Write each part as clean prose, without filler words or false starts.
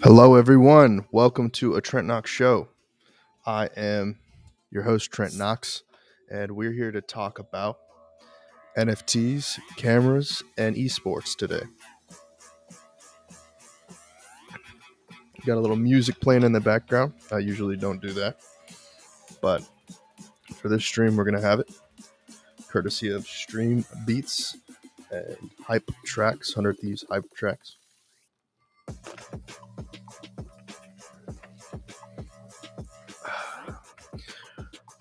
Hello, everyone. Welcome to a Trent Knox show. I am your host, Trent Knox, and we're here to talk about NFTs, cameras, and esports today. Got a little music playing in the background. I usually don't do that, but for this stream, we're going to have it, courtesy of Stream Beats and Hype Tracks, 100 Thieves Hype Tracks.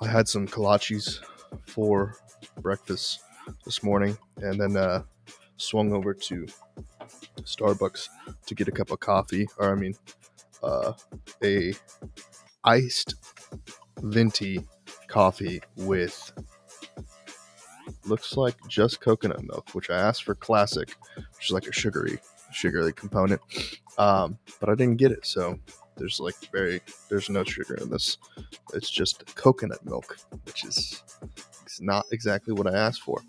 I had some kolaches for breakfast this morning, and then swung over to Starbucks to get a cup of coffee, a iced venti coffee with looks like just coconut milk, which I asked for classic, which is like a sugary component, but I didn't get it, so there's no sugar in this. It's just coconut milk, which is not exactly what I asked for.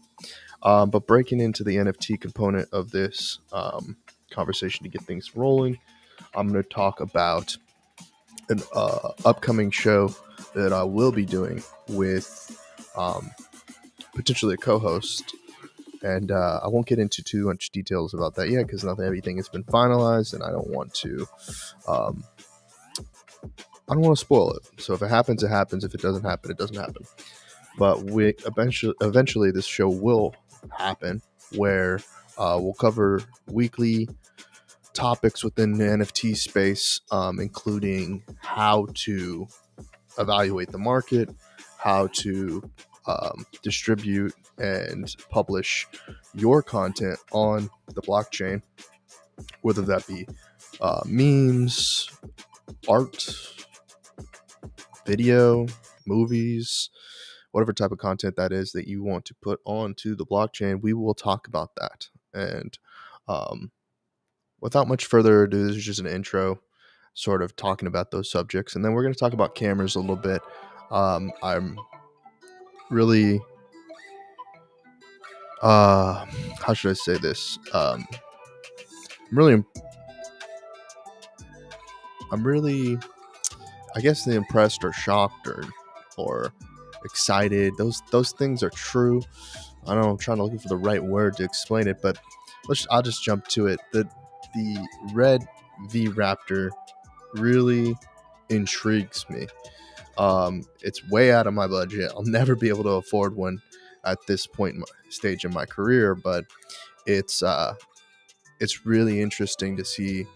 But breaking into the NFT component of this conversation to get things rolling, I'm going to talk about an upcoming show that I will be doing with potentially a co-host, and I won't get into too much details about that yet because everything has been finalized, and I don't want to spoil it. So if it happens, it happens. If it doesn't happen, it doesn't happen. But we eventually this show will happen where we'll cover weekly topics within the NFT space, including how to evaluate the market, how to distribute and publish your content on the blockchain, whether that be memes, art, video, movies, whatever type of content that is that you want to put onto the blockchain. We will talk about that. And without much further ado, this is just an intro, sort of talking about those subjects. And then we're going to talk about cameras a little bit. I'm really, how should I say this? I'm really, I guess, impressed or shocked or excited. Those things are true. I don't know. I'm trying to look for the right word to explain it, but I'll just jump to it. The red V Raptor really intrigues me. It's way out of my budget. I'll never be able to afford one at this stage in my career, but it's really interesting to see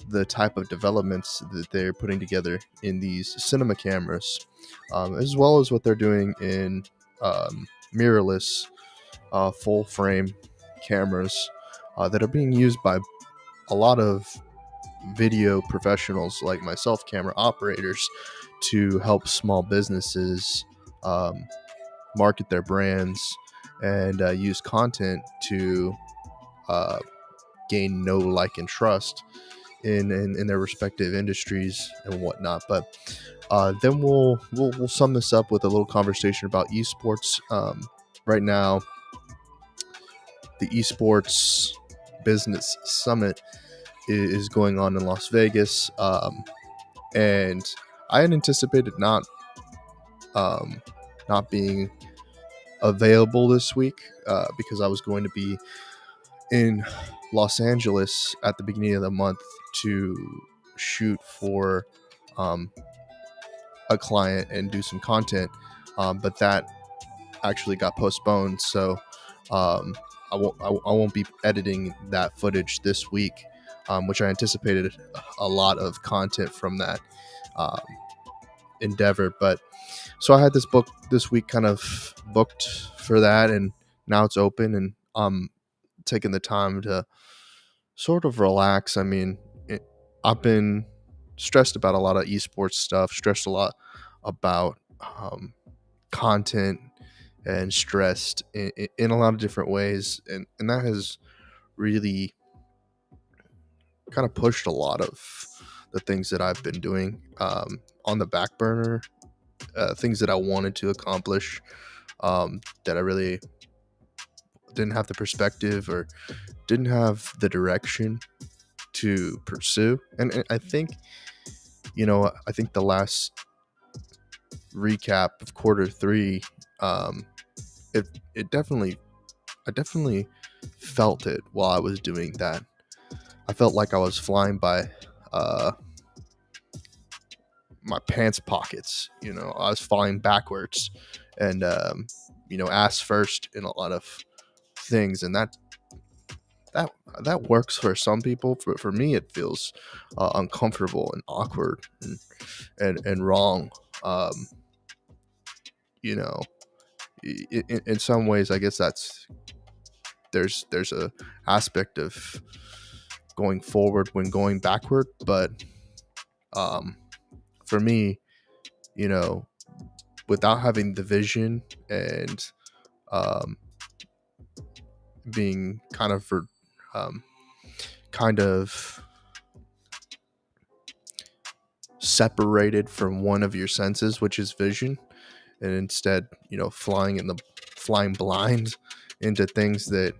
the type of developments that they're putting together in these cinema cameras, as well as what they're doing in mirrorless full frame cameras that are being used by a lot of video professionals like myself, camera operators, to help small businesses market their brands and use content to gain know, like, and trust in their respective industries and whatnot. But then we'll sum this up with a little conversation about esports. Right now, the Esports Business Summit is going on in Las Vegas, and I had anticipated not being available this week because I was going to be in Los Angeles at the beginning of the month to shoot for a client and do some content, but that actually got postponed. So I won't be editing that footage this week, which I anticipated a lot of content from that endeavor. But so I had this book this week kind of booked for that, and now it's open, and I'm taking the time to sort of relax. I mean, I've been stressed about a lot of esports stuff, stressed a lot about content, and stressed in a lot of different ways, and that has really kind of pushed a lot of the things that I've been doing on the back burner, things that I wanted to accomplish, that I really didn't have the perspective or didn't have the direction to pursue. And I think, I think the last recap of quarter three, um, it definitely, I definitely felt it while I was doing that. I felt like I was flying by uh, my pants pockets. I was flying backwards and, ass first in a lot of things. And that that works for some people. For me, it feels uncomfortable and awkward and wrong. Um, you know, in some ways, I guess there's a aspect of going forward when going backward, but um, for me, you know, without having the vision and um, being um, kind of separated from one of your senses, which is vision, and instead, flying blind into things that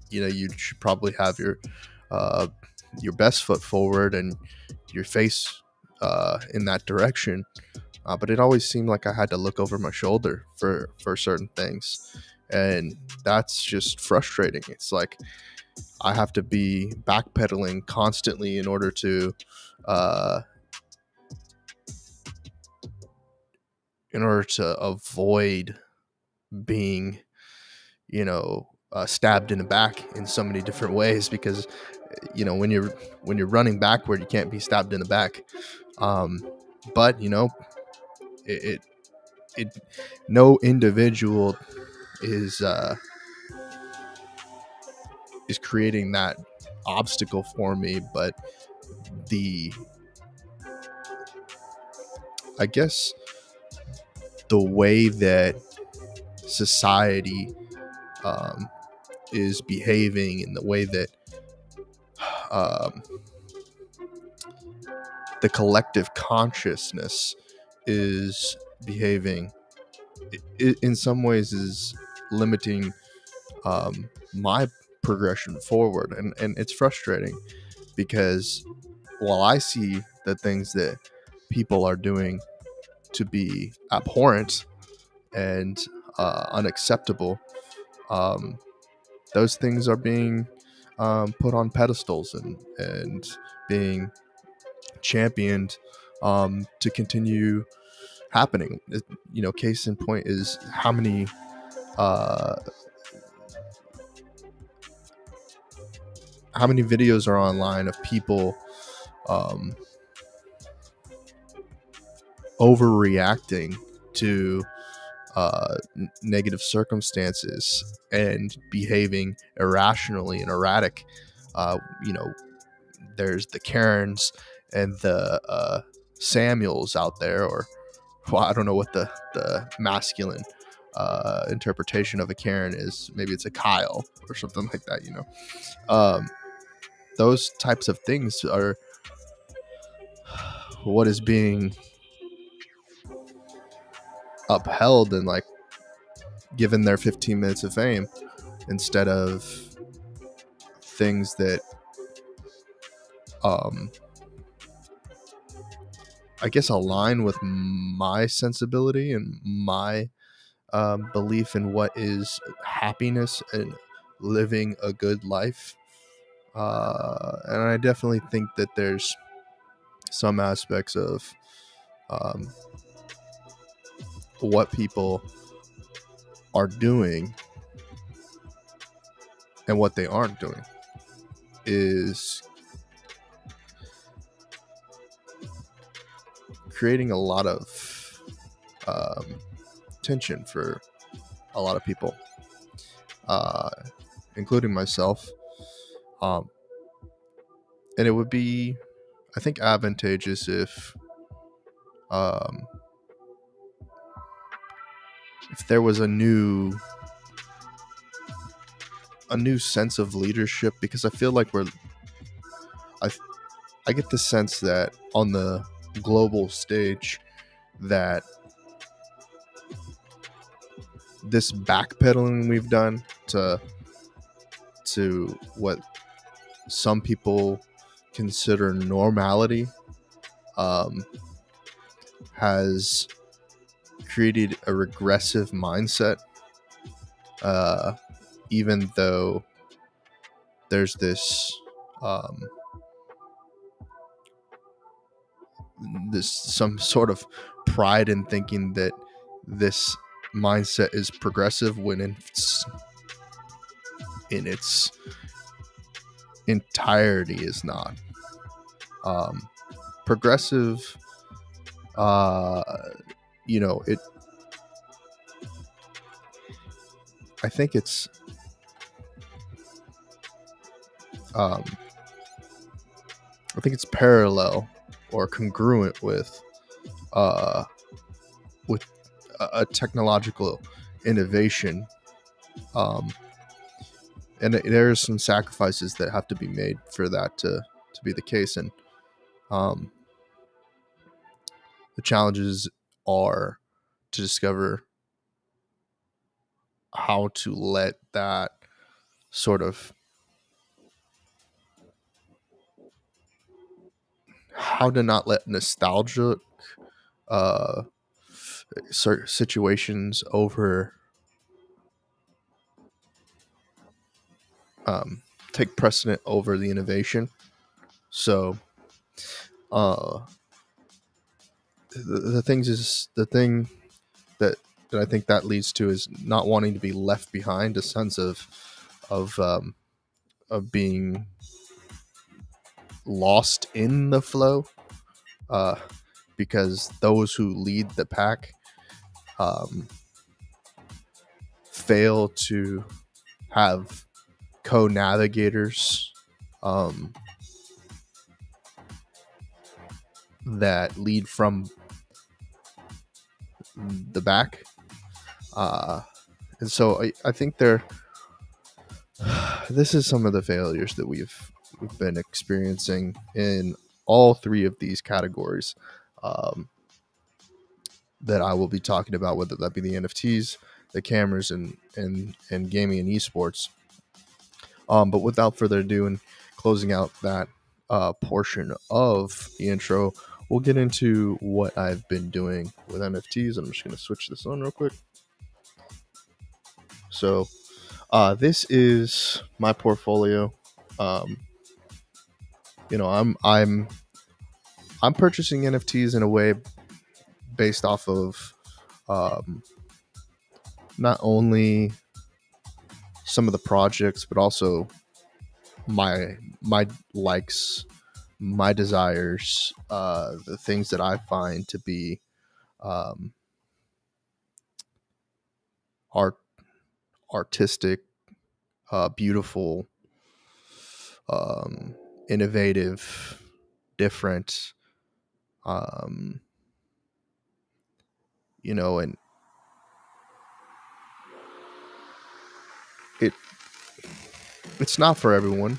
you should probably have uh, your best foot forward and your face in that direction. But it always seemed like I had to look over my shoulder for certain things, and that's just frustrating. It's like I have to be backpedaling constantly uh, in order to avoid being, stabbed in the back in so many different ways. Because when you're running backward, you can't be stabbed in the back. But it, it it no individual is creating that obstacle for me, but the I guess the way that society um, is behaving, and the way that um, the collective consciousness is behaving, in some ways is limiting my progression forward, and it's frustrating because while I see the things that people are doing to be abhorrent and unacceptable, um, those things are being put on pedestals and being championed to continue happening. Case in point is uh, how many videos are online of people um, overreacting to negative circumstances and behaving irrationally and erratic. Uh, you know, there's the Karens and the Samuels out there, or well, I don't know what the masculine interpretation of a Karen is. Maybe it's a Kyle or something like that. Um, those types of things are what is being upheld and like given their 15 minutes of fame, instead of things that um I guess align with my sensibility and my belief in what is happiness and living a good life. And I definitely think that there's some aspects of um, what people are doing and what they aren't doing is creating a lot of tension for a lot of people, uh, including myself. Um, and it would be, I think, advantageous um, if there was a new sense of leadership, because I feel like I I get the sense that on the global stage that this backpedaling we've done to what some people consider normality has created a regressive mindset, even though there's um, this some sort of pride in thinking that this mindset is progressive when in its entirety is not. Progressive, uh, it. I think it's um, parallel or congruent uh, with a technological innovation, and there are some sacrifices that have to be made for that to be the case. And um, the challenges are to discover how to let that sort of how to not let nostalgic uh, situations um, take precedent over the innovation. So uh, the thing that I think that leads to is not wanting to be left behind, a sense of um, of being lost in the flow, uh, because those who lead the pack um, fail to have co-navigators um, that lead from the back, and so I think this is some of the failures that we've been experiencing in all three of these categories um, that I will be talking about, whether that be the NFTs, the cameras, and gaming and esports. But without further ado, and closing out that portion of the intro, we'll get into what I've been doing with NFTs. I'm just going to switch this on real quick. So this is my portfolio. Um, I'm purchasing NFTs in a way based off of um, not only some of the projects, but also my likes, my desires, the things that I find to be um, art, artistic, beautiful, innovative, different, um, and it it's not for everyone.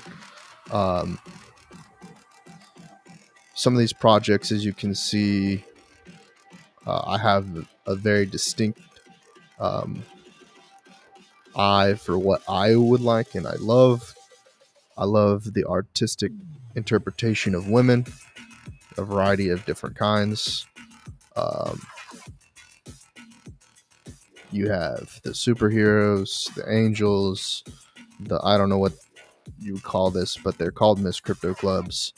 Um, some of these projects, as you can see, I have a very distinct um, eye for what I would like, and I love the artistic interpretation of women, a variety of different kinds. Um, you have the superheroes, the angels, the I don't know what you call this, but they're called Miss Crypto Clubs.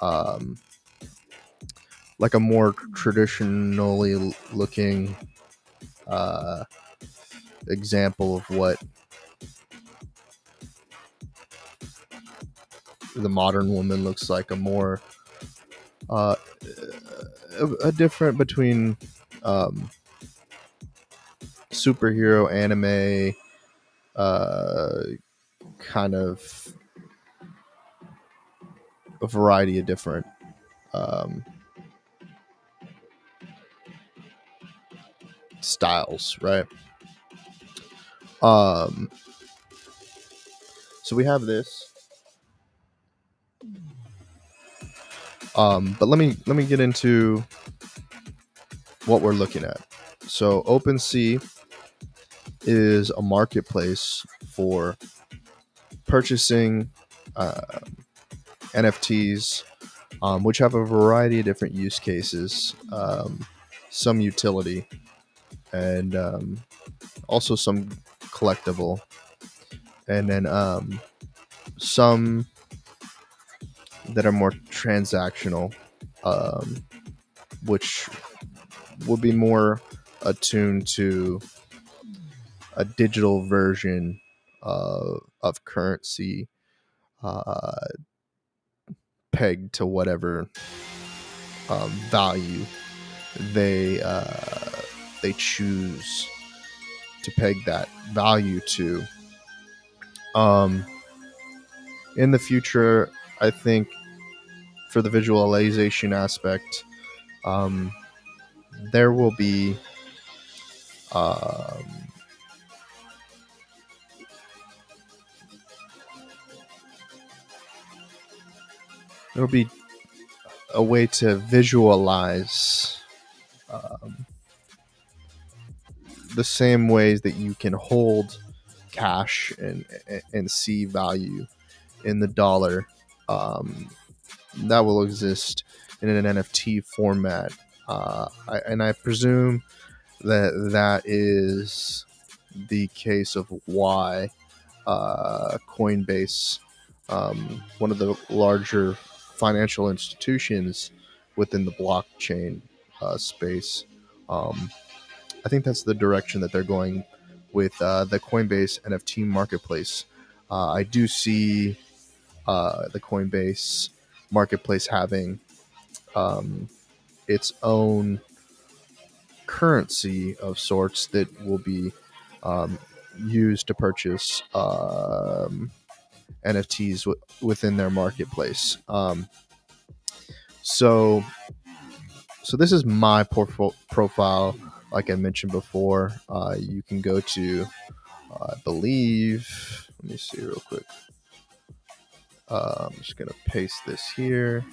Um, like a more traditionally looking uh, example of what the modern woman looks like, a more uh, a different between um, superhero anime, kind of a variety of different um, styles, right? Um, so we have this, but let me get into what we're looking at. So OpenSea is a marketplace for purchasing NFTs, which have a variety of different use cases, some utility, and also some collectible, and then some that are more transactional, um, which would be more attuned to a digital version of currency, uh, pegged to whatever value they they choose to peg that value to. Um, in the future, I think for the visualization aspect, um, there will be um, there'll be a way to visualize um, the same ways that you can hold cash and see value in the dollar. Um, that will exist in an NFT format, and I presume that that is the case of why Coinbase, one of the larger financial institutions within the blockchain space. Um, I think that's the direction that they're going with the Coinbase NFT marketplace. I do see the Coinbase marketplace having um, its own currency of sorts that will be um, used to purchase NFTs within their marketplace. So, so this is my profile. Like I mentioned before, you can go to, I believe. Let me see real quick. I'm just gonna paste this here.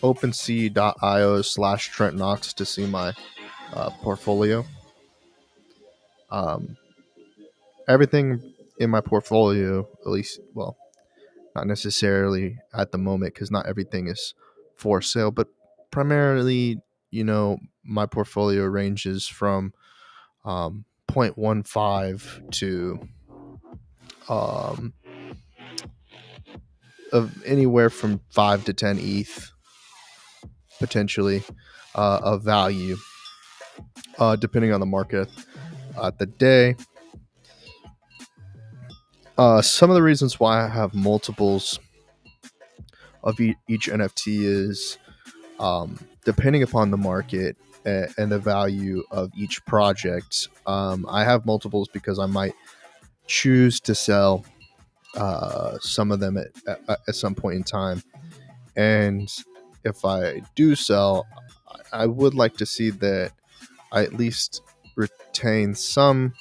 OpenSea.io/Trent Knox to see my portfolio. Um, everything in my portfolio, at least, well, not necessarily at the moment because not everything is for sale, but primarily, my portfolio ranges from 0.15 to um, of anywhere from 5 to 10 ETH potentially of value, depending on the market at the day. Some of the reasons why I have multiples of each NFT is depending upon the market and the value of each project. I have multiples because I might choose to sell some of them at some point in time. And if I do sell, I would like to see that I at least retain some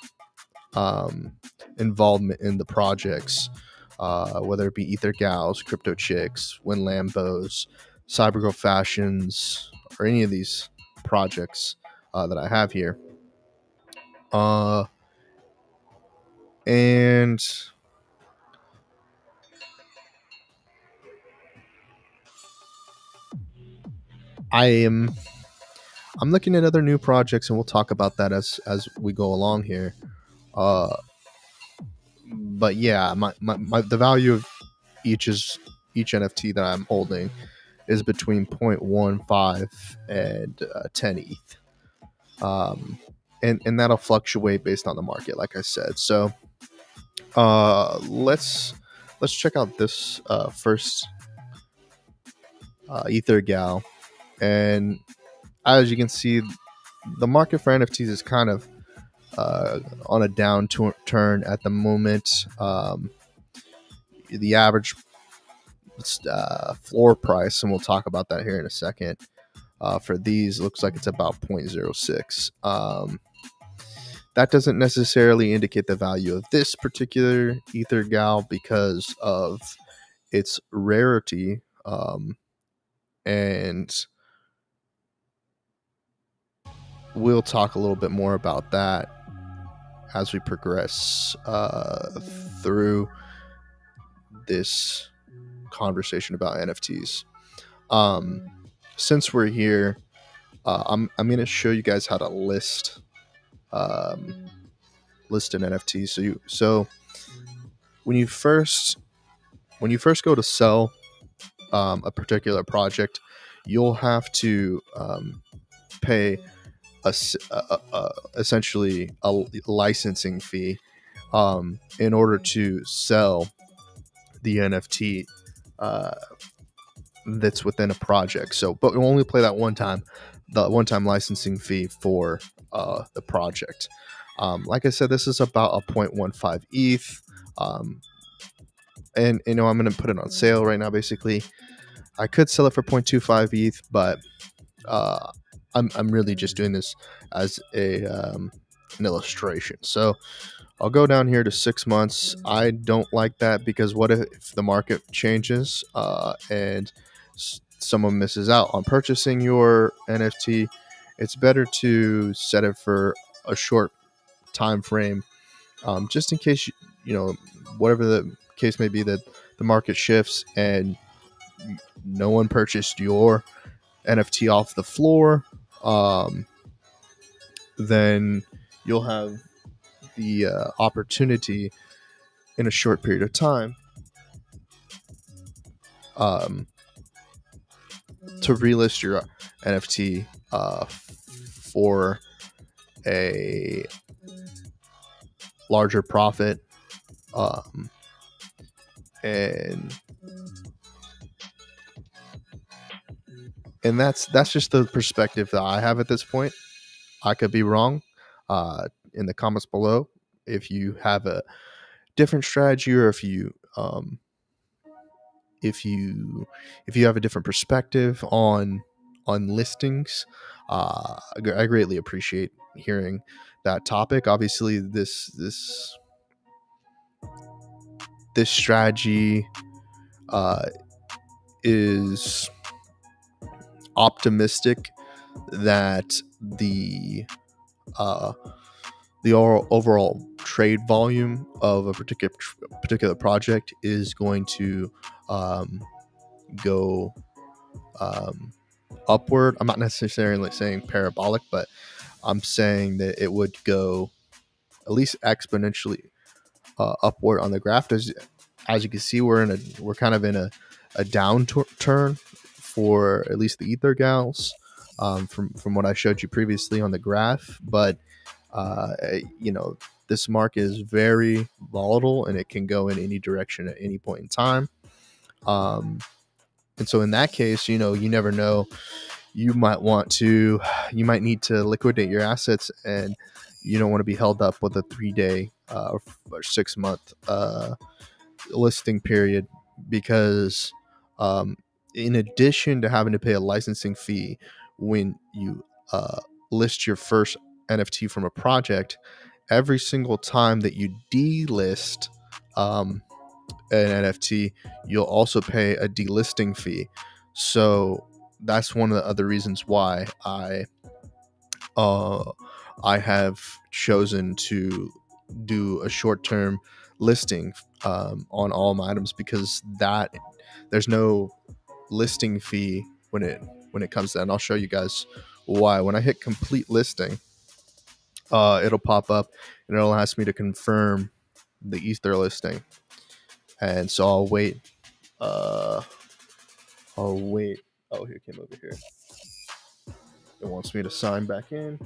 involvement in the projects, whether it be Ether Gals, Crypto Chicks, Win Lambos, Cybergirl Fashions, or any of these projects that I have here. And I'm looking at other new projects, and we'll talk about that as we go along here. But yeah, the value of each NFT that I'm holding is between 0.15 and 10 ETH. And that'll fluctuate based on the market, like I said. So let's check out this first Ether Gal. And as you can see, the market for NFTs is kind of on a downturn at the moment. The average floor price, and we'll talk about that here in a second, for these looks like it's about 0.06. That doesn't necessarily indicate the value of this particular Ether Gal because of its rarity, and we'll talk a little bit more about that as we progress through this conversation about NFTs. Since we're here, I'm going to show you guys how to list um, list an NFT. So when you first go to sell a particular project, you'll have to pay essentially a licensing fee in order to sell the NFT that's within a project. So, but we'll only play that one time, the one-time licensing fee for the project. Like I said, this is about a 0.15 ETH. And I'm going to put it on sale right now. Basically, I could sell it for 0.25 ETH, but I'm really just doing this as an illustration. So I'll go down here to 6 months. I don't like that because what if the market changes and someone misses out on purchasing your NFT? It's better to set it for a short time frame, just in case whatever the case may be, that the market shifts and no one purchased your NFT off the floor. Then you'll have the opportunity in a short period of time to relist your NFT for a larger profit, and that's just the perspective that I have at this point. I could be wrong. In the comments below, if you have a different strategy, or if you have a different perspective on listings, I greatly appreciate hearing that topic. Obviously, this strategy is optimistic that the overall trade volume of a particular project is going to go upward. I'm not necessarily saying parabolic, but I'm saying that it would go at least exponentially upward on the graph. As you can see, we're kind of in a downturn for at least the Ether gals, from what I showed you previously on the graph. But this market is very volatile and it can go in any direction at any point in time. And so in that case, you never know. You might need to liquidate your assets, and you don't want to be held up with a 3-day or 6-month listing period, because in addition to having to pay a licensing fee when you list your first NFT from a project, every single time that you delist an NFT, you'll also pay a delisting fee. So that's one of the other reasons why I have chosen to do a short-term listing on all my items, because there's no listing fee when it comes to that. And I'll show you guys why. When I hit complete listing, it'll pop up and it'll ask me to confirm the Ether listing. And so I'll wait. Oh, here, came over here. It wants me to sign back in.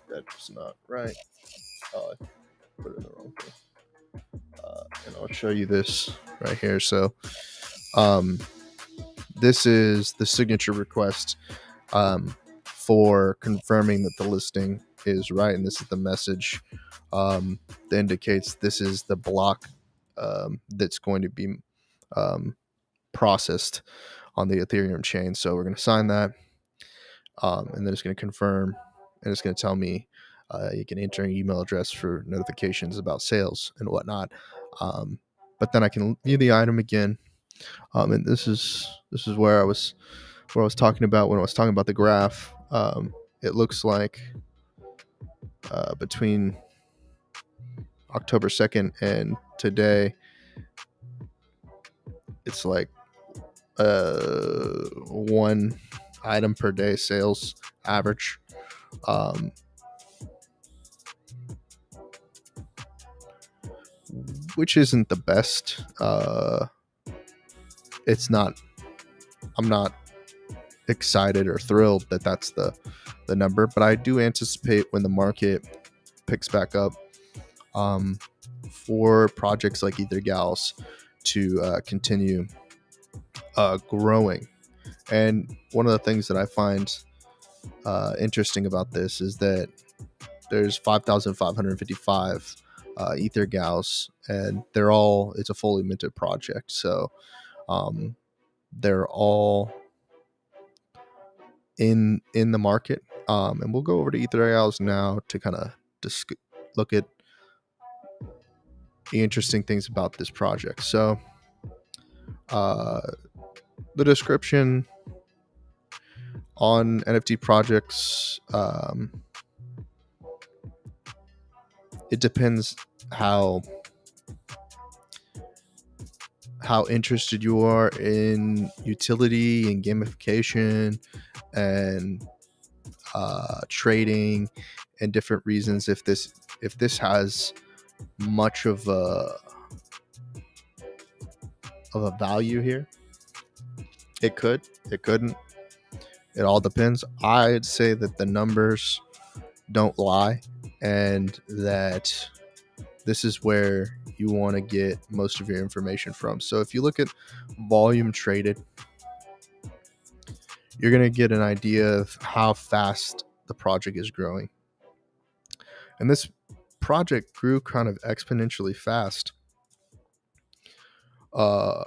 That's not right. Oh, I put it in the wrong thing. And I'll show you this right here. So, this is the signature request for confirming that the listing is right, and this is the message that indicates this is the block that's going to be processed on the Ethereum chain. So we're going to sign that, and then it's going to confirm, and it's going to tell me you can enter an email address for notifications about sales and whatnot. But then I can view the item again, and this is where I was talking about when I was talking about the graph. It looks like between October 2nd and today, it's like one item per day sales average. Um, which isn't the best. It's not. I'm not excited or thrilled that that's the number, but I do anticipate when the market picks back up, um, for projects like Ether Gals to continue growing. And one of the things that I find interesting about this is that there's 5,555 Ether Gals, and it's a fully minted project. So they're all in the market. And we'll go over to Ether Gals now to kind of look at the interesting things about this project. So the description on NFT projects, it depends how interested you are in utility and gamification and trading and different reasons. If this has much of a value here, it couldn't. It all depends. I'd say that the numbers don't lie, and that this is where you want to get most of your information from. So if you look at volume traded, you're going to get an idea of how fast the project is growing. And this project grew kind of exponentially fast. And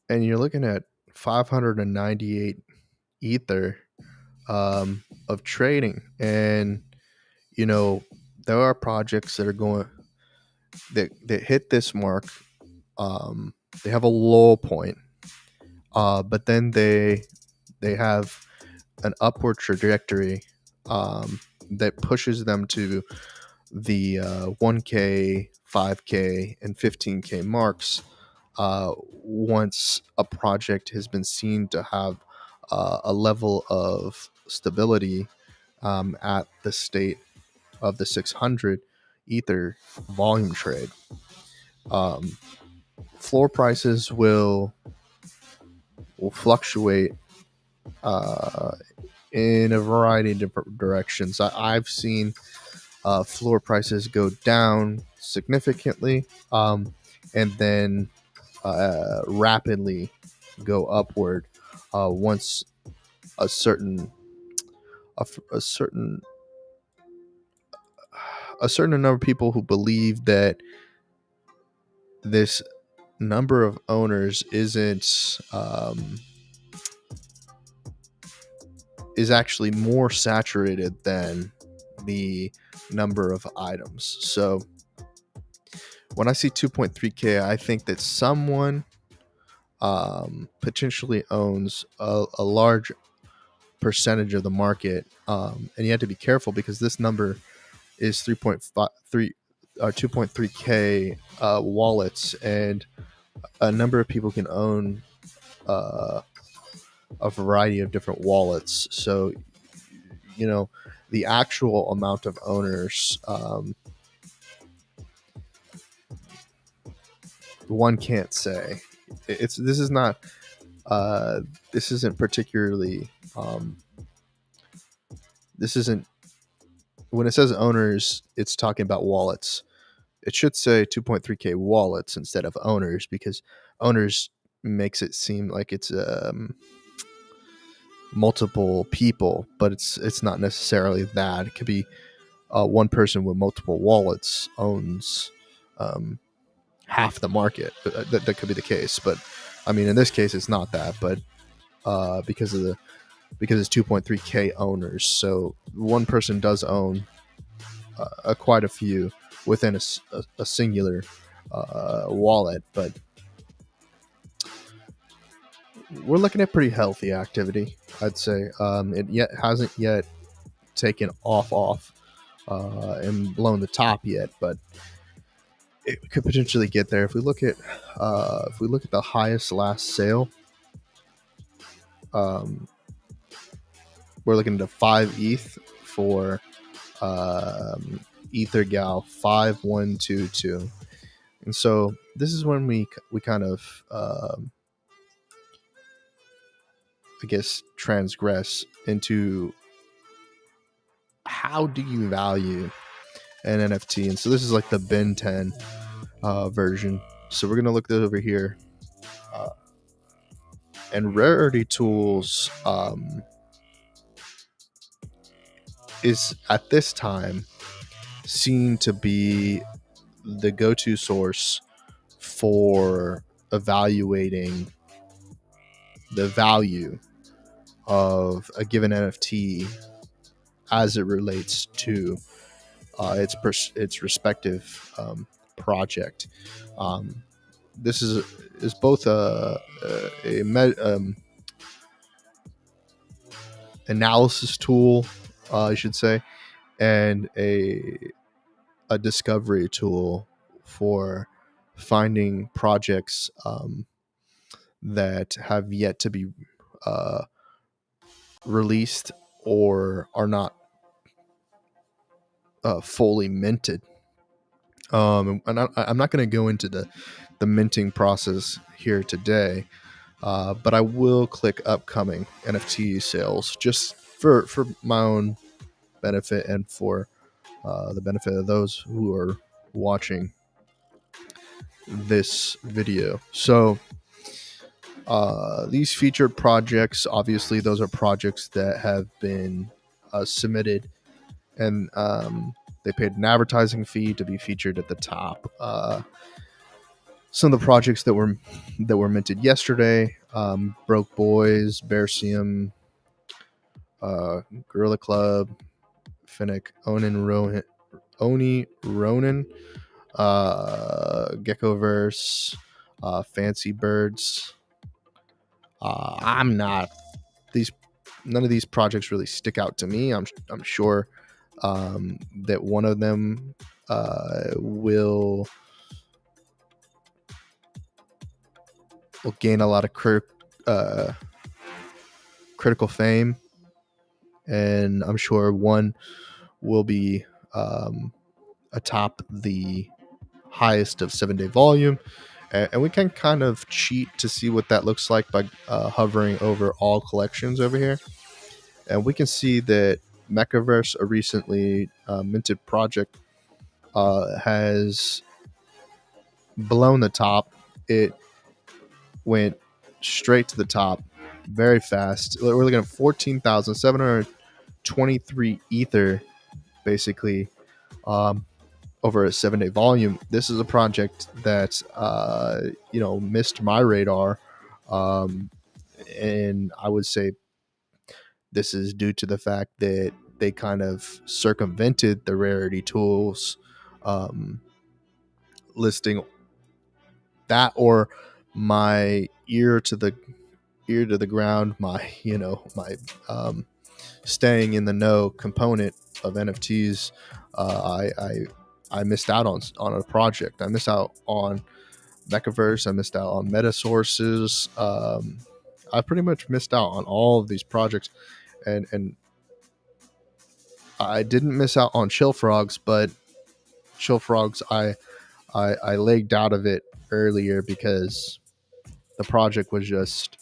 you're looking at 598 Ether of trading. And, there are projects that are going that hit this mark. They have a low point, but then they have an upward trajectory that pushes them to the 1K, 5K, and 15K marks once a project has been seen to have a level of stability at the state of the 600 Ether volume trade. Floor prices will fluctuate in a variety of different directions. I've seen floor prices go down significantly, and then rapidly go upward once a certain number of people who believe that this number of owners is actually more saturated than the number of items. So when I see 2.3K, I think that someone potentially owns a large percentage of the market, and you have to be careful because this number is 3.53 or 2.3K wallets, and a number of people can own a variety of different wallets. So the actual amount of owners, one can't say. This isn't particularly this isn't when it says owners, it's talking about wallets. It should say 2.3K wallets instead of owners, because owners makes it seem like it's multiple people, but it's not necessarily that. It could be one person with multiple wallets owns half the market. That could be the case, but I mean, in this case, it's not that. But because it's 2.3K owners, so one person does own quite a few within a singular wallet. But we're looking at pretty healthy activity, I'd say. It hasn't yet taken off and blown the top yet, but it could potentially get there. If we look at the highest last sale, um, we're looking at 5 ETH for EtherGal 5122, and so this is when we kind of I guess transgress into how do you value an NFT. And so this is like the Ben 10 version. So we're gonna look this over here. And Rarity Tools is at this time seen to be the go-to source for evaluating the value of a given NFT as it relates to its respective project. This is both a analysis tool, I should say, and a discovery tool for finding projects that have yet to be released or are not fully minted. And I'm not going to go into the minting process here today, but I will click upcoming NFT sales just for my own benefit and for the benefit of those who are watching this video. So these featured projects, obviously those are projects that have been submitted, and they paid an advertising fee to be featured at the top. Some of the projects that were minted yesterday: Broke Boys, Bearsium, Gorilla Club, Finnick, Oni Ronin, Geckoverse, Fancy Birds. None of these projects really stick out to me. I'm sure that one of them will gain a lot of critical fame, and I'm sure one will be atop the highest of 7-day volume. And we can kind of cheat to see what that looks like by hovering over all collections over here. And we can see that Mechaverse, a recently minted project, has blown the top. It went straight to the top very fast. We're looking at 14,723 Ether, basically, over a 7-day volume. This is a project that missed my radar, and I would say this is due to the fact that they kind of circumvented the Rarity Tools listing that, or my ear to the ground, my staying in the know component of NFTs. I missed out on a project. I missed out on Mechaverse. I missed out on Meta Sources. I pretty much missed out on all of these projects, and I didn't miss out on Chill Frogs, but Chill Frogs I legged out of it earlier because the project was just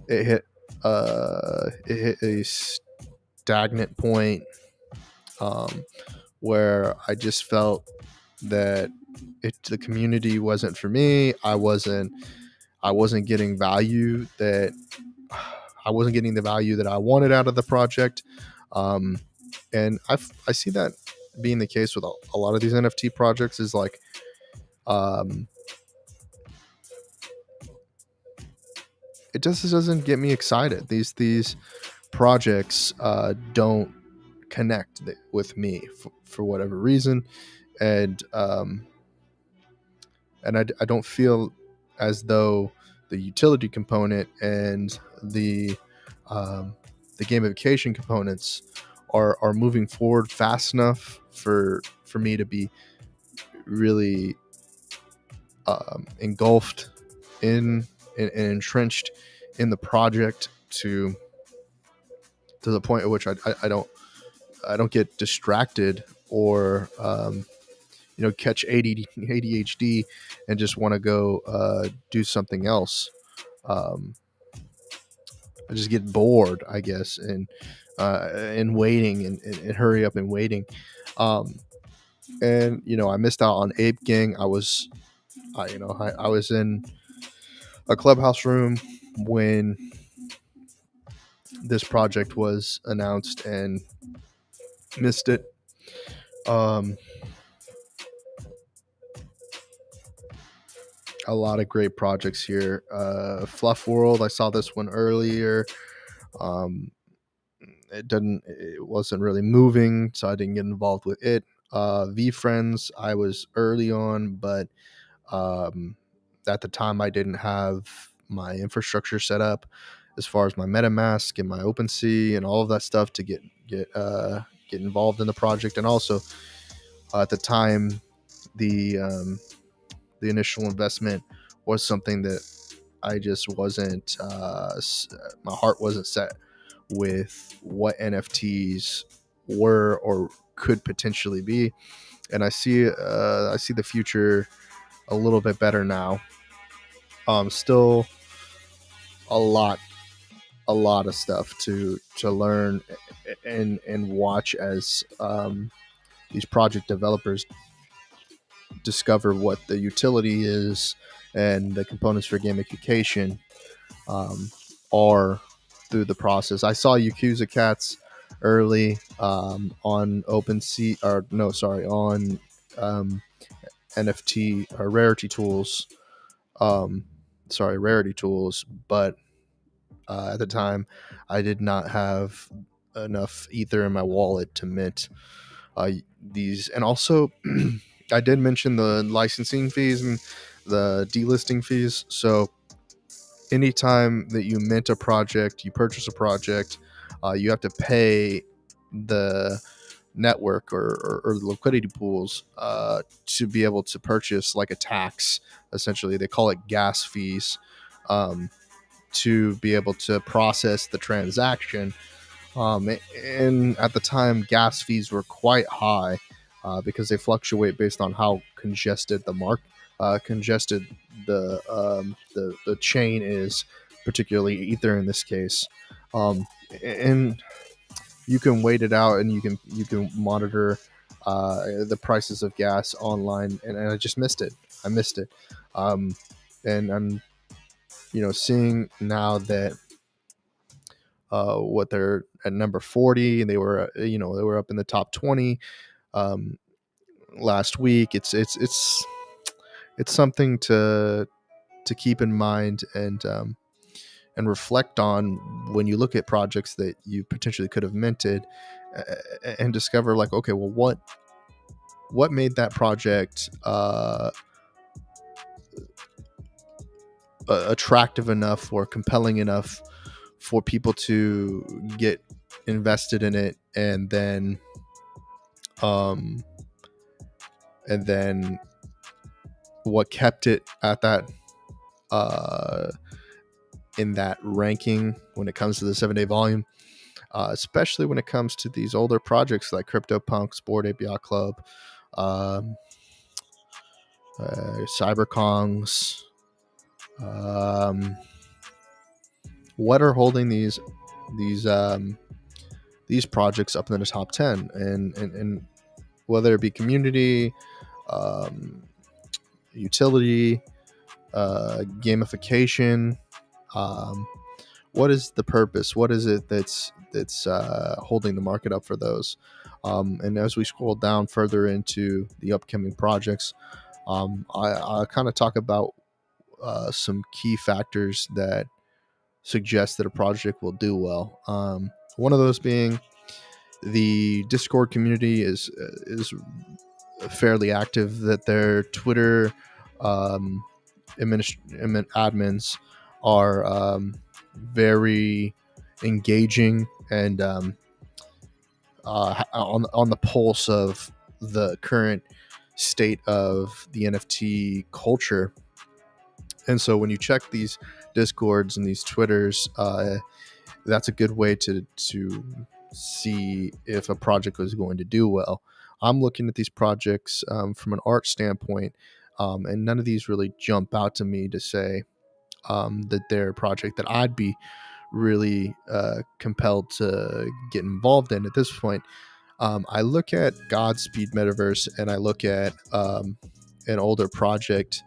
it hit a stagnant point, where I just felt that the community wasn't for me. I wasn't getting value that I wasn't getting the value that I wanted out of the project, and I see that being the case with a lot of these NFT projects. Is like, it just doesn't get me excited. These projects don't connect with me for whatever reason, and I don't feel as though the utility component and the gamification components are moving forward fast enough for me to be really engulfed in and entrenched in the project to the point at which I don't get distracted or catch ADHD and just want to go do something else. Um, I just get bored, I guess, and waiting and hurry up and waiting. Um, and I missed out on Ape Gang. I was in a clubhouse room when this project was announced and missed it. Um, a lot of great projects here. Fluff World, I saw this one earlier. Um, it wasn't really moving, so I didn't get involved with it. V Friends, I was early on, but um, at the time I didn't have my infrastructure set up as far as my MetaMask and my OpenSea and all of that stuff to get involved in the project. And also at the time, the initial investment was something that I just wasn't my heart wasn't set with what NFTs were or could potentially be, and I see the future a little bit better now. Still a lot of stuff to learn and watch as these project developers discover what the utility is and the components for gamification um, are through the process. I saw Yakuza Cats early on OpenSea, or no, sorry, on um, NFT or Rarity Tools. Um, Rarity Tools, but at the time, I did not have enough Ether in my wallet to mint these, and also I did mention the licensing fees and the delisting fees. So anytime that you mint a project, you purchase a project, you have to pay the network or the liquidity pools to be able to purchase like a tax. Essentially, they call it gas fees to be able to process the transaction. And at the time, gas fees were quite high because they fluctuate based on how congested congested the chain is, particularly Ether in this case. And you can wait it out, and you can monitor the prices of gas online. And I just missed it. I missed it. And I'm seeing now that what they're at number 40, and they were they were up in the top 20 um, last week. It's something to keep in mind and reflect on when you look at projects that you potentially could have minted and discover, like, okay, well, what made that project attractive enough or compelling enough for people to get invested in it, um and then what kept it at that uh in that ranking when it comes to the 7-day volume, especially when it comes to these older projects like CryptoPunks, Bored Ape Yacht Club, um Cyberkongs. um what are holding these these projects up in the top 10, and whether it be community, um, utility, gamification. Um, what is the purpose? What is it that's holding the market up for those? And as we scroll down further into the upcoming projects, I kind of talk about some key factors that suggest that a project will do well. One of those being the Discord community is fairly active. That their Twitter um, admins are very engaging and on the pulse of the current state of the NFT culture. And so when you check these Discords and these Twitters, that's a good way to see if a project was going to do well. I'm looking at these projects from an art standpoint, and none of these really jump out to me to say that they're a project that I'd be really compelled to get involved in at this point. I look at Godspeed Metaverse and I look at an older project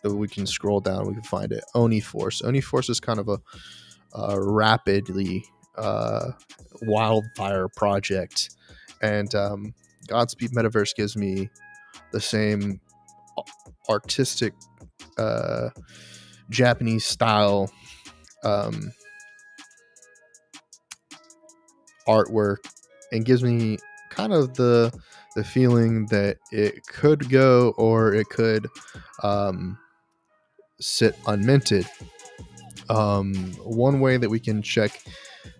that we can scroll down, we can find it. Oni Force. Oni Force is kind of a rapidly wildfire project, and Godspeed Metaverse gives me the same artistic Japanese style artwork, and gives me kind of the feeling that it could go or it could sit unminted. One way that we can check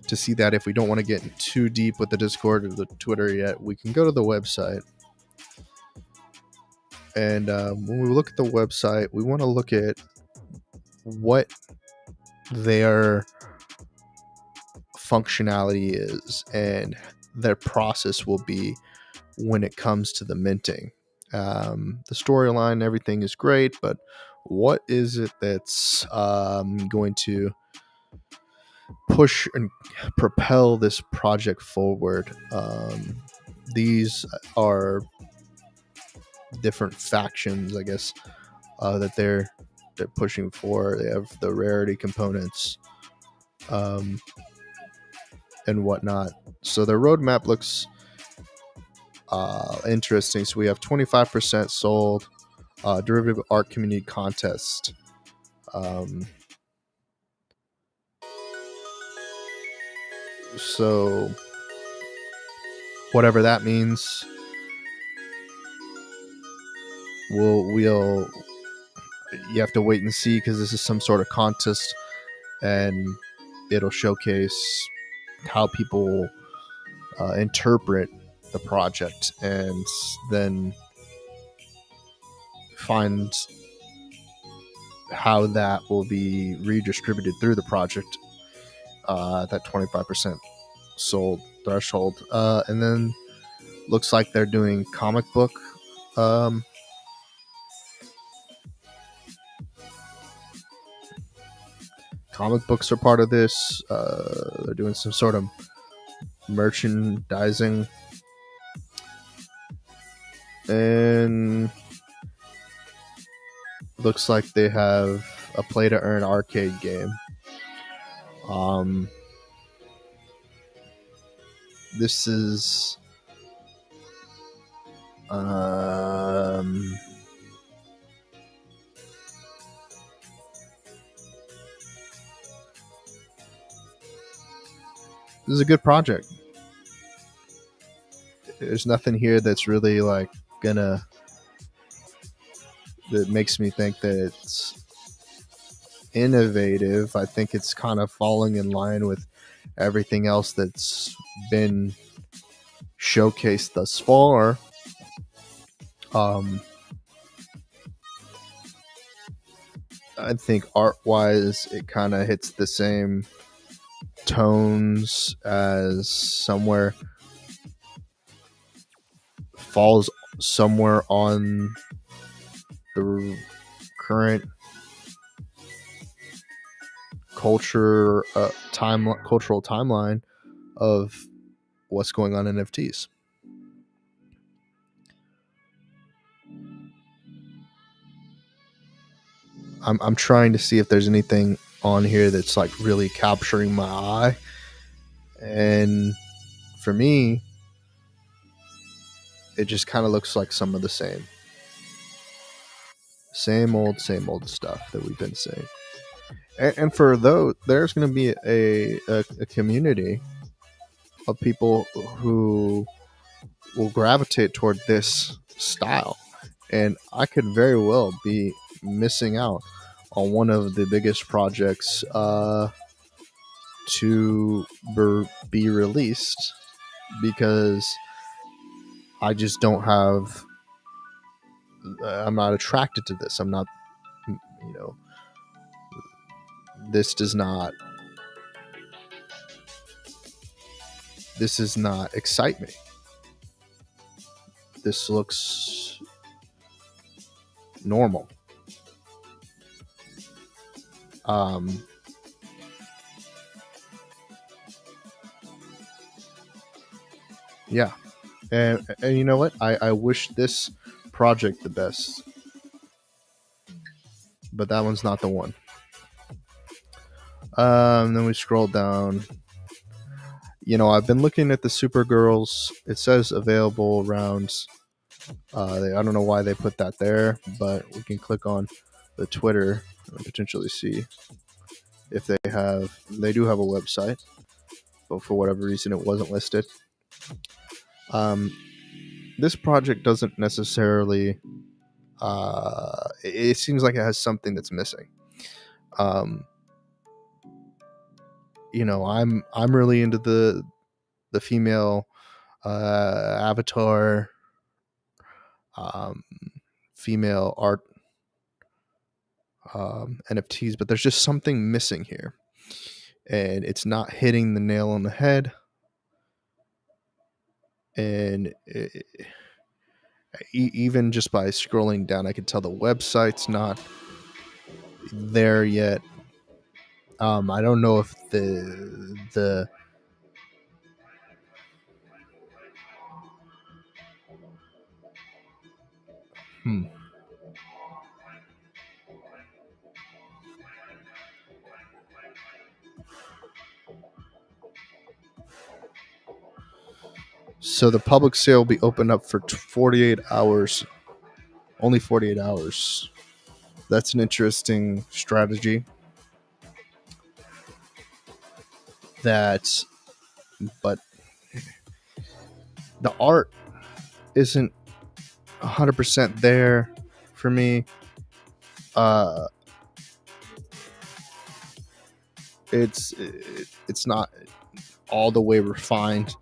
to see that, if we don't want to get too deep with the Discord or the Twitter yet, we can go to the website. And when we look at the website, we want to look at what their functionality is and their process will be when it comes to the minting. The storyline, everything is great, but what is it that's going to push and propel this project forward? These are different factions, I guess, that they're pushing for. They have the rarity components and whatnot. So their roadmap looks interesting. So we have 25% sold, derivative art community contest. So whatever that means, we'll you have to wait and see, because this is some sort of contest and it'll showcase how people interpret the project, and then find how that will be redistributed through the project, that 25% sold threshold. And then looks like they're doing comic book comic books are part of this. They're doing some sort of merchandising, and looks like they have a play to earn arcade game. This is this is a good project. There's nothing here that's really like that makes me think that it's innovative. I think it's kind of falling in line with everything else that's been showcased thus far. I think art-wise, it kind of hits the same tones as somewhere, falls somewhere on the current cultural timeline of what's going on in NFTs. I'm trying to see if there's anything on here that's like really capturing my eye, and for me, it just kind of looks like some of the same old stuff that we've been seeing. And for those, there's going to be a community of people who will gravitate toward this style, and I could very well be missing out on one of the biggest projects to be released, because I just don't have I'm not attracted to this. I'm not, you know, this does not excite me. This looks normal. Um, yeah, and you know what? I wish this project the best, but that one's not the one. Then we scroll down. I've been looking at the Supergirls. It says available around. I don't know why they put that there, but we can click on the Twitter and potentially see if they do have a website, but for whatever reason it wasn't listed. This project doesn't necessarily. It seems like it has something that's missing. I'm really into the female avatar, female art, NFTs, but there's just something missing here, and it's not hitting the nail on the head. And even just by scrolling down, I can tell the website's not there yet. I don't know if the So the public sale will be opened up for 48 hours. Only 48 hours. That's an interesting strategy. But the art isn't 100% there for me. It's not all the way refined.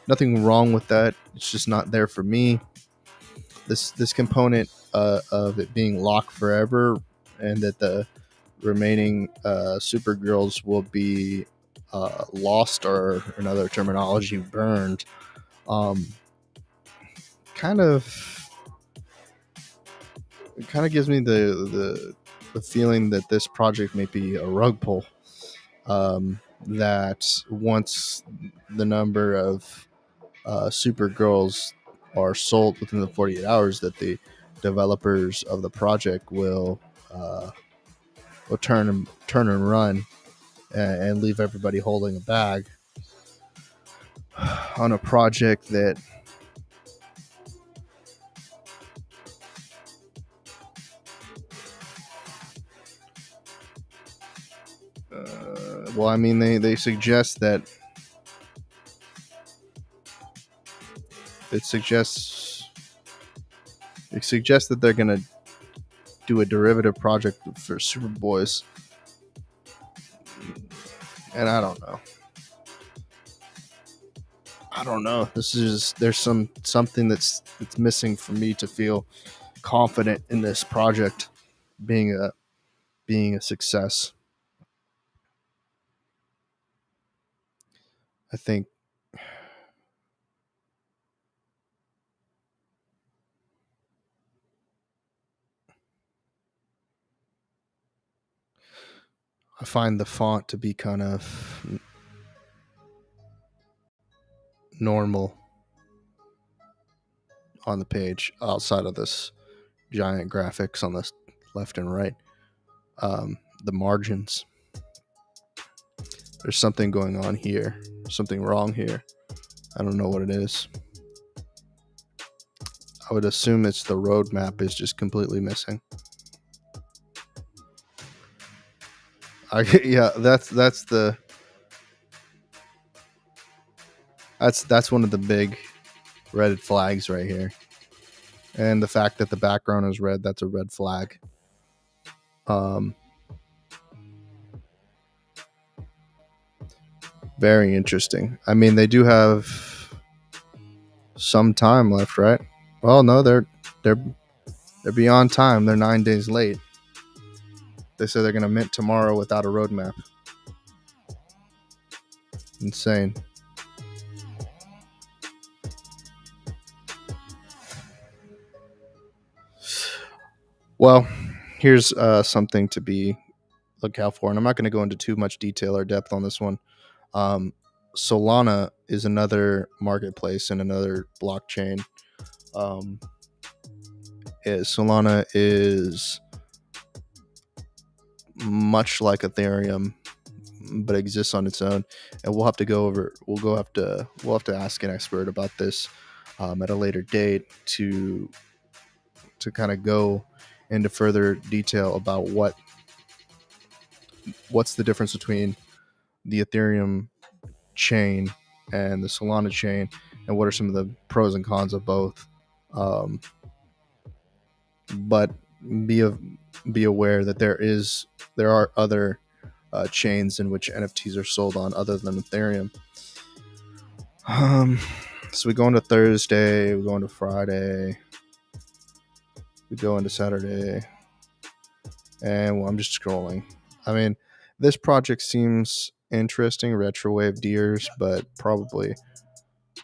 Nothing wrong with that. It's just not there for me. This component of it being locked forever, and that the remaining Supergirls will be lost, or another terminology, burned. Kind of gives me the feeling that this project may be a rug pull. That once the number of Supergirls are sold within the 48 hours, that the developers of the project will turn and run and leave everybody holding a bag on a project that well, I mean, they suggest that it suggests that they're gonna do a derivative project for Superboys, and I don't know. This is there's something that's missing for me to feel confident in this project being a success. I think I find the font to be kind of normal on the page, outside of this giant graphics on the left and right. The margins. There's something going on here. Something wrong here. I don't know what it is. I would assume it's the roadmap is just completely missing. Yeah, that's one of the big red flags right here. And the fact that the background is red, that's a red flag. Very interesting. I mean, they do have some time left, right? Well, no, they're They're beyond time. They're 9 days late. They say they're going to mint tomorrow without a roadmap. Insane. Well, here's something to be look out for, and I'm not going to go into too much detail or depth on this one. Um, Solana is another marketplace and another blockchain. Um, Solana is much like Ethereum, but exists on its own. And we'll have to go over. We'll have to ask an expert about this at a later date to kind of go into further detail about what's the difference between the Ethereum chain and the Solana chain, and what are some of the pros and cons of both. Um, but be a, be aware that there are other chains in which NFTs are sold on other than Ethereum. So we go into Thursday, we go into Friday, we go into Saturday, and well, I'm just scrolling. I mean, this project seems interesting, retrowave Deers, but probably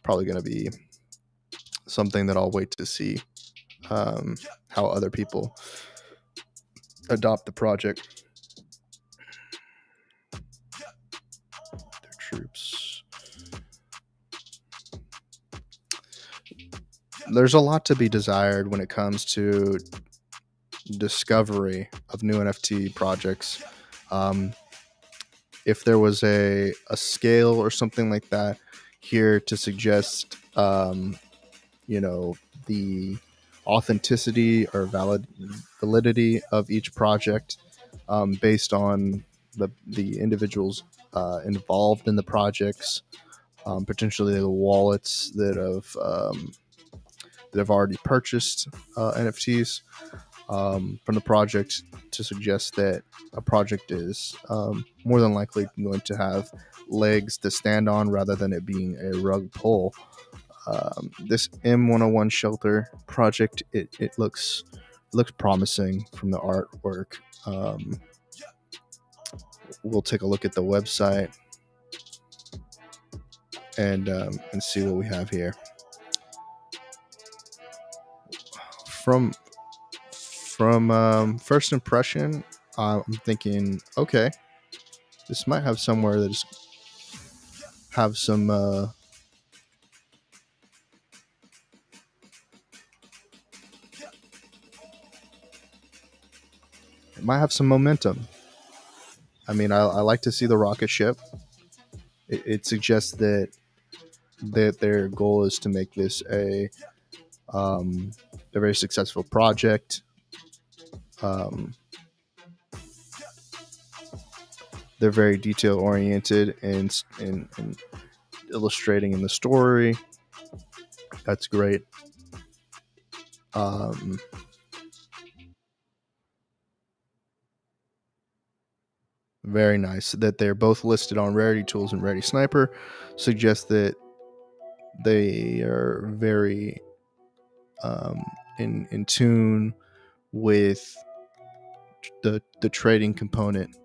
going to be something that I'll wait to see how other people adopt the project. Their troops. There's a lot to be desired when it comes to discovery of new NFT projects. Um, if there was a scale or something like that here to suggest, you know, the authenticity or validity of each project based on the individuals involved in the projects, potentially the wallets that have already purchased NFTs from the project, to suggest that a project is more than likely going to have legs to stand on rather than it being a rug pull. This M101 shelter project, it looks promising from the artwork. We'll take a look at the website and see what we have here. From first impression, I'm thinking, okay, this might have somewhere that is have some it might have some momentum. I mean, I like to see the rocket ship. It suggests that their goal is to make this a very successful project. They're very detail oriented and illustrating in the story. That's great. Um, Very nice that they're both listed on Rarity Tools and Rarity Sniper. Suggests that they are very um, in tune with the trading component,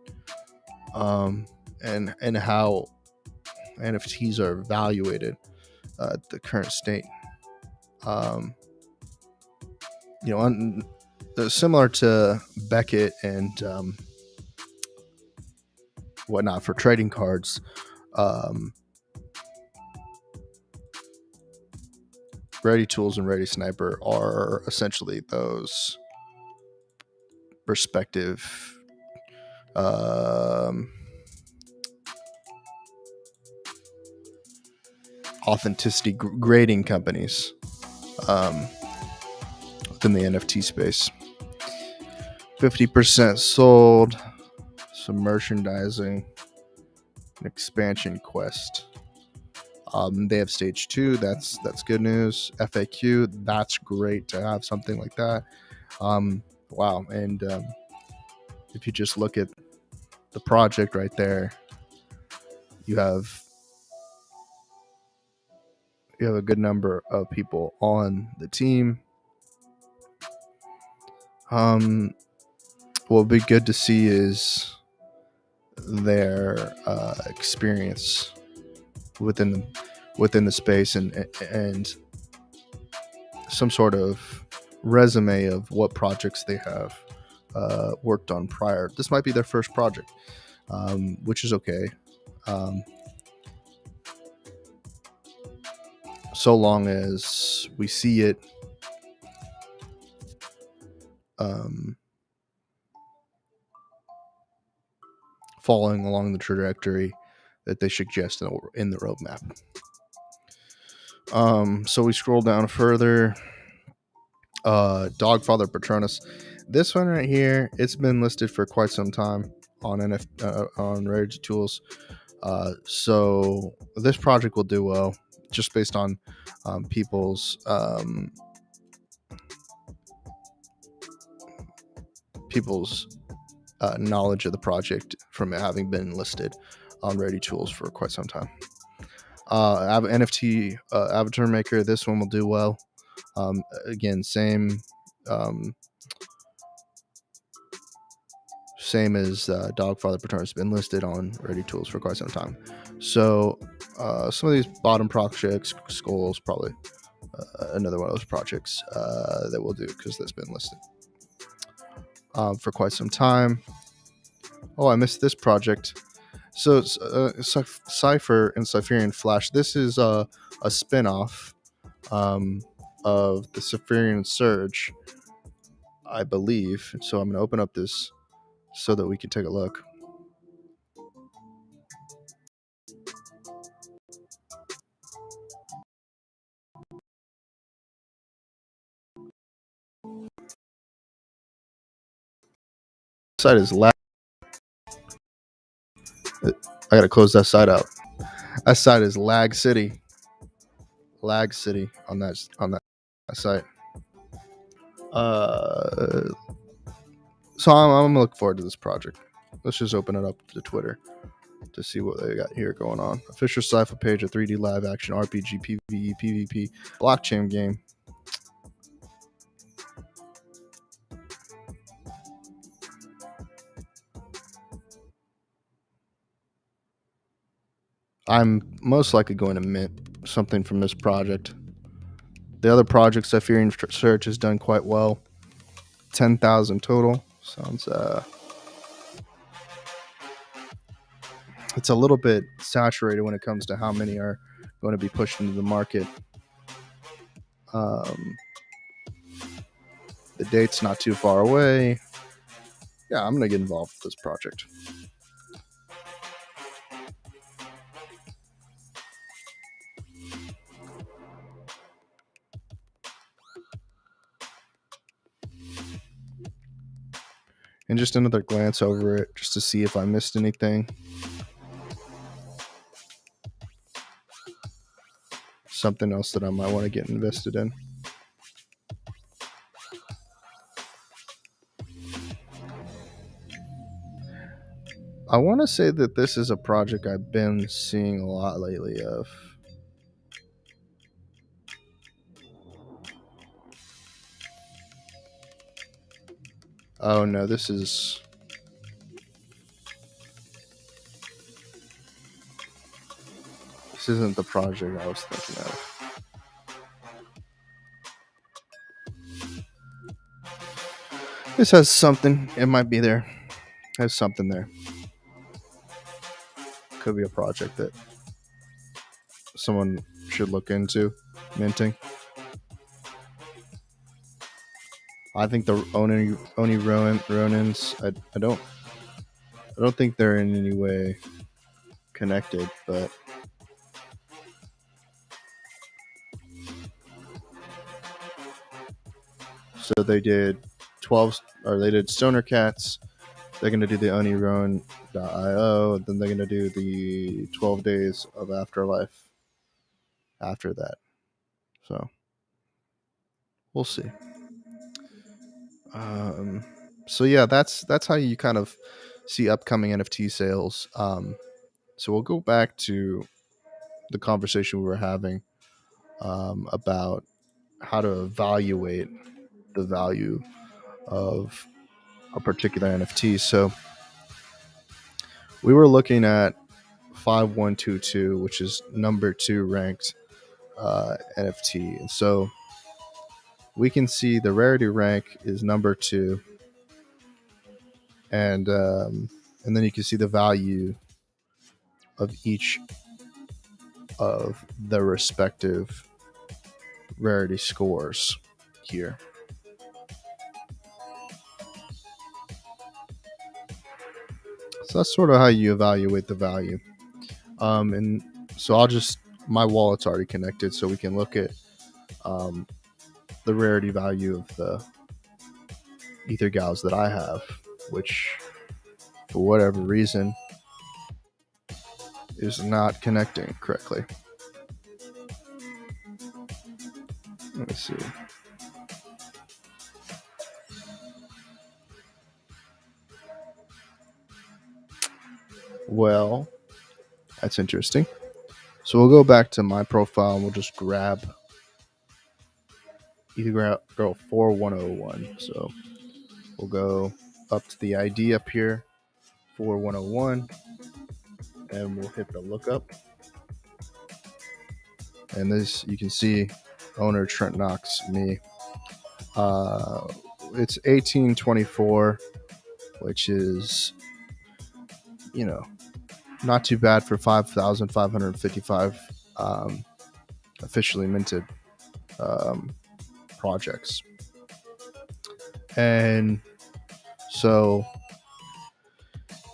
and how NFTs are evaluated at the current state. Um, Similar to Beckett and whatnot for trading cards. Um, Ready Tools and Ready Sniper are essentially those respective authenticity grading companies within the NFT space. 50% sold. Some merchandising, an expansion quest. They have stage 2. That's good news. FAQ. That's great to have something like that. Wow. And if you just look at the project right there, you have a good number of people on the team. Um, what would be good to see is their experience within the space, and some sort of resume of what projects they have worked on prior. This might be their first project, which is okay. Um, so long as we see it um, following along the trajectory that they suggest in the roadmap. So we scroll down further. Dogfather Patronus. This one right here, it's been listed for quite some time on on Rarity Tools. So this project will do well, just based on people's knowledge of the project from it having been listed on Rarity Tools for quite some time. NFT avatar maker. This one will do well. Again, um, same as Dogfather Patronus, has been listed on Ready Tools for quite some time. So some of these bottom projects, Skulls, probably another one of those projects that we'll do because that's been listed for quite some time. Oh, I missed this project. So Cypher and Cypherian Flash. This is a spin-off of the Cypherian Surge, I believe. So I'm going to open up this so that we can take a look. Site is lag. I gotta close that site out. That site is Lag City. Lag City on that site. So I'm gonna look forward to this project. Let's just open it up to Twitter to see what they got here going on. Official Cypher page, a 3D live action RPG, PvE, PvP, blockchain game. I'm most likely going to mint something from this project. The other projects, Cypherian Search has done quite well. 10,000 total. Sounds it's a little bit saturated when it comes to how many are going to be pushed into the market. The date's not too far away. Yeah, I'm going to get involved with this project. And just another glance over it just to see if I missed anything. Something else that I might want to get invested in. I want to say that this is a project I've been seeing a lot lately of. Oh no, this isn't the project I was thinking of. This has something. It might be there. Has something there. Could be a project that someone should look into minting. I think the Oni Ronins. I don't think they're in any way connected, but so they did 12, or they did Stoner Cats. They're gonna do the OniRuin.io, then they're gonna do the 12 Days of Afterlife after that. So we'll see. So yeah, that's how you kind of see upcoming NFT sales. So we'll go back to the conversation we were having about how to evaluate the value of a particular NFT. So we were looking at 5122, which is number 2 ranked NFT. And so we can see the rarity rank is number 2, and then you can see the value of each of the respective rarity scores here. So that's sort of how you evaluate the value. And so my wallet's already connected, so we can look at the rarity value of the Ether gals that I have, which for whatever reason is not connecting correctly. Let me see. Well, that's interesting. So we'll go back to my profile and we'll just grab Ether Girl 4101. So we'll go up to the ID up here, 4101, and we'll hit the lookup. And this, you can see owner Trent Knox, me. It's 1824, which is, not too bad for 5,555 officially minted projects. And so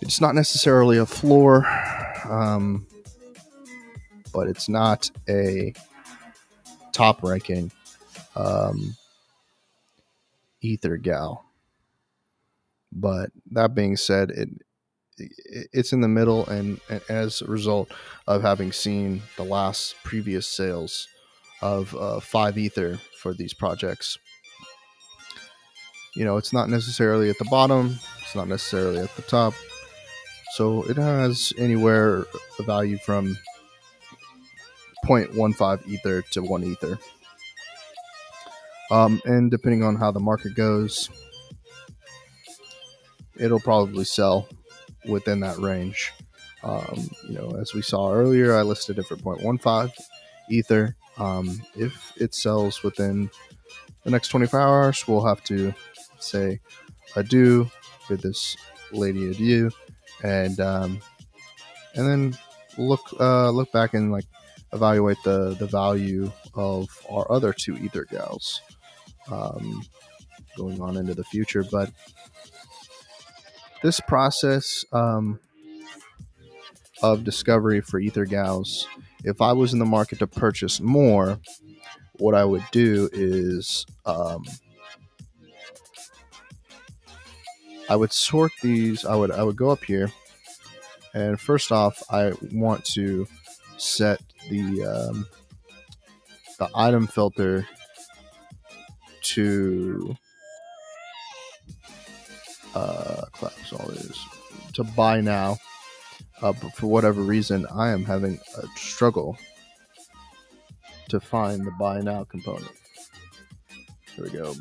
it's not necessarily a floor, but it's not a top ranking Ether gal. But that being said, it's in the middle, and as a result of having seen the last previous sales of 5 Ether for these projects, it's not necessarily at the bottom, it's not necessarily at the top, so it has anywhere a value from 0.15 Ether to 1 Ether. And depending on how the market goes, it'll probably sell within that range. As we saw earlier, I listed it for 0.15 Ether. If it sells within the next 24 hours, we'll have to say adieu, bid this lady adieu, and then look back and evaluate the value of our other 2 Ether gals going on into the future. But this process of discovery for Ether gals, if I was in the market to purchase more, what I would do is I would sort these. I would go up here, and first off, I want to set the item filter to collapse all these to buy now. But for whatever reason, I am having a struggle to find the buy now component. Here we go.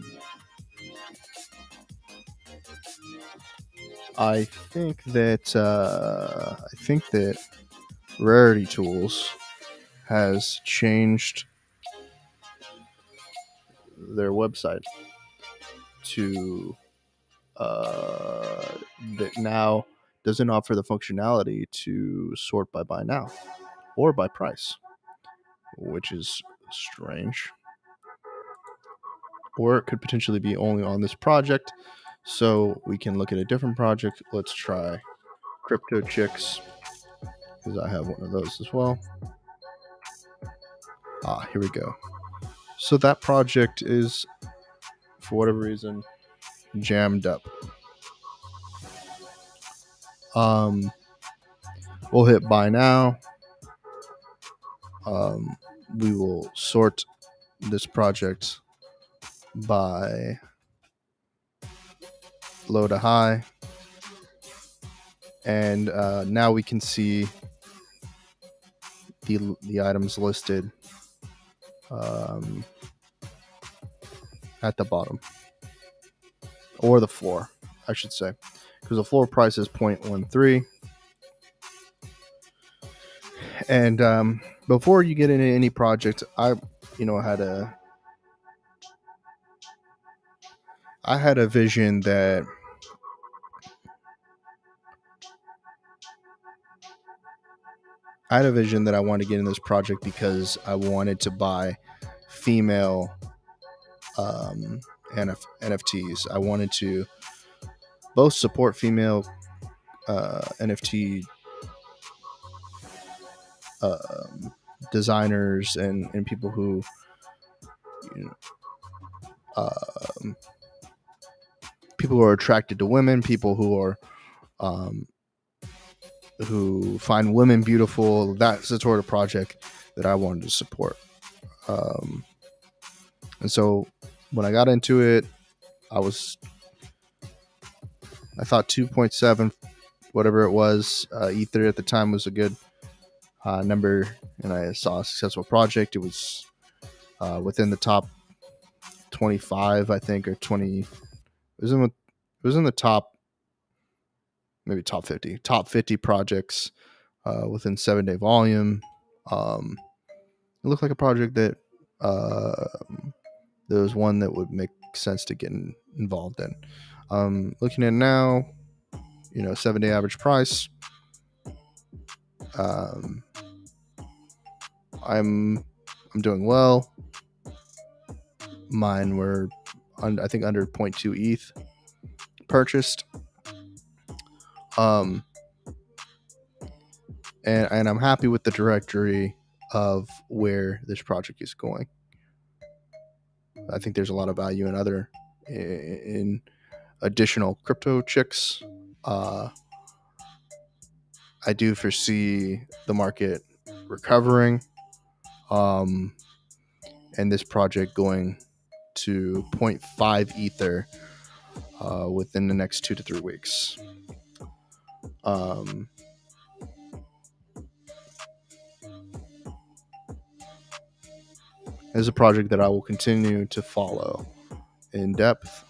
I think that Rarity Tools has changed their website to that now doesn't offer the functionality to sort by buy now or by price, which is strange. Or it could potentially be only on this project, so we can look at a different project. Let's try Crypto Chicks, because I have one of those as well. Here we go. So that project is, for whatever reason, jammed up. We'll hit buy now. We will sort this project by low to high, and now we can see the items listed at the bottom, or the floor, I should say, because the floor price is 0.13. And before you get into any project, I had a vision that I wanted to get in this project because I wanted to buy female NFTs. I wanted to both support female NFT designers and people who you know, people who are attracted to women, people who are who find women beautiful. That's the sort of project that I wanted to support. And so when I got into it, I thought 2.7, whatever it was, Ether at the time was a good number, and I saw a successful project. It was within the top 25, I think, or 20. It was in the top, maybe top 50 projects within 7-day volume. It looked like a project that there was one that would make sense to get involved in. Looking at now, 7-day average price. I'm doing well. Mine were, I think, under 0.2 ETH purchased. And I'm happy with the trajectory of where this project is going. I think there's a lot of value in additional crypto chicks. I do foresee the market recovering, and this project going to 0.5 Ether within the next 2 to 3 weeks. Is a project that I will continue to follow in depth.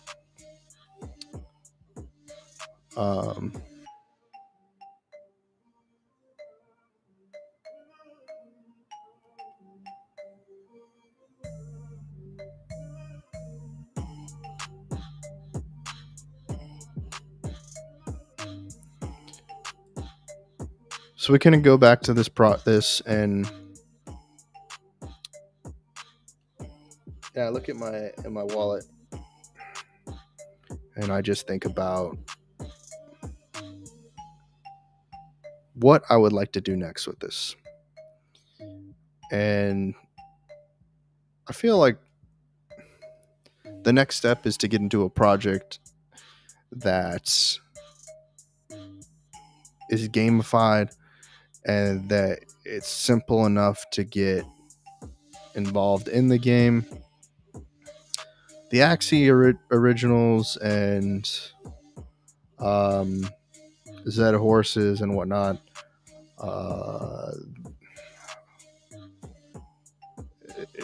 So we can go back to this and I look at my wallet and I just think about what I would like to do next with this. And I feel like the next step is to get into a project that is gamified and that it's simple enough to get involved in the game. The Axie originals and Zed horses and whatnot,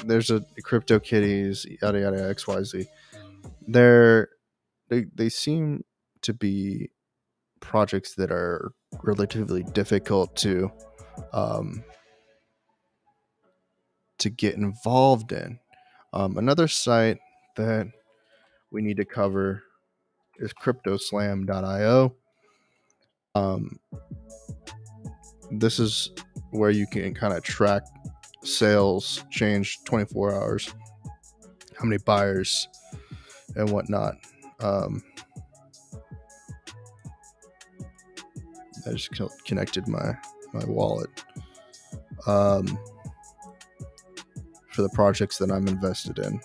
there's a Crypto Kitties, yada yada, XYZ. They seem to be projects that are relatively difficult to get involved in. Another site that we need to cover is cryptoslam.io. This is where you can kind of track sales change 24 hours, how many buyers and whatnot. I just connected my wallet for the projects that I'm invested in.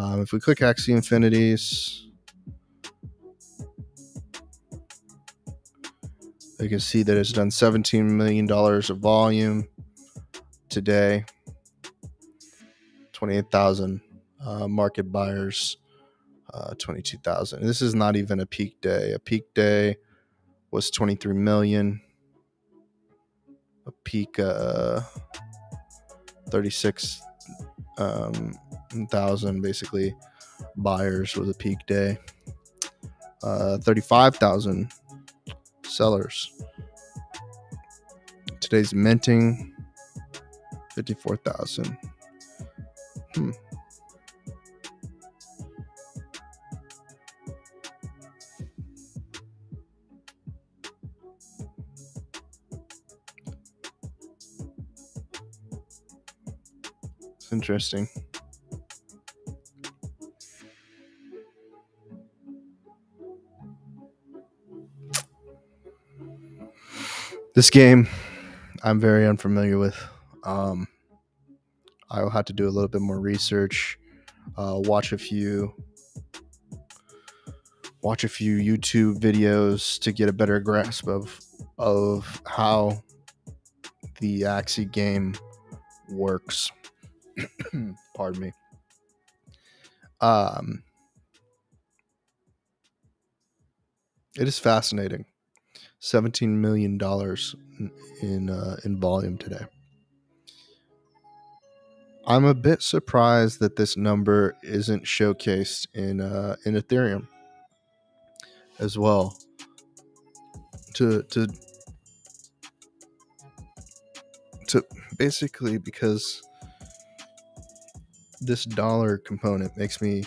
If we click Axie Infinities, you can see that it's done $17 million of volume today, 28,000 market buyers, 22,000. This is not even a peak day. A peak day was 23 million. A peak 36,000 basically buyers was a peak day. 35,000 sellers. Today's minting 54,000. It's interesting. This game, I'm very unfamiliar with. I will have to do a little bit more research. Watch a few YouTube videos to get a better grasp of how the Axie game works. Pardon me. It is fascinating. $17 million in volume today. I'm a bit surprised that this number isn't showcased in Ethereum as well. To basically, because this dollar component makes me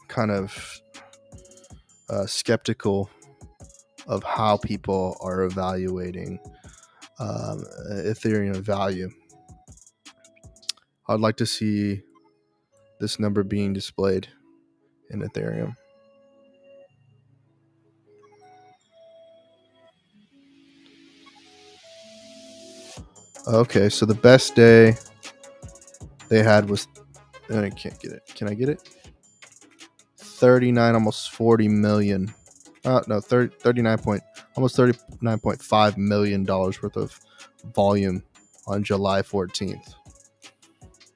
kind of skeptical of how people are evaluating Ethereum value. I'd like to see this number being displayed in Ethereum. Okay, so the best day they had was, I can't get it. Can I get it? 39, almost 40 million. No, 39 point, almost $39.5 million worth of volume on July 14th.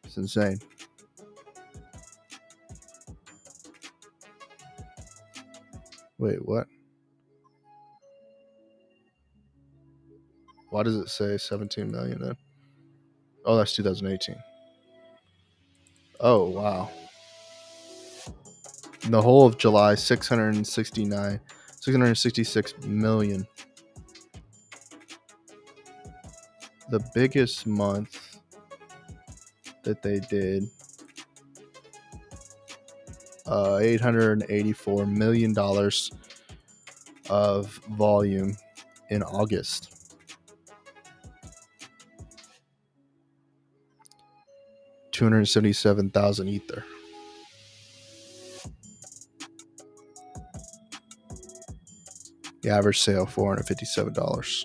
It's insane. Wait, what? Why does it say 17 million then? Oh, that's 2018. Oh, wow. In the whole of July, 666 million. The biggest month that they did, $884 million of volume in August. $277,000 Ether. The average sale, $457.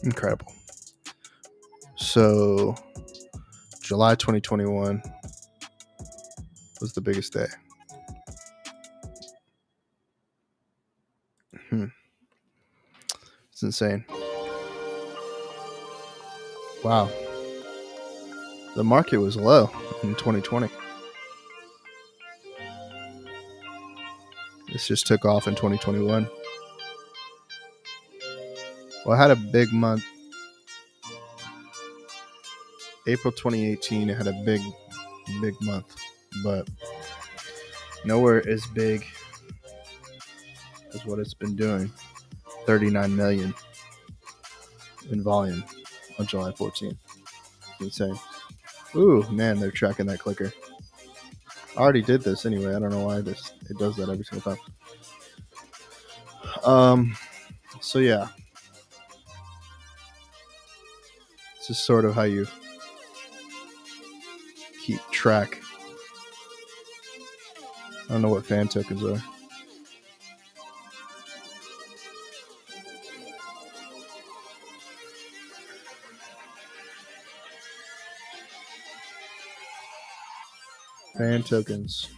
Incredible. So, July 2021 was the biggest day. It's insane. Wow. The market was low in 2020. This just took off in 2021. Well, I had a big month. April 2018, it had a big month, but nowhere as big as what it's been doing. 39 million in volume on July 14th. Insane. Ooh, man, they're tracking that clicker. I already did this anyway. I don't know why it does that every single time. So yeah. This is sort of how you keep track. I don't know what fan tokens are. Fan tokens.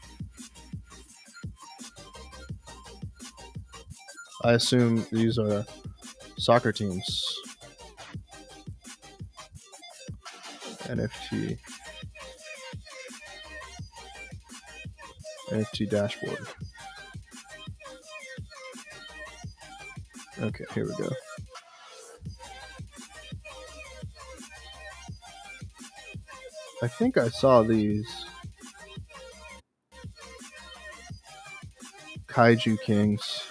I assume these are soccer teams. NFT dashboard. Okay, here we go. I think I saw these Kaiju Kings.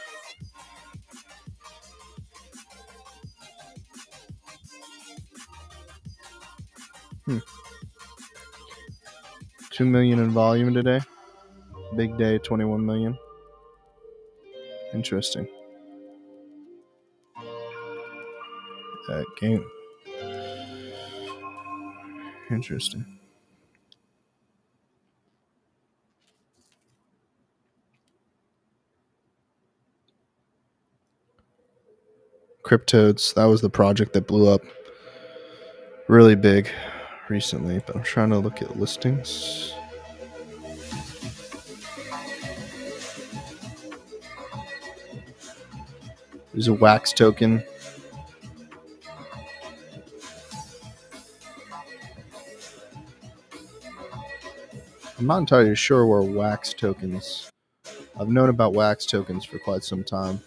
Hmm. 2 million in volume today. Big day, 21 million. Interesting. Game. Interesting. Cryptodes. That was the project that blew up really big recently, but I'm trying to look at listings. There's a Wax token. I'm not entirely sure where Wax tokens. I've known about Wax tokens for quite some time.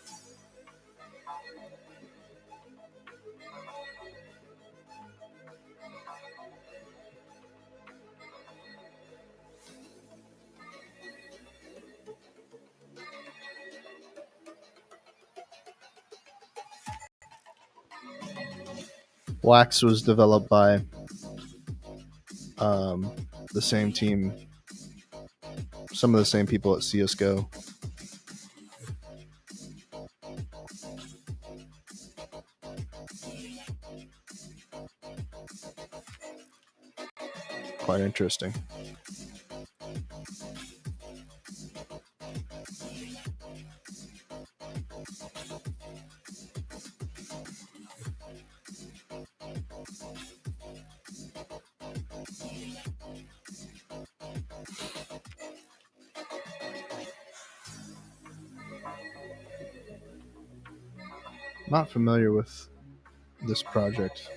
Wax was developed by the same team, some of the same people at CSGO. Quite interesting. Not familiar with this project,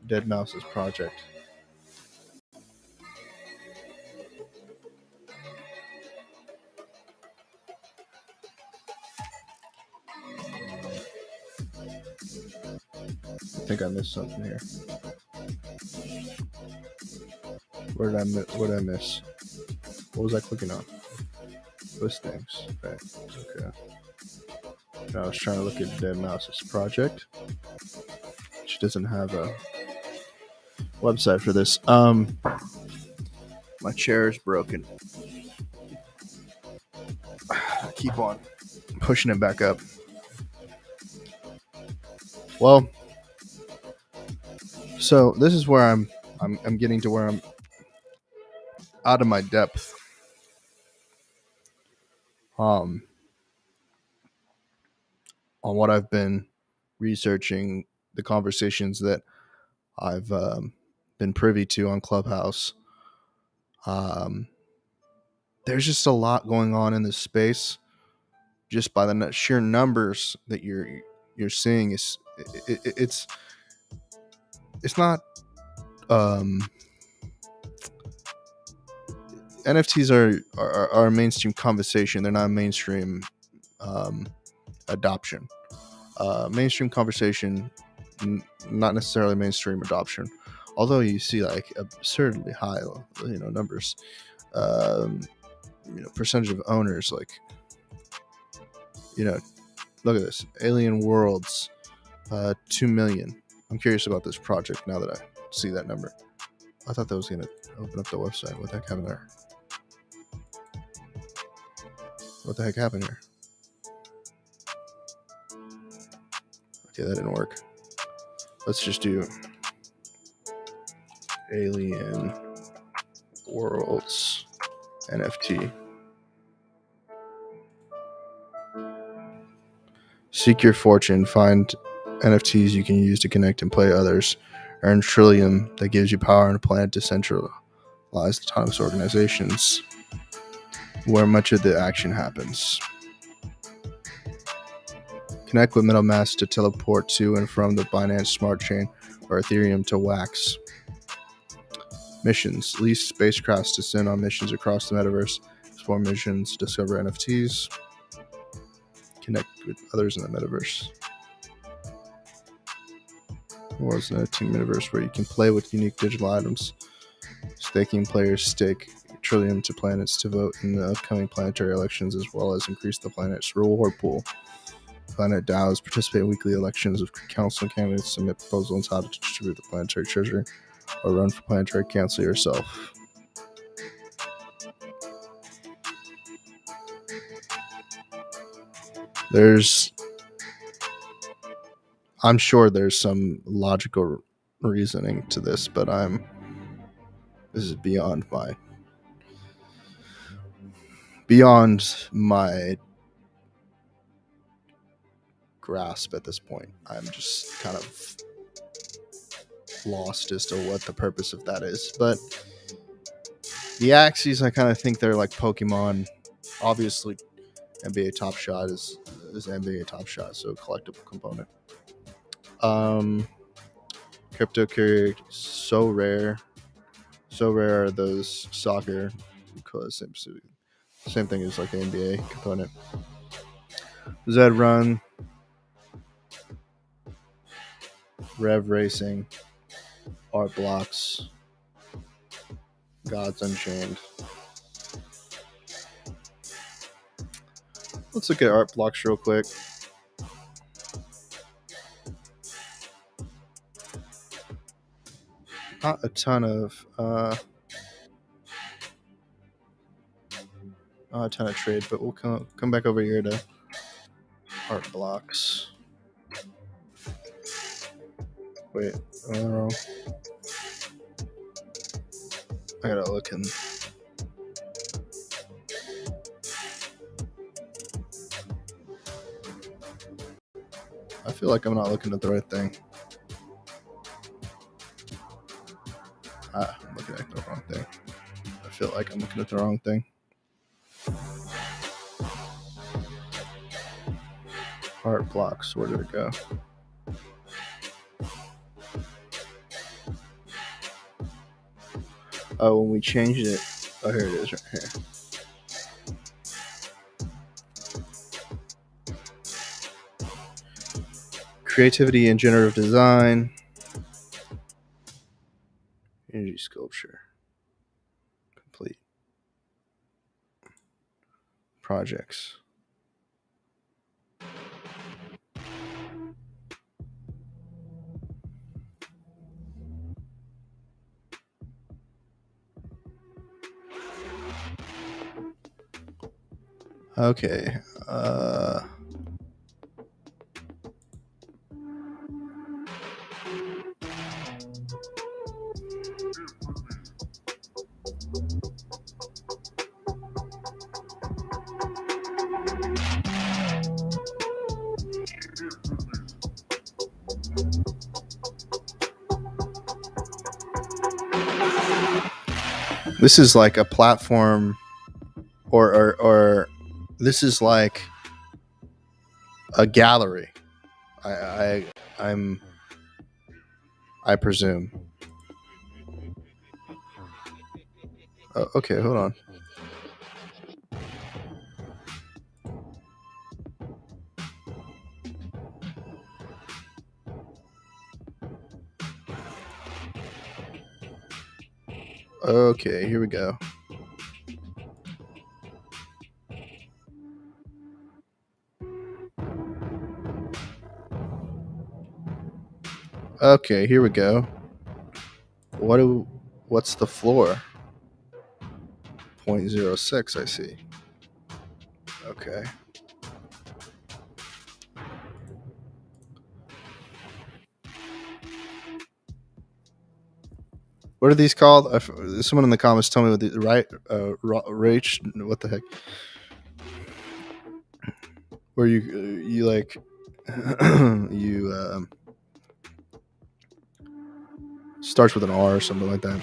Dead Mouse's project. I think I missed something here. What did I miss? What was I clicking on? Listings. Right. Okay. I was trying to look at Dead Mouse's project. She doesn't have a website for this. My chair is broken. I keep on pushing it back up. Well, so this is where I'm getting to where I'm out of my depth. On what I've been researching, the conversations that I've been privy to on Clubhouse. There's just a lot going on in this space. Just by the sheer numbers that you're seeing, it's not. NFTs are a mainstream conversation. They're not a mainstream adoption. Mainstream conversation, not necessarily mainstream adoption. Although you see like absurdly high, numbers, percentage of owners. Like, look at this, Alien Worlds, 2 million. I'm curious about this project now that I see that number. I thought that was gonna open up the website. What the heck happened there? What the heck happened here? Okay, that didn't work. Let's just do Alien Worlds NFT. Seek your fortune. Find NFTs you can use to connect and play others. Earn Trillium that gives you power on a planet decentralized autonomous organizations where much of the action happens. Connect with MetaMask to teleport to and from the Binance Smart Chain or Ethereum to Wax. Missions. Lease spacecrafts to send on missions across the metaverse. Explore missions. Discover NFTs. Connect with others in the metaverse. Or is an NFT metaverse where you can play with unique digital items. Staking players stake trillion to planets to vote in the upcoming planetary elections, as well as increase the planet's reward pool. Planet DAOs participate in weekly elections of council candidates, submit proposals on how to distribute the planetary treasure, or run for planetary council yourself. I'm sure there's some logical reasoning to this, but this is beyond my grasp at this point. I'm just kind of lost as to what the purpose of that is. But the Axies, I kind of think they're like Pokemon. Obviously, NBA Top Shot is NBA Top Shot, so collectible component. Cryptocurrency, so rare are those soccer, because same thing as like the NBA component. Zed Run, Rev Racing, Art Blocks, Gods Unchained. Let's look at Art Blocks real quick. Not a ton of trade, but we'll come back over here to Art Blocks. Wait, I gotta look in. I feel like I'm not looking at the right thing. I'm looking at the wrong thing. I feel like I'm looking at the wrong thing. Art Blocks, where did it go? Oh, when we changed it. Oh, here it is, right here. Creativity and generative design. Energy sculpture. Complete. Projects. Okay. This is like a platform, or this is like a gallery. I presume. Oh, okay, hold on. Okay, here we go. Okay, here we go. What's the floor? 0.06, I see. Okay. What are these called? Someone in the comments tell me what the rage. What the heck? Where you like you starts with an R or something like that.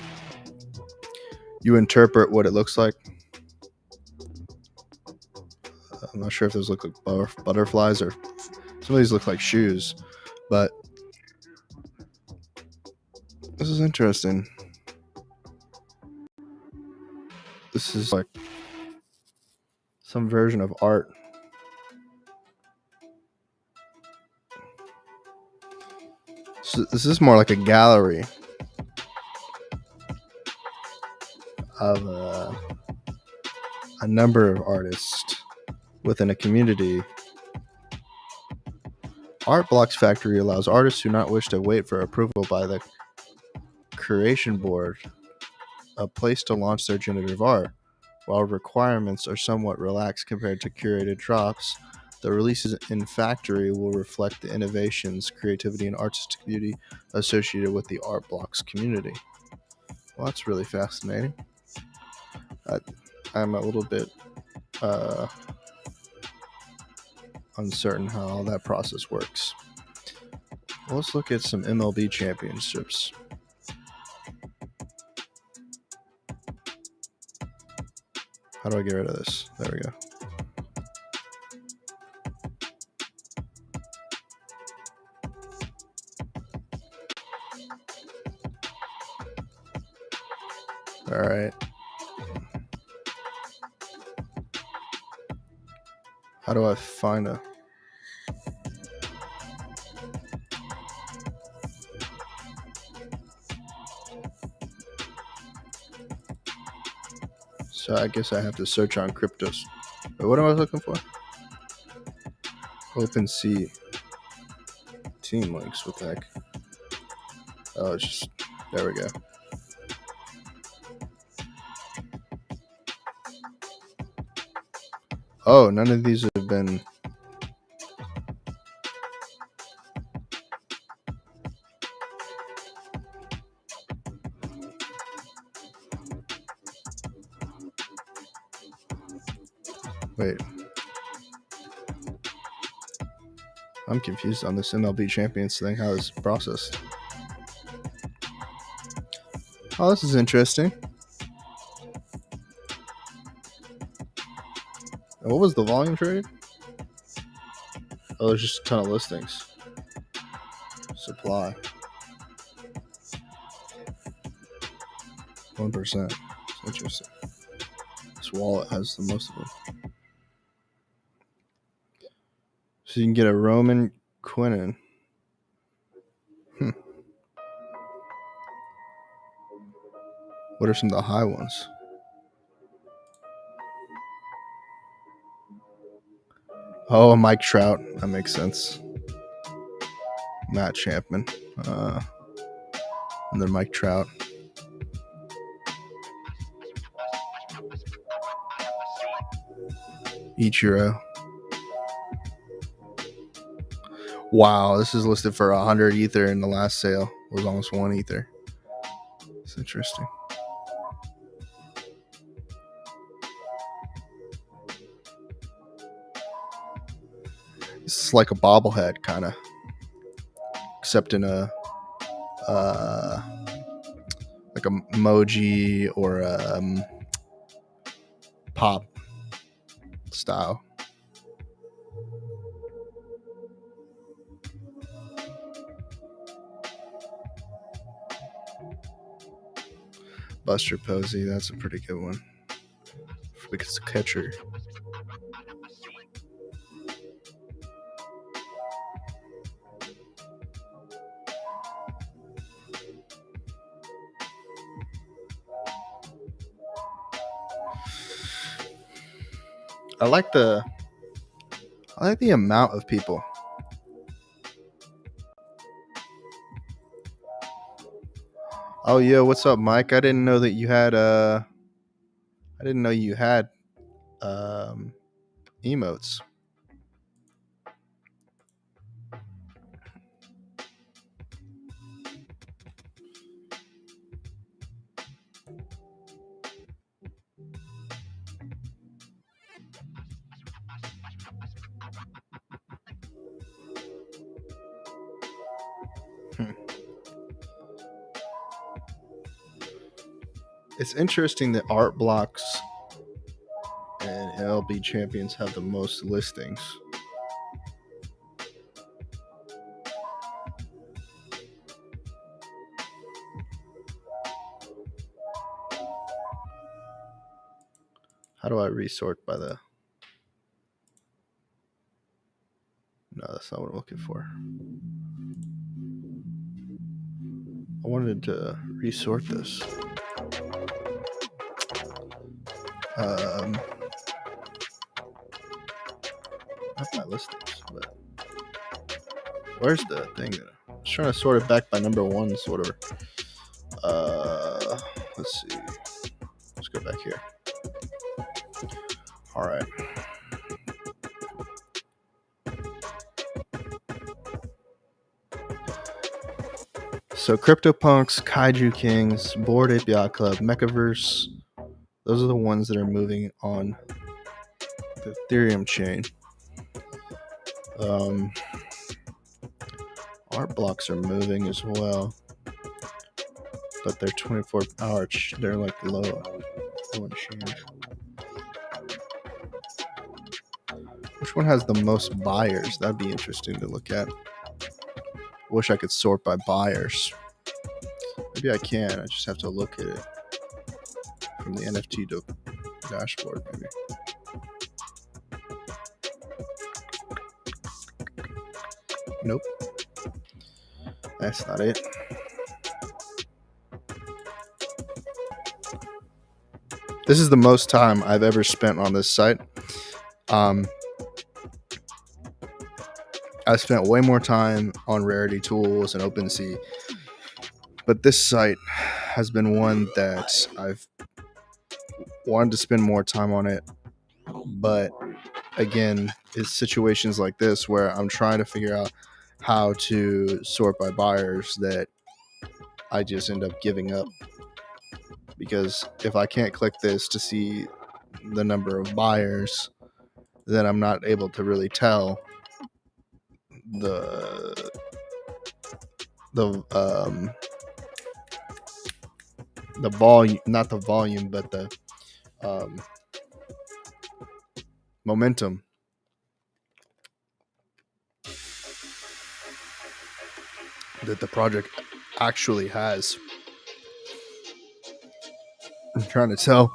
You interpret what it looks like. I'm not sure if those look like butterflies or some of these look like shoes, but this is interesting. This is like some version of art. So this is more like a gallery. of a number of artists within a community. Art Blocks Factory allows artists who not wish to wait for approval by the Creation Board a place to launch their generative art. While requirements are somewhat relaxed compared to curated drops, the releases in Factory will reflect the innovations, creativity, and artistic beauty associated with the Art Blocks community. Well, that's really fascinating. I'm a little bit uncertain how that process works. Well, let's look at some MLB championships. How do I get rid of this? There we go. All right. How do I find a... So I guess I have to search on cryptos. Wait, what am I looking for? OpenSea team links. What the heck? Oh, it's just... There we go. Oh, none of these have been... Wait. I'm confused on this MLB Champions thing, how it's processed. Oh, this is interesting. And what was the volume traded? Oh, there's just a ton of listings. Supply. 1%. It's interesting. This wallet has the most of them. So you can get a Roman Quinnan. What are some of the high ones? Oh, Mike Trout. That makes sense. Matt Chapman. And then Mike Trout. Ichiro. Wow, this is listed for 100 Ether in the last sale. It was almost 1 Ether. It's interesting. It's like a bobblehead, kind of. Except in a... like a emoji or a pop style. Buster Posey, that's a pretty good one. Because it's a catcher. I like the amount of people. Oh yeah, what's up, Mike? I didn't know that you had emotes. It's interesting that Art Blocks and MLB Champions have the most listings. How do I resort by the... No, that's not what I'm looking for. I wanted to resort this. Not my listings, but where's the thing? I was trying to sort it back by number one, sort of. Let's see. Let's go back here. All right. So CryptoPunks, Kaiju Kings, Bored Ape Yacht Club, Mechaverse, those are the ones that are moving on the Ethereum chain. Art blocks are moving as well, but they're 24-hour. They're like low in change. Which one has the most buyers? That'd be interesting to look at. Wish I could sort by buyers. Maybe I can. I just have to look at it from the NFT dashboard, maybe. Nope. That's not it. This is the most time I've ever spent on this site. I spent way more time on Rarity Tools and OpenSea, but this site has been one that I've wanted to spend more time on it. But again, it's situations like this where I'm trying to figure out how to sort by buyers that I just end up giving up. Because if I can't click this to see the number of buyers, then I'm not able to really tell the volume, not the volume, but the momentum that the project actually has. I'm trying to tell.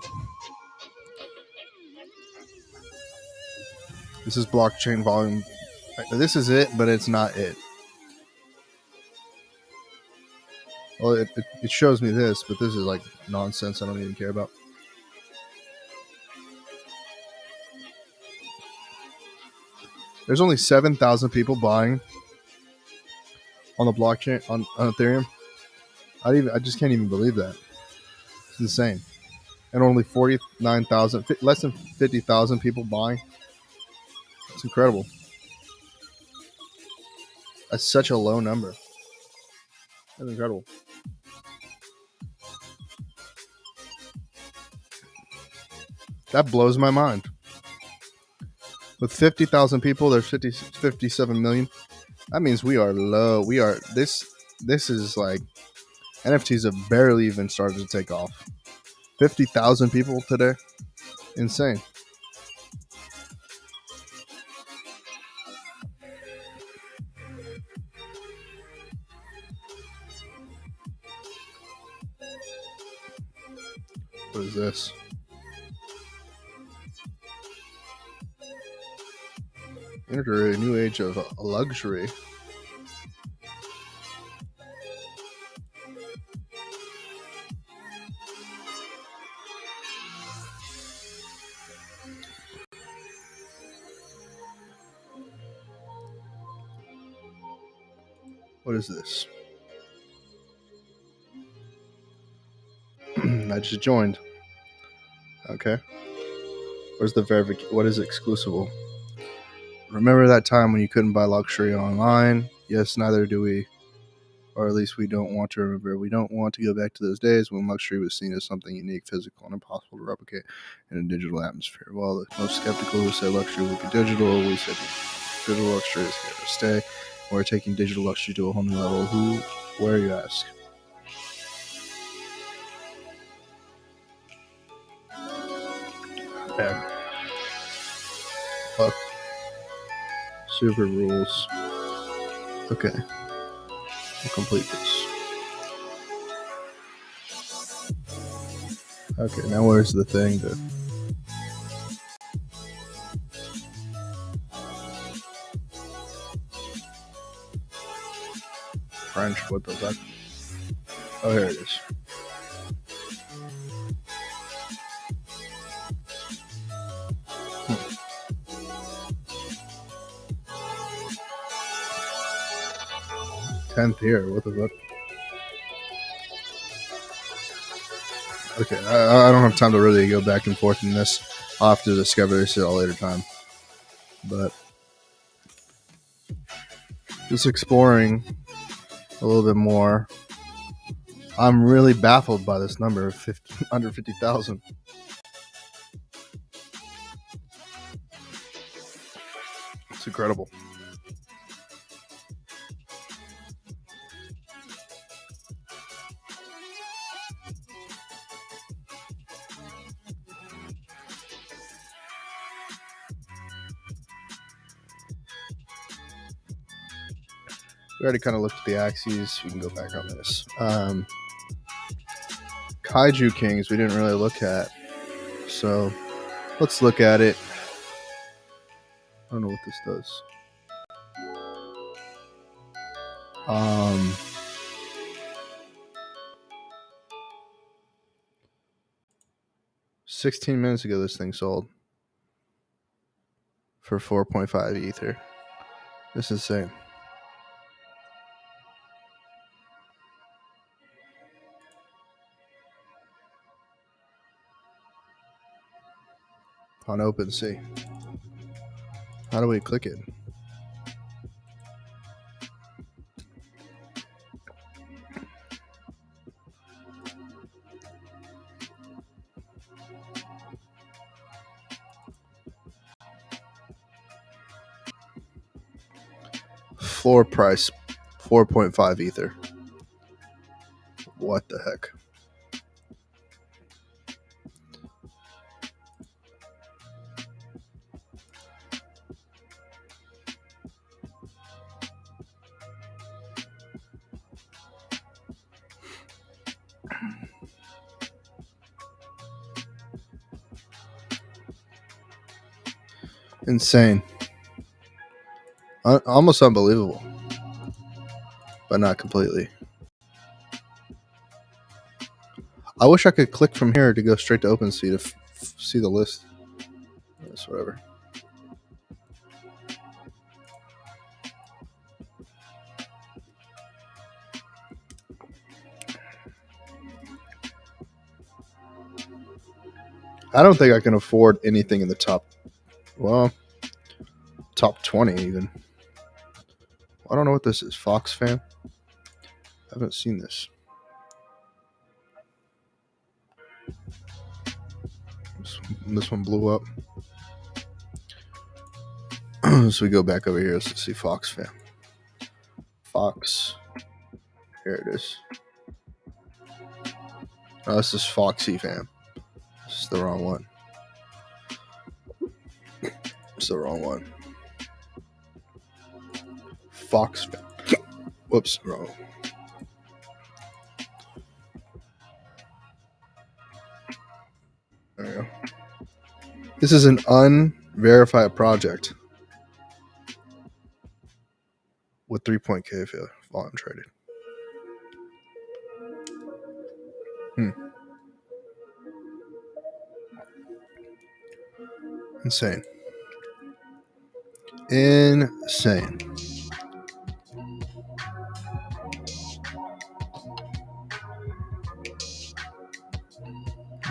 This is blockchain volume. This is it, but it's not it. Well, it shows me this, but this is like nonsense I don't even care about. There's only 7,000 people buying on the blockchain on Ethereum. I just can't even believe that. It's insane. And only 49,000, less than 50,000 people buying. It's incredible. That's such a low number. That's incredible. That blows my mind. With 50,000 people, there's 57 million. That means we are low. This is like NFTs have barely even started to take off. 50,000 people today. Insane. What is this? Enter a new age of luxury. What is this? I just joined. Okay. Where's the verification? What is exclusive? Remember that time when you couldn't buy luxury online? Yes, neither do we. Or at least we don't want to remember. We don't want to go back to those days when luxury was seen as something unique, physical, and impossible to replicate in a digital atmosphere. While the most skeptical who said luxury would be digital, we said digital luxury is here to stay. We're taking digital luxury to a whole new level. Where, you ask? Yeah. Fuck. Super rules. Okay. We'll complete this. Okay, now where's the thing to... French, what the fuck? Oh, here it is. 10th here. What the fuck? Okay, I don't have time to really go back and forth in this. I'll have to discover this at a later time. But just exploring a little bit more. I'm really baffled by this number of under 50,000. It's incredible. We already kind of looked at the axes. We can go back on this. Kaiju Kings we didn't really look at. So let's look at it. I don't know what this does. 16 minutes ago this thing sold for 4.5 ether. This is insane. On OpenSea. How do we click it? Floor price 4.5 ether. What the heck? Insane. Almost unbelievable. But not completely. I wish I could click from here to go straight to OpenSea to see the list. That's whatever. I don't think I can afford anything in the top 20 even. I don't know what this is. Fox Fam? I haven't seen this. This one blew up. So we go back over here. Let's see Fox Fam. Fox. Here it is. Oh, this is Foxy Fam. This is the wrong one. It's the wrong one. Fox Fam. Whoops, wrong. There we go. This is an unverified project with 3.k volume traded. Insane. Insane.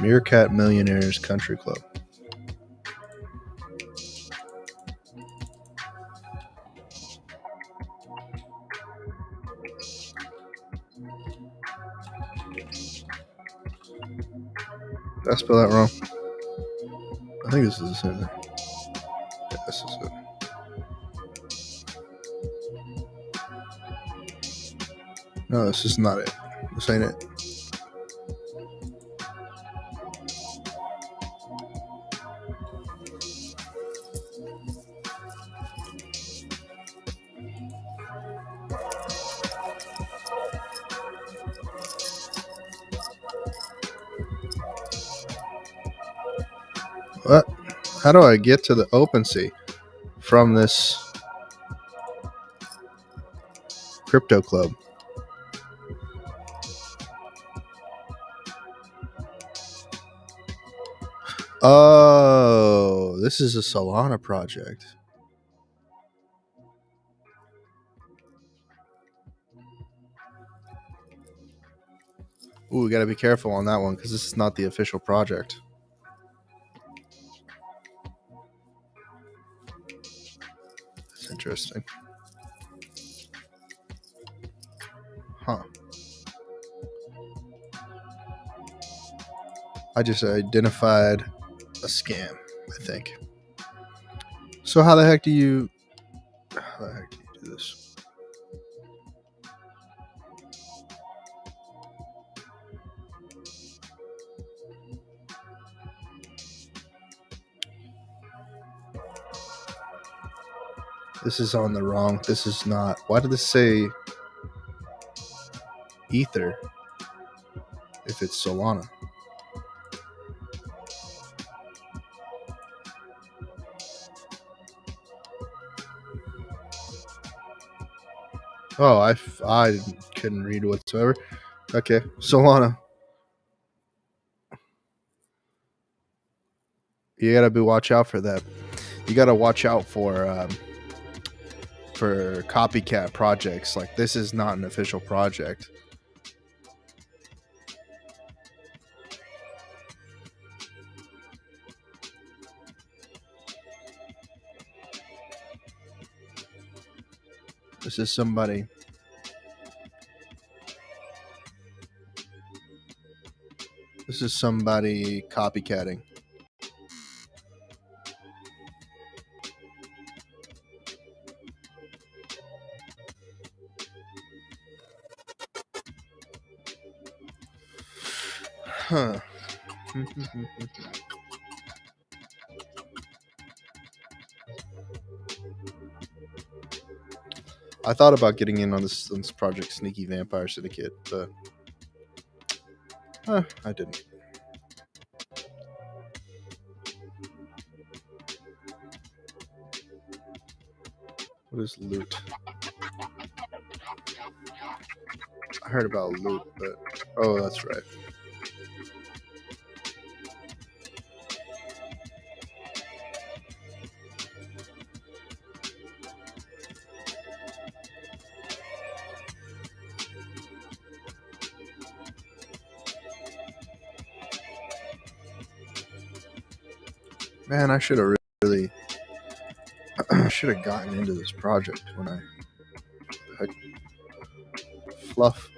Meerkat Millionaires Country Club. Did I spell that wrong? I think this is the same thing. Yeah, this is it. No, this is not it. This ain't it. What? How do I get to the OpenSea from this crypto club? Oh, this is a Solana project. Ooh, we got to be careful on that one because this is not the official project. That's interesting. Huh. I just identified a scam, I think. So how the heck do you do this? This is on the wrong. This is not. Why did this say Ether if it's Solana? Oh, I couldn't read whatsoever. Okay, Solana. You gotta watch out for that. You gotta watch out for copycat projects. Like, this is not an official project. This is somebody. This is somebody copycatting. Huh. I thought about getting in on this project, Sneaky Vampire Syndicate, but I didn't. What is loot? I heard about loot, but oh, that's right. Man, I should have really should have gotten into this project when I fluff.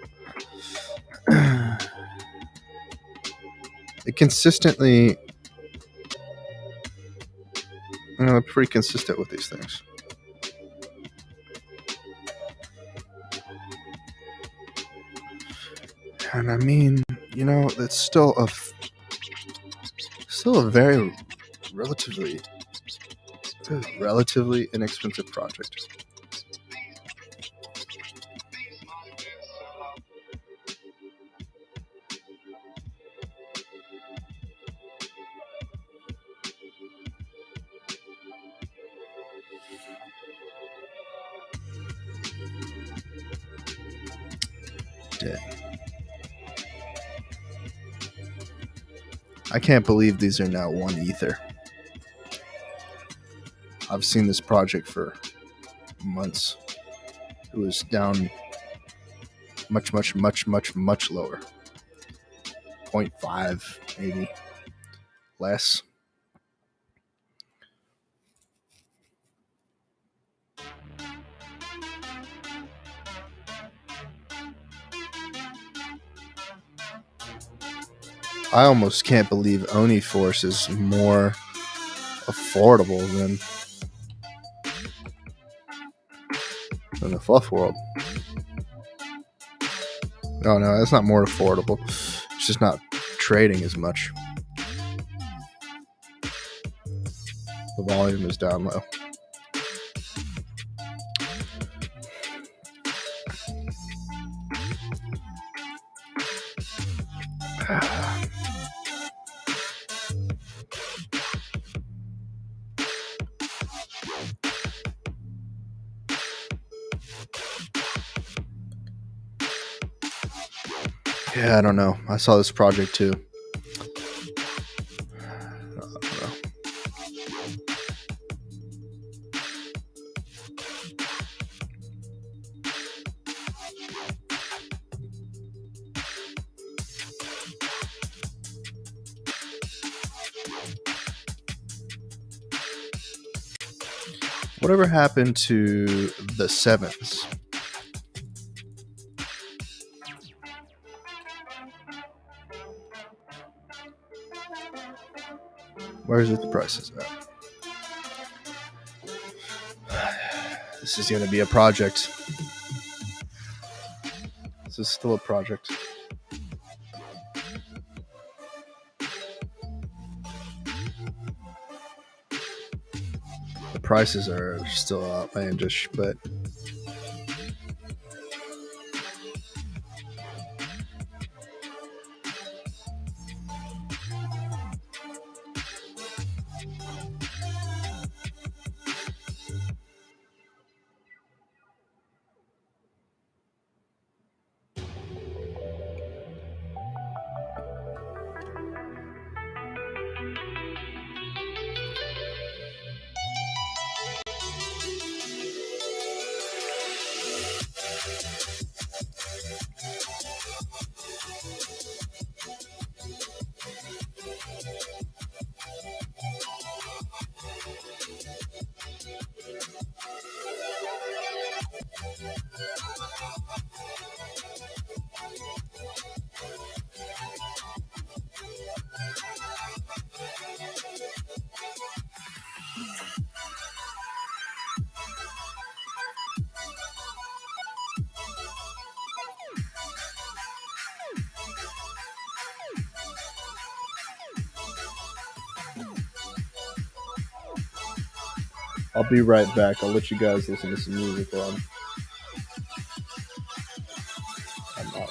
It consistently, pretty consistent with these things. And I mean, it's still a very relatively inexpensive project. Dang. I can't believe these are now 1 Ether. I've seen this project for months. It was down much lower. 0.5, maybe less. I almost can't believe Oni Force is more affordable than the Fluff World. No, that's not more affordable. It's just not trading as much. The volume is down low. Yeah, I don't know. I saw this project too. I don't know. Whatever happened to the sevens? Where is it? The prices at? This is going to be a project. This is still a project. The prices are still outlandish, but I'll be right back. I'll let you guys listen to some music while I'm out.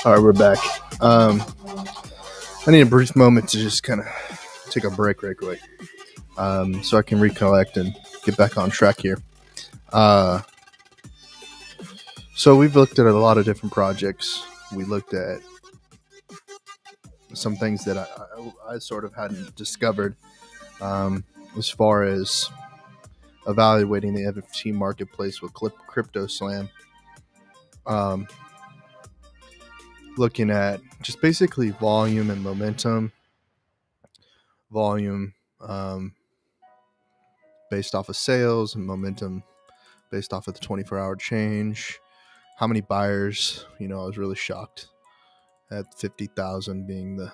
All right, we're back. I need a brief moment to just kind of take a break right quick, so I can recollect and get back on track here. So we've looked at a lot of different projects. We looked at some things that I sort of hadn't discovered, as far as evaluating the NFT marketplace with Crypto Slam. Looking at just basically volume and momentum volume based off of sales and momentum based off of the 24-hour change. How many buyers? I was really shocked at 50,000 being the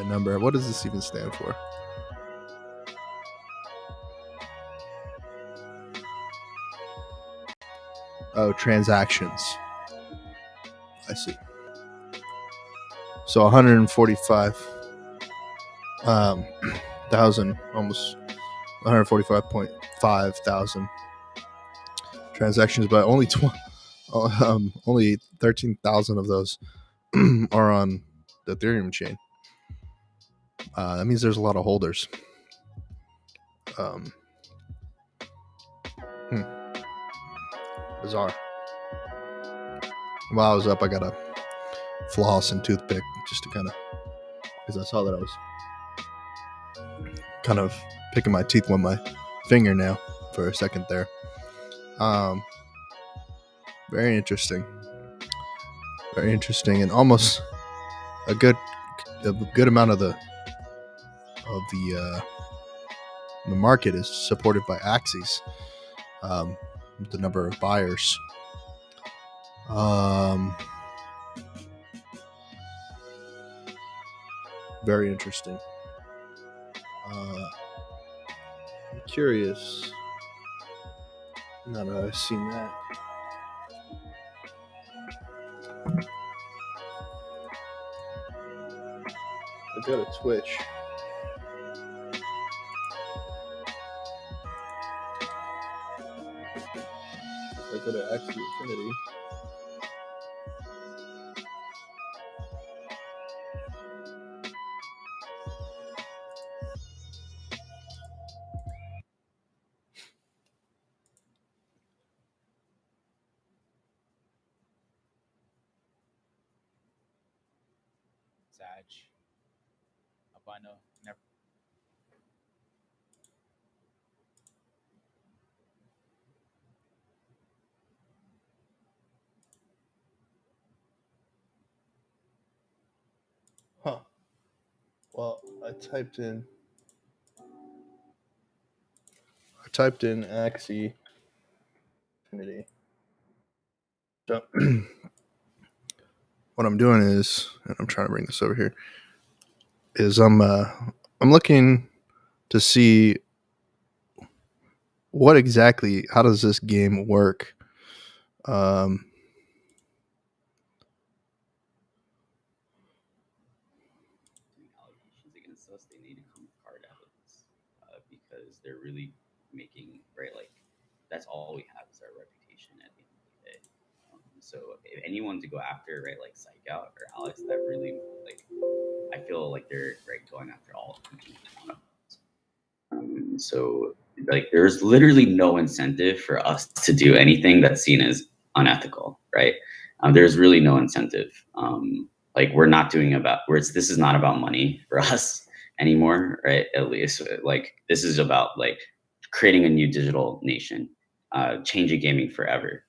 number. What does this even stand for? Oh, transactions. I see. So 145,000, almost 145.5 thousand transactions, but only only 13,000 of those are on the Ethereum chain. That means there's a lot of holders. Bizarre. While I was up, I got a floss and toothpick just to because I saw that I was kind of picking my teeth with my fingernail for a second there. Very interesting, and almost a good amount of the market is supported by Axes. The number of buyers. Very interesting. I'm curious. Now that I've seen that. I go to Twitch. I go to Axie Infinity. Albino, never. Huh. Well, I typed in Axie Infinity. So what I'm doing is, and I'm trying to bring this over here, is I'm looking to see how does this game work. Allegations against us, they need to come with hard evidence because they're really making that's all we have is our reputation at the end of the day. So if anyone to go after like Psych Out or Alex, that really I feel like they're going after all of them. So there's literally no incentive for us to do anything that's seen as unethical, right? There's really no incentive. We're not doing this is not about money for us anymore, right? At least this is about creating a new digital nation, changing gaming forever,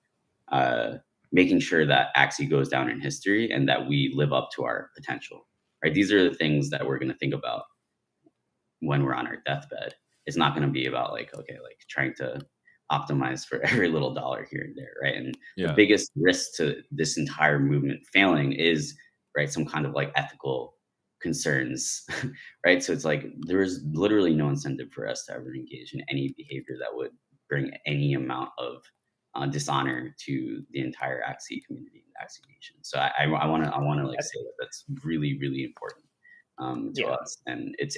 making sure that Axie goes down in history and that we live up to our potential, right? These are the things that we're going to think about when we're on our deathbed. It's not going to be about trying to optimize for every little dollar here and there, right? And the biggest risk to this entire movement failing is some kind of ethical concerns, right? So it's there is literally no incentive for us to ever engage in any behavior that would bring any amount of dishonor to the entire Axie community, Axie nation. So I want to say that's really, really important to us, and it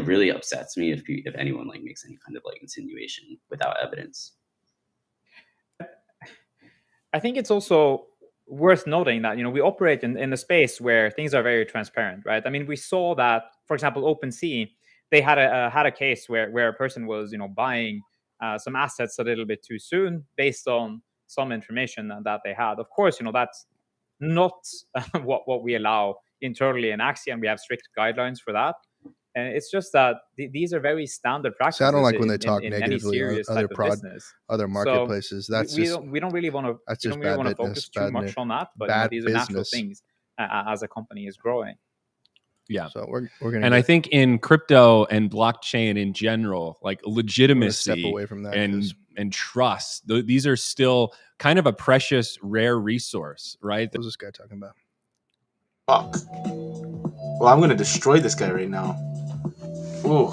really upsets me if anyone makes any kind of insinuation without evidence. I think it's also worth noting that we operate in a space where things are very transparent, right? I mean, we saw that, for example, OpenSea, they had a case where a person was buying some assets a little bit too soon based on some information that they had. Of course, that's not what we allow internally in Axie, and we have strict guidelines for that. And it's just that these are very standard practices. So I don't like when they talk negatively on other marketplaces. So we don't really want to. That's just don't really want to focus too much on that. But these are natural things as a company is growing. Yeah. So we're gonna. And I think in crypto and blockchain in general, like step legitimacy away from that and trust, these are still kind of a precious, rare resource, right? What was this guy talking about? Fuck. Well, I'm gonna destroy this guy right now. Ooh.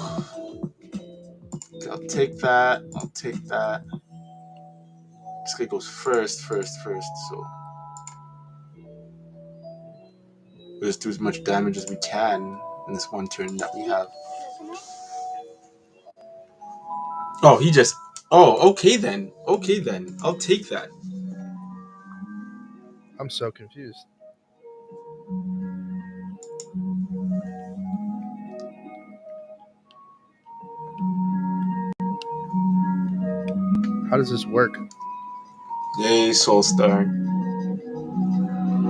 Okay, I'll take that. I'll take that. This guy goes first. So we'll just do as much damage as we can in this one turn that we have. Oh, he just. Oh, okay then. Okay then. I'll take that. I'm so confused. How does this work? Yay, Soul Star.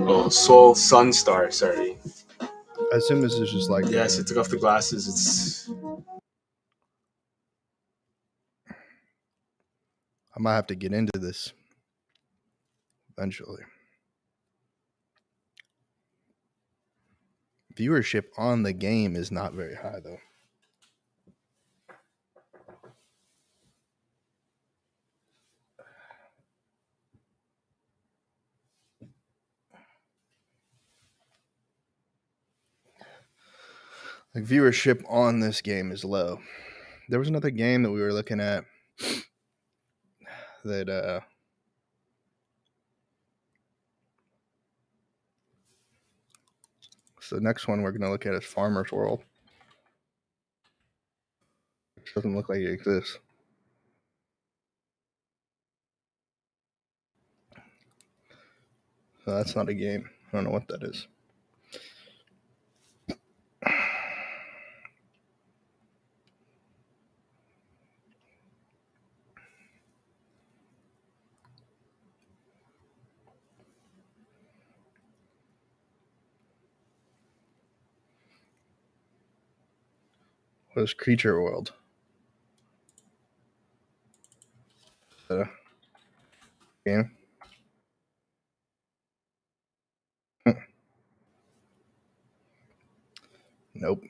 Oh, Soul Sun Star. Sorry. I assume this is just like. Yes, I took off the glasses. It's. I might have to get into this eventually. Viewership on the game is not very high, though. Like, viewership on this game is low. There was another game that we were looking at that so the next one we're going to look at is Farmer's World. It doesn't look like it exists. So that's not a game. I don't know what that is. What is Creature World? Game? Nope.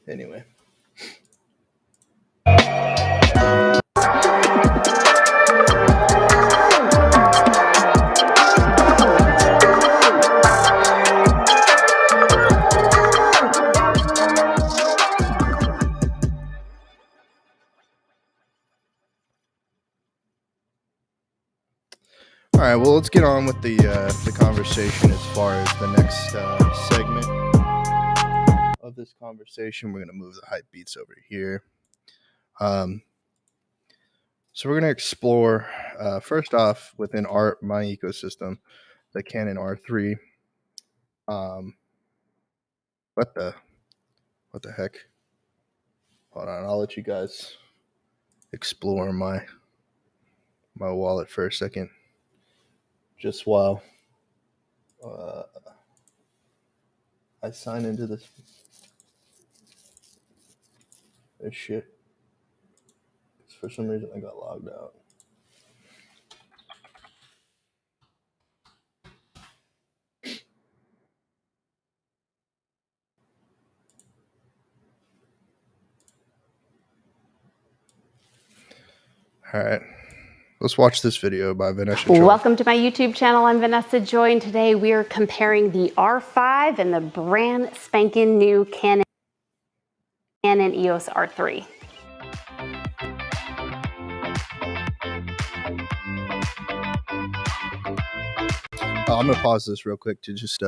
Anyway. All right, well, let's get on with the conversation as far as the next segment of this conversation. We're going to move the hype beats over here. So we're going to explore, first off, within my ecosystem, the Canon R3. What the heck? Hold on, I'll let you guys explore my wallet for a second. Just while I sign into this shit. For some reason, I got logged out. All right. Let's watch this video by Vanessa Joy. Welcome to my YouTube channel. I'm Vanessa Joy, and today we are comparing the R5 and the brand spanking new Canon EOS R3. I'm going to pause this real quick to just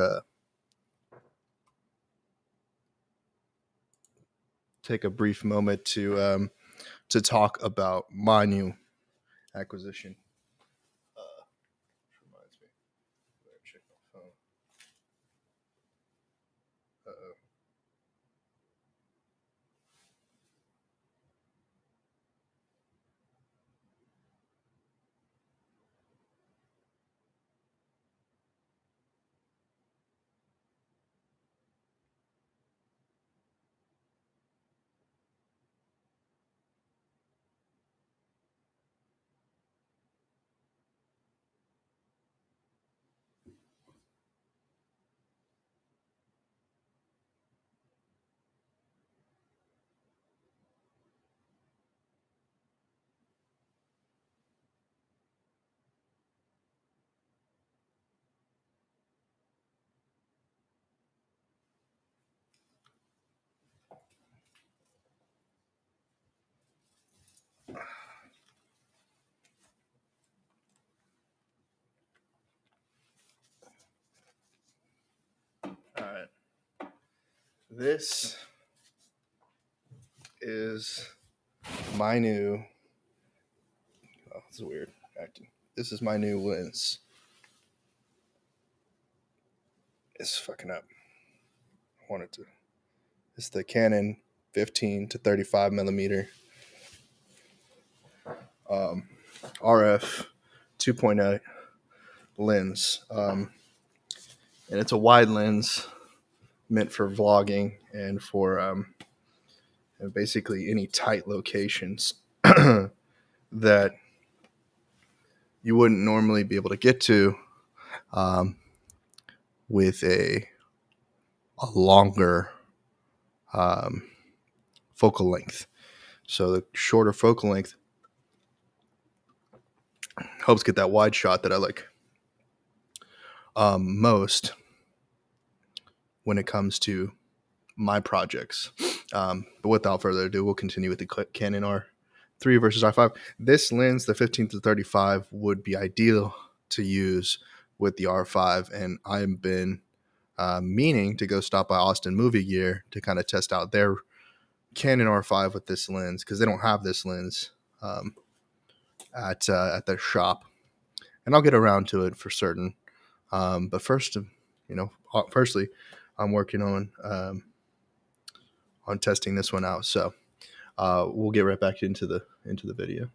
take a brief moment to talk about my new acquisition. Reminds me. Better check my phone. Uh-oh. This is my new. Oh, this is weird acting. This is my new lens. It's fucking up. I wanted to. It's the Canon 15 to 35 millimeter RF 2.8 lens, and it's a wide lens meant for vlogging and for basically any tight locations that you wouldn't normally be able to get to with a longer focal length. So the shorter focal length helps get that wide shot that I like most when it comes to my projects. But without further ado, we'll continue with the Canon R3 versus R5. This lens, the 15 to 35, would be ideal to use with the R5, and I've been meaning to go stop by Austin Movie Gear to kind of test out their Canon R5 with this lens, because they don't have this lens at their shop, and I'll get around to it for certain. But first, firstly, I'm working on testing this one out. So we'll get right back into the video.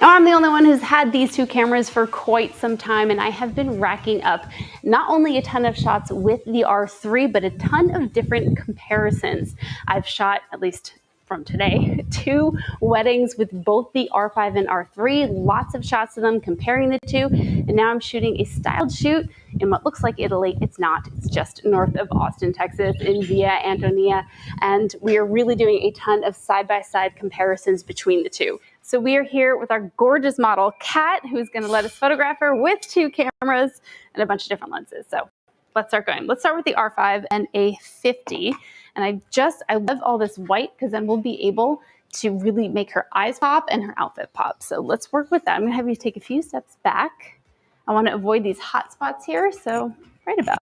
Now, I'm the only one who's had these two cameras for quite some time, and I have been racking up not only a ton of shots with the R3, but a ton of different comparisons. I've shot, at least from today, 2 weddings with both the R5 and R3, lots of shots of them comparing the two, and now I'm shooting a styled shoot in what looks like Italy. It's not, it's just north of Austin, Texas, in Via Antonia, and we are really doing a ton of side-by-side comparisons between the two. So we are here with our gorgeous model, Kat, who's going to let us photograph her with 2 cameras and a bunch of different lenses. So let's start going. Let's start with the R5 and a 50. And I love all this white, because then we'll be able to really make her eyes pop and her outfit pop. So let's work with that. I'm going to have you take a few steps back. I want to avoid these hot spots here. So right about.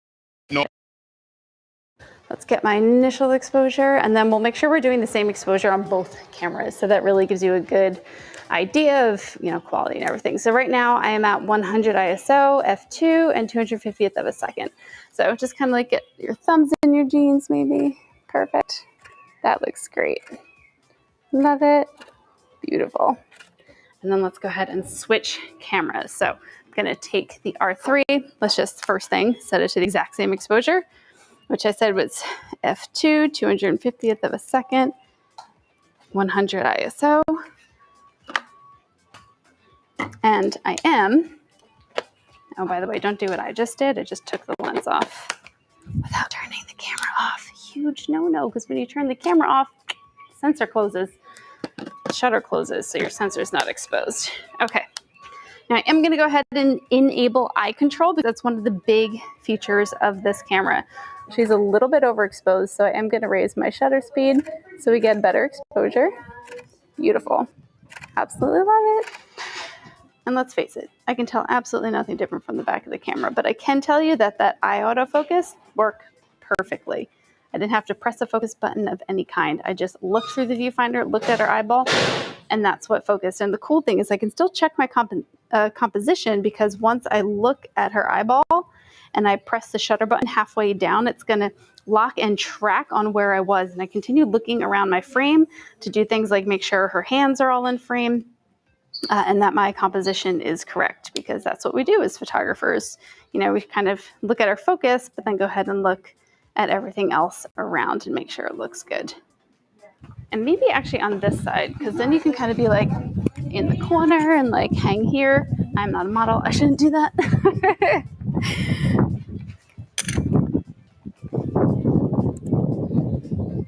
No. Let's get my initial exposure, and then we'll make sure we're doing the same exposure on both cameras. So that really gives you a good idea of, quality and everything. So right now I am at 100 ISO, f2, and 250th of a second. So just kind of like get your thumbs in your jeans maybe. Perfect. That looks great. Love it. Beautiful. And then let's go ahead and switch cameras. So I'm going to take the R3. Let's just first thing set it to the exact same exposure, which I said was f2, 250th of a second, 100 ISO. And I am, oh, by the way, don't do what I just did. I just took the lens off without turning the camera off. Huge no-no, because when you turn the camera off, the sensor closes, the shutter closes, so your sensor is not exposed. Okay. Now I am going to go ahead and enable eye control, because that's one of the big features of this camera. She's a little bit overexposed, so I am going to raise my shutter speed so we get better exposure. Beautiful. Absolutely love it. And let's face it, I can tell absolutely nothing different from the back of the camera, but I can tell you that eye autofocus worked perfectly. I didn't have to press a focus button of any kind. I just looked through the viewfinder, looked at her eyeball, and that's what focused. And the cool thing is I can still check my composition, because once I look at her eyeball and I press the shutter button halfway down, it's going to lock and track on where I was. And I continue looking around my frame to do things like make sure her hands are all in frame, and that my composition is correct, because that's what we do as photographers. We kind of look at our focus, but then go ahead and look at everything else around and make sure it looks good. And maybe actually on this side, because then you can kind of be like in the corner and like hang here. I'm not a model. I shouldn't do that.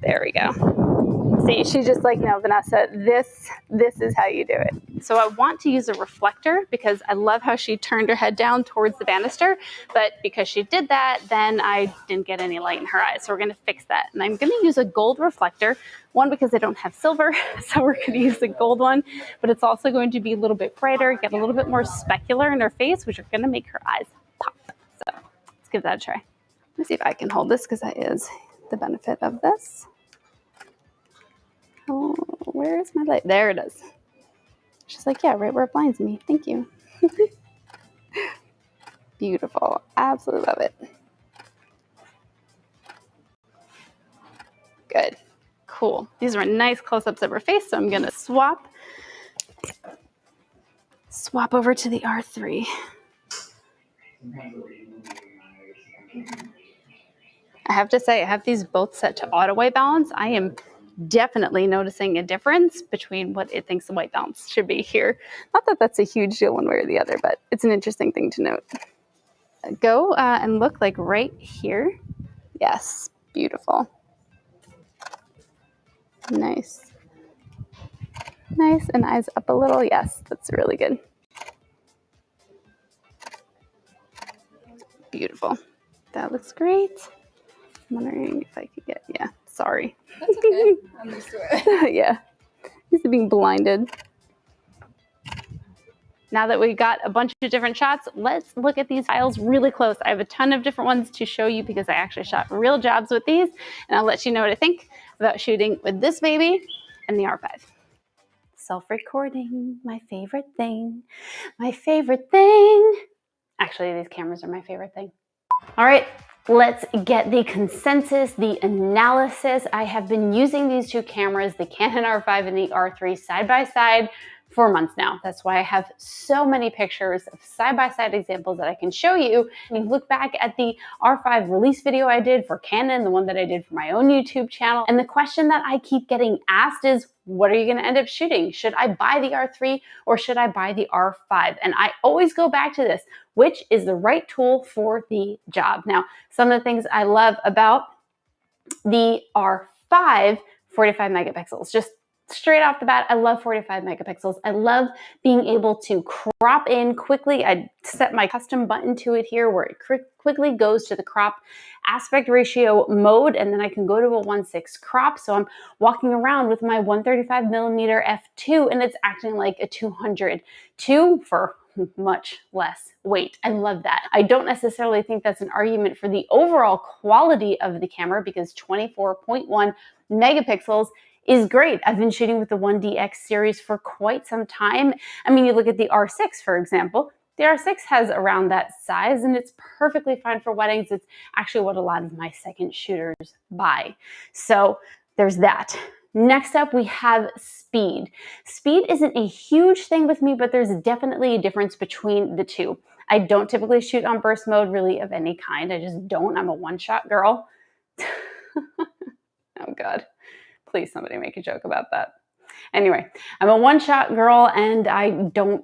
There we go. See, she's just like, no, Vanessa, this is how you do it. So I want to use a reflector because I love how she turned her head down towards the banister, but because she did that, then I didn't get any light in her eyes. So we're gonna fix that. And I'm gonna use a gold reflector, one because I don't have silver, so we're gonna use the gold one, but it's also going to be a little bit brighter, get a little bit more specular in her face, which are gonna make her eyes pop. So let's give that a try. Let me see if I can hold this because that is the benefit of this. Oh, where is my light? There it is. She's like, yeah, right where it blinds me. Thank you. Beautiful. Absolutely love it. Good. Cool. These are nice close-ups of her face, so I'm going to swap over to the R3. I have to say, I have these both set to auto white balance. I am definitely noticing a difference between what it thinks the white balance should be here. Not that that's a huge deal one way or the other, but it's an interesting thing to note. Go and look like right here. Yes, beautiful. Nice. Nice, and eyes up a little. Yes, that's really good. Beautiful. That looks great. I'm wondering if I could get, yeah, sorry. That's okay. I'm used to it. Yeah, used to being blinded. Now that we've got a bunch of different shots, let's look at these files really close. I have a ton of different ones to show you because I actually shot real jobs with these, and I'll let you know what I think about shooting with this baby and the R5. Self-recording, my favorite thing. My favorite thing. Actually, these cameras are my favorite thing. All right, let's get the consensus, the analysis. I have been using these two cameras, the Canon R5 and the R3, side by side for months now. That's why I have so many pictures of side-by-side examples that I can show you. And you look back at the R5 release video I did for Canon, the one that I did for my own YouTube channel. And the question that I keep getting asked is, what are you gonna end up shooting? Should I buy the R3 or should I buy the R5? And I always go back to this, which is the right tool for the job? Now, some of the things I love about the R5, 45 megapixels, just straight off the bat, I love 45 megapixels. I love being able to crop in quickly. I set my custom button to it here where it quickly goes to the crop aspect ratio mode, and then I can go to a 1.6 crop. So I'm walking around with my 135 millimeter f2 and it's acting like a 202 for much less weight. I love that. I don't necessarily think that's an argument for the overall quality of the camera because 24.1 megapixels is great. I've been shooting with the 1DX series for quite some time. I mean, you look at the R6, for example. The R6 has around that size and it's perfectly fine for weddings. It's actually what a lot of my second shooters buy. So there's that. Next up, we have speed. Speed isn't a huge thing with me, but there's definitely a difference between the two. I don't typically shoot on burst mode really of any kind. I just don't. I'm a one-shot girl. Oh God. Please, somebody make a joke about that. Anyway, I'm a one-shot girl and I don't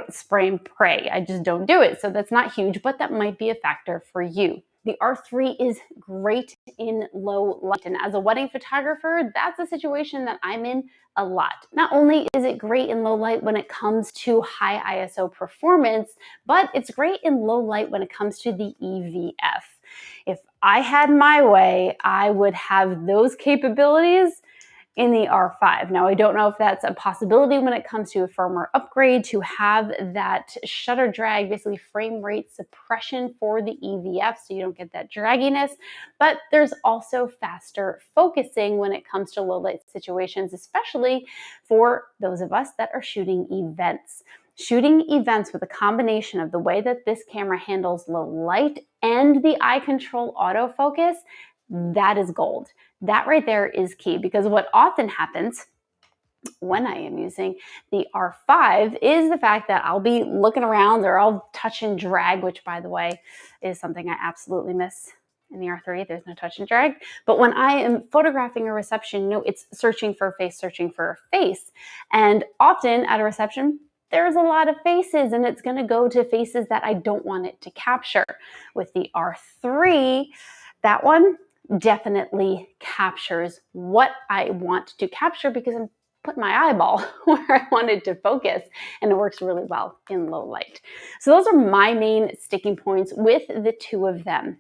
spray and pray. I just don't do it. So that's not huge, but that might be a factor for you. The R3 is great in low light. And as a wedding photographer, that's a situation that I'm in a lot. Not only is it great in low light when it comes to high ISO performance, but it's great in low light when it comes to the EVF. If I had my way, I would have those capabilities in the R5. Now, I don't know if that's a possibility when it comes to a firmware upgrade to have that shutter drag, basically frame rate suppression for the EVF so you don't get that dragginess, but there's also faster focusing when it comes to low light situations, especially for those of us that are shooting events. Shooting events with a combination of the way that this camera handles low light and the eye control autofocus, that is gold. That right there is key because what often happens when I am using the R5 is the fact that I'll be looking around or I'll touch and drag, which by the way is something I absolutely miss in the R3. There's no touch and drag. But when I am photographing a reception, no, it's searching for a face. And often at a reception, there's a lot of faces and it's gonna go to faces that I don't want it to capture. With the R3, that one definitely captures what I want to capture because I'm put my eyeball where I wanted to focus, and it works really well in low light. So those are my main sticking points with the two of them.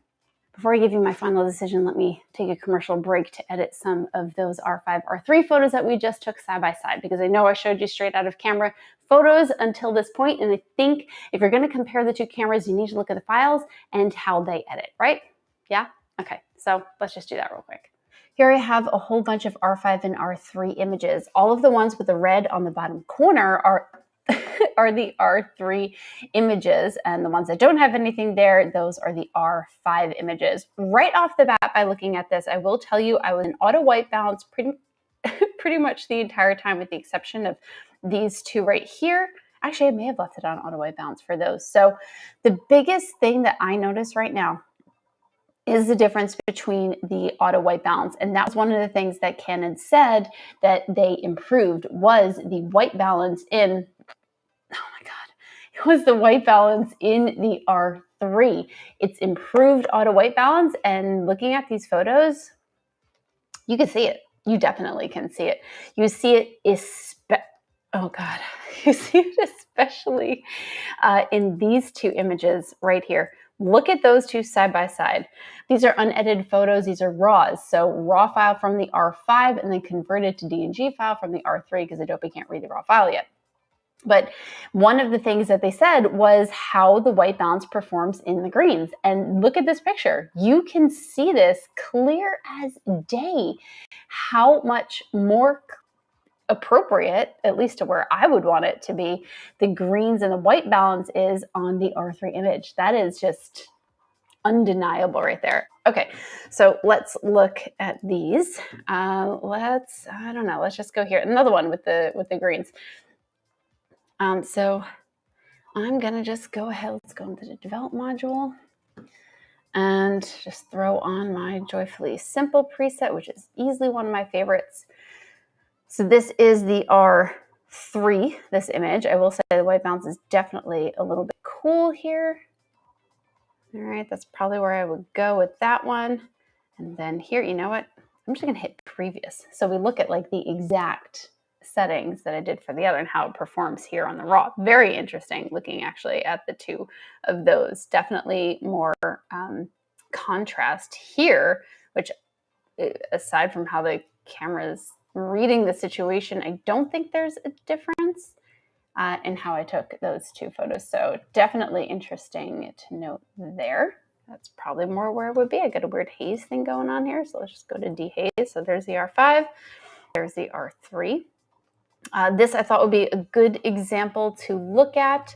Before I give you my final decision, let me take a commercial break to edit some of those R5, R3 photos that we just took side by side, because I know I showed you straight out of camera photos until this point, and I think if you're going to compare the two cameras, you need to look at the files and how they edit, right? Yeah? Okay, so let's just do that real quick. Here I have a whole bunch of R5 and R3 images. All of the ones with the red on the bottom corner are the R3 images, and the ones that don't have anything there, those are the R5 images. Right off the bat, by looking at this, I will tell you I was in auto white balance pretty much the entire time, with the exception of these two right here. Actually, I may have left it on auto white balance for those. So the biggest thing that I notice right now is the difference between the auto white balance. And that was one of the things that Canon said that they improved, was the white balance in, oh my God, it was the white balance in the R3. It's improved auto white balance, and looking at these photos, you can see it. You definitely can see it. You see it, oh God, you see it especially in these two images right here. Look at those two side by side. These are unedited photos. These are RAWs. So raw file from the R5 and then converted to DNG file from the R3, because Adobe can't read the raw file yet. But one of the things that they said was how the white balance performs in the greens. And look at this picture. You can see this clear as day, how much more appropriate, at least to where I would want it to be, the greens and the white balance is on the R3 image. That is just undeniable right there. Okay, so let's look at these. Let's just go here. Another one with the greens. So I'm gonna just go ahead. Let's go into the develop module and just throw on my Joyfully Simple preset, which is easily one of my favorites. So this is the R3, this image. I will say the white balance is definitely a little bit cool here. All right, that's probably where I would go with that one. And then here, you know what? I'm just gonna hit previous. So we look at like the exact settings that I did for the other and how it performs here on the raw. Very interesting looking actually at the two of those. Definitely more contrast here, which aside from how the camera's reading the situation, I don't think there's a difference in how I took those two photos. So definitely interesting to note there. That's probably more where it would be. I got a weird haze thing going on here. So let's just go to dehaze. So there's the R5, there's the R3. This I thought would be a good example to look at.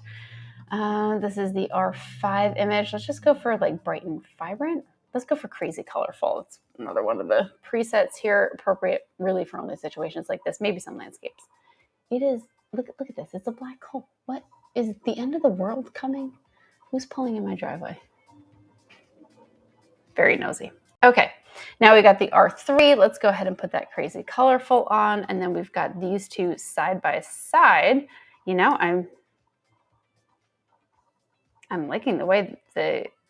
This is the R5 image. Let's just go for like bright and vibrant. Let's go for crazy colorful. It's another one of the presets here, appropriate really for only situations like this, maybe some landscapes. It is, look at this, it's a black hole. What, is the end of the world coming? Who's pulling in my driveway? Very nosy. Okay, now we got the R3. Let's go ahead and put that crazy colorful on, and then we've got these two side by side. You know, I'm liking the way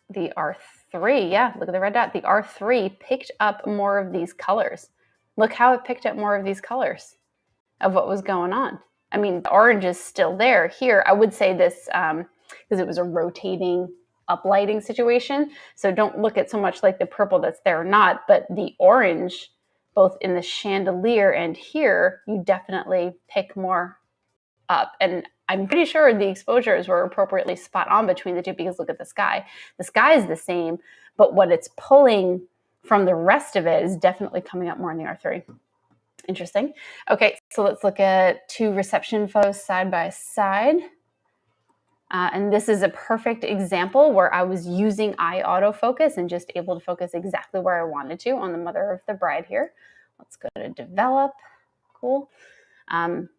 the R3, yeah, look at the red dot. The R3 picked up more of these colors. Look how it picked up more of these colors of what was going on. I mean, the orange is still there. Here, I would say this, because it was a rotating uplighting situation. So don't look at so much like the purple that's there or not, but the orange, both in the chandelier and here, you definitely pick more up. And I'm pretty sure the exposures were appropriately spot on between the two, because look at the sky. The sky is the same, but what it's pulling from the rest of it is definitely coming up more in the R3. Interesting. Okay, so let's look at two reception photos side by side. And this is a perfect example where I was using eye autofocus and just able to focus exactly where I wanted to on the mother of the bride here. Let's go to develop. Cool.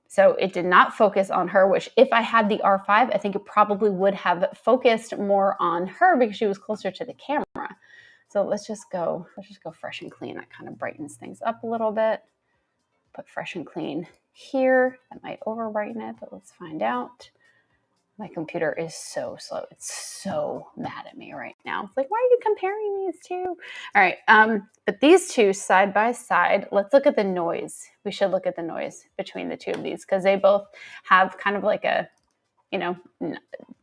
So it did not focus on her, which if I had the R5, I think it probably would have focused more on her because she was closer to the camera. So let's just go fresh and clean. That kind of brightens things up a little bit. Put fresh and clean here. That might over brighten it, but let's find out. My computer is so slow. It's so mad at me right now. It's like, why are you comparing these two? All right, but these two side by side, let's look at the noise. We should look at the noise between the two of these because they both have kind of like a, you know,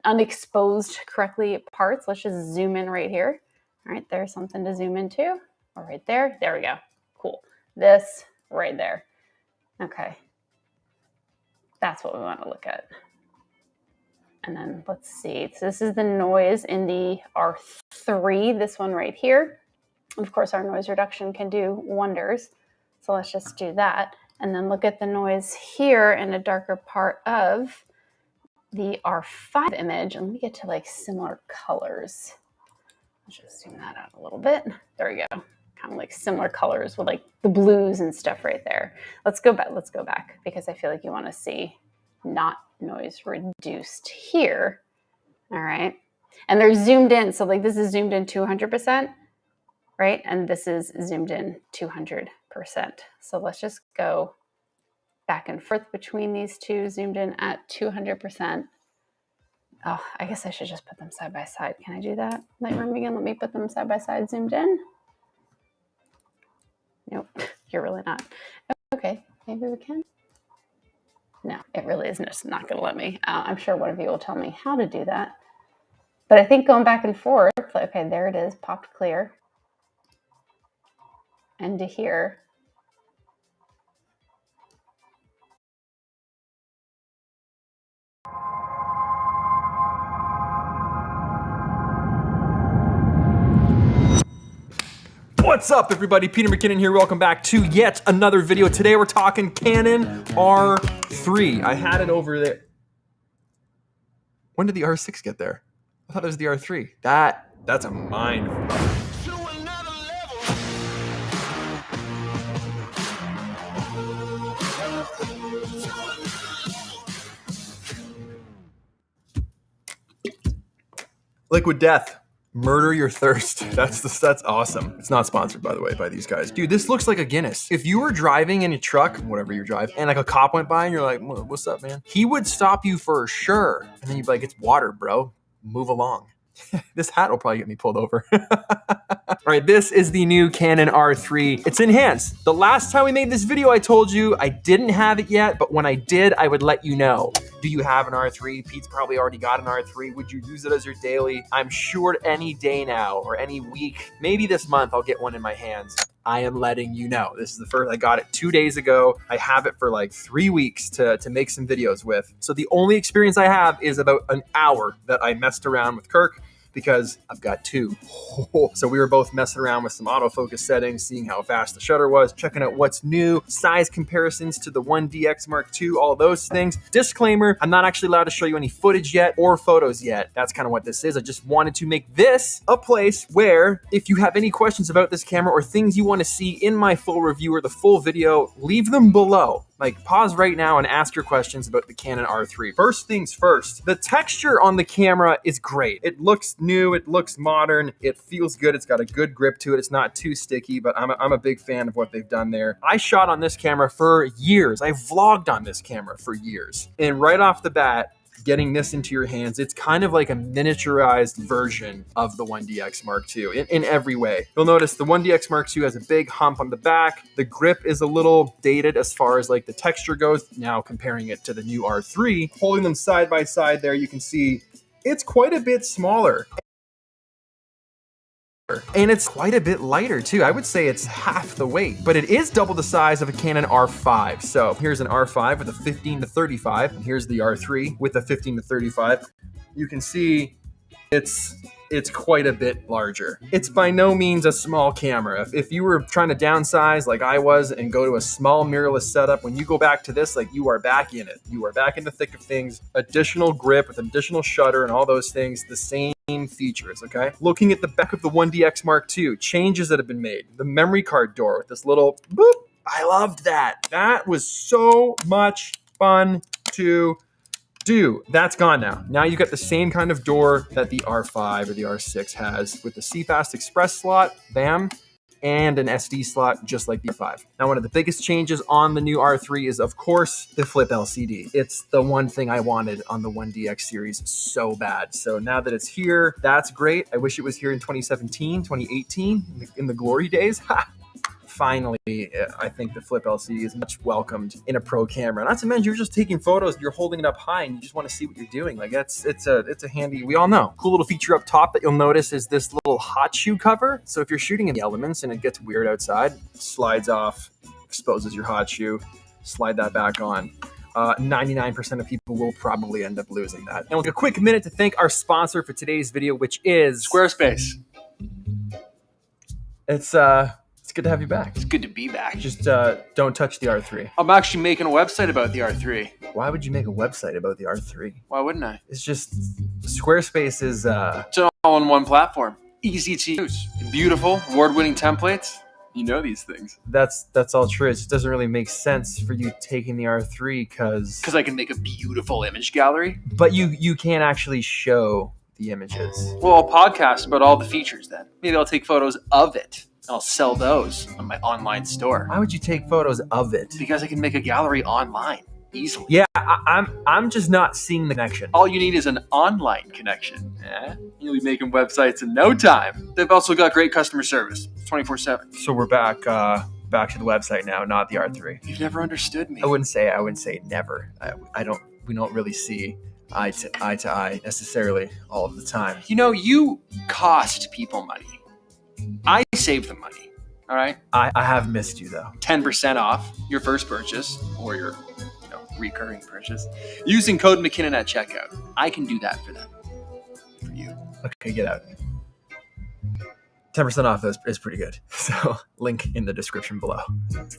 unexposed correctly parts. Let's just zoom in right here. All right, there's something to zoom into. Or right there. There we go. Cool. This right there. Okay. That's what we want to look at. And then let's see. So this is the noise in the R3, this one right here. Of course, our noise reduction can do wonders. So let's just do that. And then look at the noise here in a darker part of the R5 image. And let me get to like similar colors. Let's just zoom that out a little bit. There we go. Kind of like similar colors with like the blues and stuff right there. Let's go back because I feel like you want to see not noise reduced here. All right. And they're zoomed in. So like this is zoomed in 200%, right? And this is zoomed in 200%. So let's just go back and forth between these two, zoomed in at 200%. Oh, I guess I should just put them side by side. Can I do that? Lightroom again, let me put them side by side, zoomed in. Nope, you're really not. Okay, maybe we can. No, it really is just not going to let me. I'm sure one of you will tell me how to do that. But I think going back and forth, okay, there it is, popped clear. And to here. What's up, everybody? Peter McKinnon here. Welcome back to yet another video. Today we're talking Canon R3. I had it over there. When did the R6 get there? I thought it was the R3. That's a mind. Liquid Death. Murder your thirst. That's awesome. It's not sponsored, by the way, by these guys. Dude, this looks like a Guinness. If you were driving in a truck, whatever you drive, and like a cop went by and you're like, what's up, man? He would stop you for sure. And then you'd be like, it's water, bro. Move along. This hat will probably get me pulled over. All right, this is the new Canon R3. It's enhanced. The last time we made this video, I told you I didn't have it yet, but when I did, I would let you know. Do you have an R3? Pete's probably already got an R3. Would you use it as your daily? I'm sure any day now or any week, maybe this month, I'll get one in my hands. I am letting you know. This is the first, I got it 2 days ago. I have it for like 3 weeks to make some videos with. So the only experience I have is about an hour that I messed around with Kirk because I've got two. So we were both messing around with some autofocus settings, seeing how fast the shutter was, checking out what's new, size comparisons to the 1DX Mark II, all those things. Disclaimer, I'm not actually allowed to show you any footage yet or photos yet. That's kind of what this is. I just wanted to make this a place where if you have any questions about this camera or things you want to see in my full review or the full video, leave them below. Like pause right now and ask your questions about the Canon R3. First things first, the texture on the camera is great. It looks new, it looks modern, it feels good, it's got a good grip to it, it's not too sticky, but I'm a big fan of what they've done there. I shot on this camera for years. I vlogged on this camera for years. And right off the bat, getting this into your hands, it's kind of like a miniaturized version of the 1DX Mark II in every way. You'll notice the 1DX Mark II has a big hump on the back. The grip is a little dated as far as like the texture goes. Now comparing it to the new R3, holding them side by side there, you can see it's quite a bit smaller. And it's quite a bit lighter too. I would say it's half the weight, but it is double the size of a Canon R5. So here's an R5 with a 15-35, and here's the R3 with a 15-35. You can see it's quite a bit larger. It's by no means a small camera. If you were trying to downsize like I was and go to a small mirrorless setup, when you go back to this, like you are back in it. You are back in the thick of things. Additional grip with additional shutter and all those things, the same features, okay? Looking at the back of the 1DX Mark II, changes that have been made. The memory card door with this little boop. I loved that. That was so much fun to do. That's gone now. Now you got the same kind of door that the R5 or the R6 has with the CFast Express slot, bam, and an SD slot, just like the 5. Now, one of the biggest changes on the new R3 is, of course, the flip LCD. It's the one thing I wanted on the 1DX series so bad. So now that it's here, that's great. I wish it was here in 2017, 2018, in the glory days. Ha! Finally, I think the flip LCD is much welcomed in a pro camera. Not to mention, you're just taking photos, you're holding it up high, and you just want to see what you're doing. Like it's a handy. We all know. Cool little feature up top that you'll notice is this little hot shoe cover. So if you're shooting in the elements and it gets weird outside, slides off, exposes your hot shoe, slide that back on. 99% of people will probably end up losing that. And we'll take a quick minute to thank our sponsor for today's video, which is Squarespace. It's good to have you back. It's good to be back. Just don't touch the R3. I'm actually making a website about the R3. Why would you make a website about the R3? Why wouldn't I? It's just Squarespace is It's an all-in-one platform. Easy to use. Beautiful, award-winning templates. You know these things. That's all true. It just doesn't really make sense for you taking the R3 because I can make a beautiful image gallery. But you can't actually show the images. Well, I'll podcast about all the features then. Maybe I'll take photos of it. I'll sell those on my online store. Why would you take photos of it? Because I can make a gallery online easily. Yeah, I'm just not seeing the connection. All you need is an online connection. You'll be making websites in no time. They've also got great customer service, 24/7. So we're back to the website now, not the R3. You've never understood me. I wouldn't say never. We don't really see eye to eye necessarily all of the time. You know, you cost people money. I save them money. All right. I have missed you though. 10% off your first purchase or your recurring purchase using code McKinnon at checkout. I can do that for them. For you. Okay, get out. 10% off is pretty good. So link in the description below.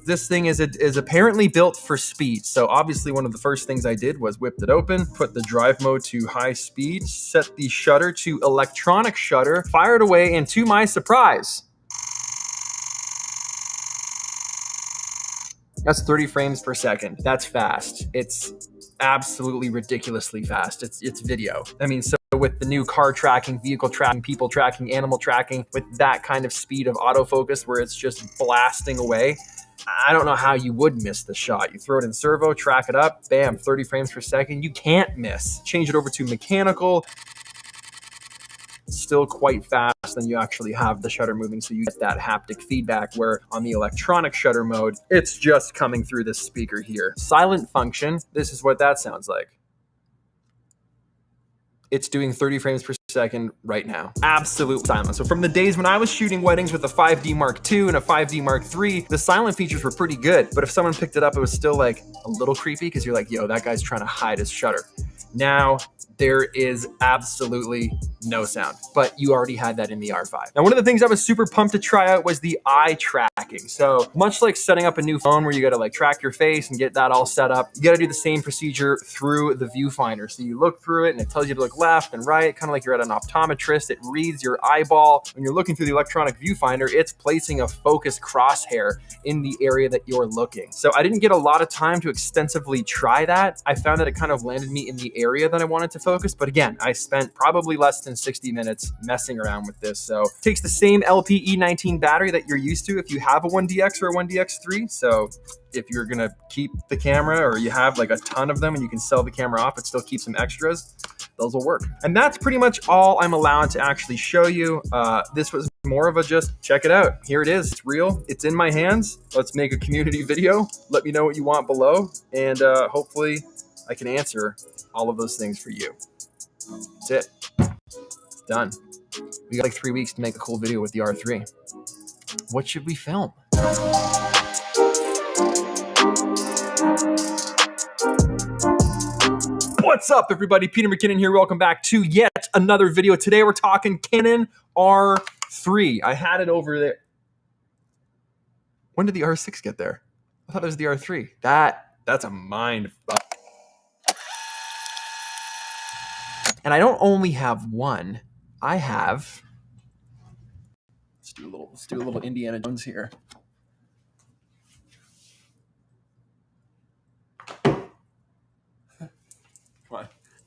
This thing is apparently built for speed. So obviously one of the first things I did was whipped it open, put the drive mode to high speed, set the shutter to electronic shutter, fired away, and to my surprise, that's 30 frames per second. That's fast. It's absolutely ridiculously fast. It's video. I mean, so with the new car tracking, vehicle tracking, people tracking, animal tracking, with that kind of speed of autofocus where it's just blasting away, I don't know how you would miss the shot. You throw it in servo, track it up, bam, 30 frames per second. You can't miss. Change it over to mechanical. Still quite fast, then you actually have the shutter moving, so you get that haptic feedback, where on the electronic shutter mode, it's just coming through this speaker here. Silent function, this is what that sounds like. It's doing 30 frames per second right now. Absolute silence. So from the days when I was shooting weddings with a 5D Mark II and a 5D Mark III, the silent features were pretty good, but if someone picked it up, it was still like a little creepy because you're like, yo, that guy's trying to hide his shutter. Now, there is absolutely no sound, but you already had that in the R5. Now, one of the things I was super pumped to try out was the eye tracking. So much like setting up a new phone where you gotta like track your face and get that all set up, you gotta do the same procedure through the viewfinder. So you look through it and it tells you to look left and right, kind of like you're at an optometrist. It reads your eyeball. When you're looking through the electronic viewfinder, it's placing a focused crosshair in the area that you're looking. So I didn't get a lot of time to extensively try that. I found that it kind of landed me in the area that I wanted to focus. But again, I spent probably less than 60 minutes messing around with this. So it takes the same LPE19 battery that you're used to if you have a 1DX or a 1DX3. So if you're gonna keep the camera, or you have like a ton of them and you can sell the camera off, but still keep some extras, those will work. And that's pretty much all I'm allowed to actually show you. This was more of a just check it out. Here it is. It's real. It's in my hands. Let's make a community video. Let me know what you want below, and hopefully I can answer all of those things for you. That's it. It's done. We got like 3 weeks to make a cool video with the R3. What should we film? What's up, everybody? Peter McKinnon here. Welcome back to yet another video. Today we're talking Canon R3. I had it over there. When did the R6 get there? I thought it was the R3. That's a mind fuck. And I don't only have one. I have. Let's do a little Indiana Jones here.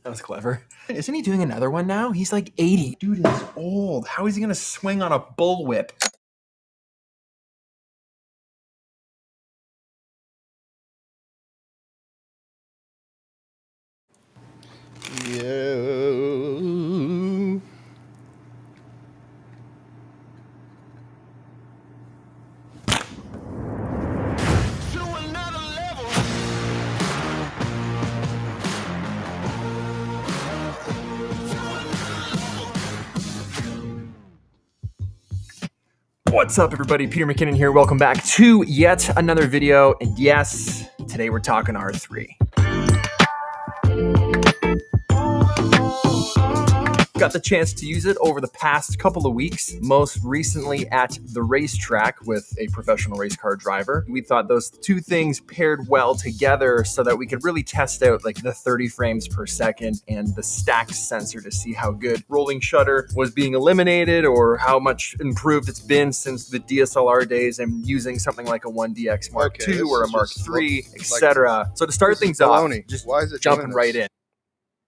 That was clever. Isn't he doing another one now? He's like 80. Dude is old. How is he going to swing on a bullwhip? go. What's up, everybody? Peter McKinnon here. Welcome back to yet another video. And yes, today we're talking R3. Got the chance to use it over the past couple of weeks, most recently at the racetrack with a professional race car driver. We thought those two things paired well together so that we could really test out like the 30 frames per second and the stacked sensor to see how good rolling shutter was being eliminated or how much improved it's been since the DSLR days and using something like a 1DX Mark II or a Mark III, etc. So to start things off, just why is it jumping right in.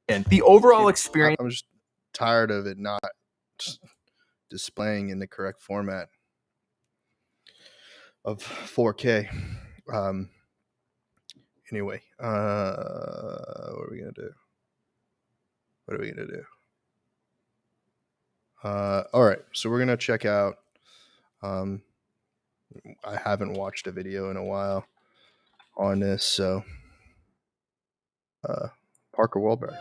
And the overall experience. I'm just tired of it not displaying in the correct format of 4K. Anyway, what are we gonna do? All right, so we're gonna check out. I haven't watched a video in a while on this, so Parker Wahlberg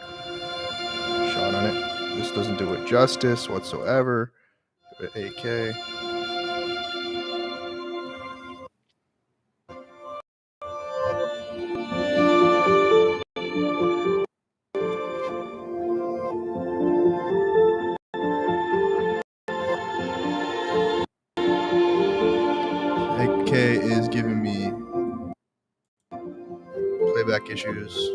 shot on it. This doesn't do it justice whatsoever. 8K. Is giving me playback issues.